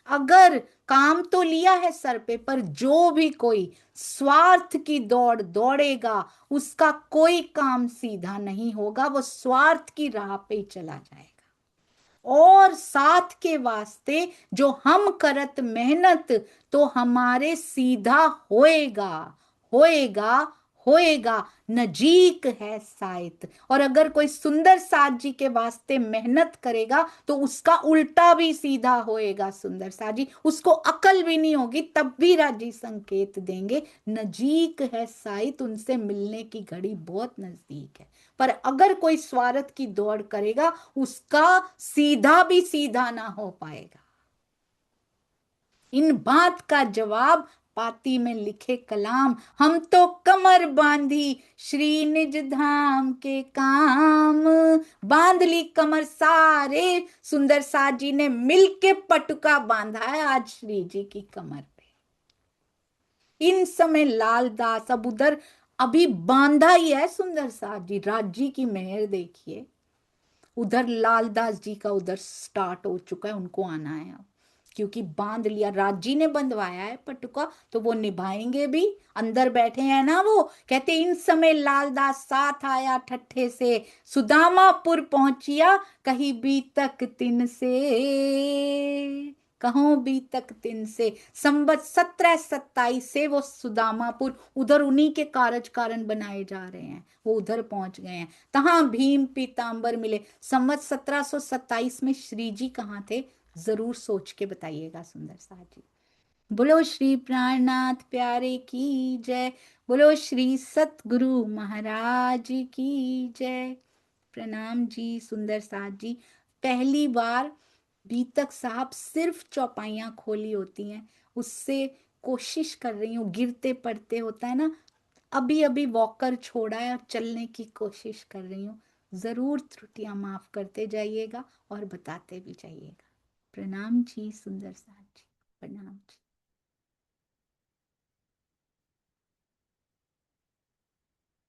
अगर काम तो लिया है सर पे, पर जो भी कोई स्वार्थ की दौड़ दौड़ेगा, उसका कोई काम सीधा नहीं होगा, वो स्वार्थ की राह पे ही चला जाएगा। और साथ के वास्ते जो हम करत मेहनत, तो हमारे सीधा होएगा, होएगा, होएगा, नजीक है साइत। और अगर कोई सुंदर साथ जी के वास्ते मेहनत करेगा, तो उसका उल्टा भी सीधा होएगा। सुंदर साथ जी, उसको अकल भी नहीं होगी, तब भी राजी संकेत देंगे, नजीक है साइत, उनसे मिलने की घड़ी बहुत नजदीक है। पर अगर कोई स्वार्थ की दौड़ करेगा, उसका सीधा भी सीधा ना हो पाएगा। इन बात का जवाब पाती में लिखे कलाम, हम तो कमर बांधी श्री निज धाम के काम। बांध ली कमर, सारे सुंदर साथ जी ने मिलके पटुका बांधा है आज श्री जी की कमर पे। इन समय लालदास अब उधर अभी बांधा ही है सुंदर साथ जी, राज्य की मेहर देखिए। उधर लालदास जी का उधर स्टार्ट हो चुका है, उनको आना है अब, क्योंकि बांध लिया, राजी ने बंधवाया है पटुका, तो वो निभाएंगे भी। अंदर बैठे हैं ना, वो कहते इन समय लालदास साथ आया ठट्ठे से, सुदामापुर पहुंचिया कहीं भी तक तिन से। कहो भी तक तिन से, संवत 1727 से वो सुदामापुर, उधर उन्हीं के कारज कारण बनाए जा रहे हैं, वो उधर पहुंच गए हैं। तहां भीम पीतांबर मिले। संवत 1727 में श्री जी कहाँ थे, जरूर सोच के बताइएगा सुंदर साथ जी। बोलो श्री प्राणनाथ प्यारे की जय, बोलो श्री सतगुरु महाराज की जय। प्रणाम जी सुंदर साथ जी। पहली बार बी तक साहब सिर्फ चौपाइयां खोली होती हैं, उससे कोशिश कर रही हूँ, गिरते पड़ते होता है ना, अभी अभी वॉकर छोड़ा है और चलने की कोशिश कर रही हूँ। जरूर त्रुटियां माफ करते जाइएगा और बताते भी जाइएगा। प्रणाम जी सुंदर साथ जी, प्रणाम जी।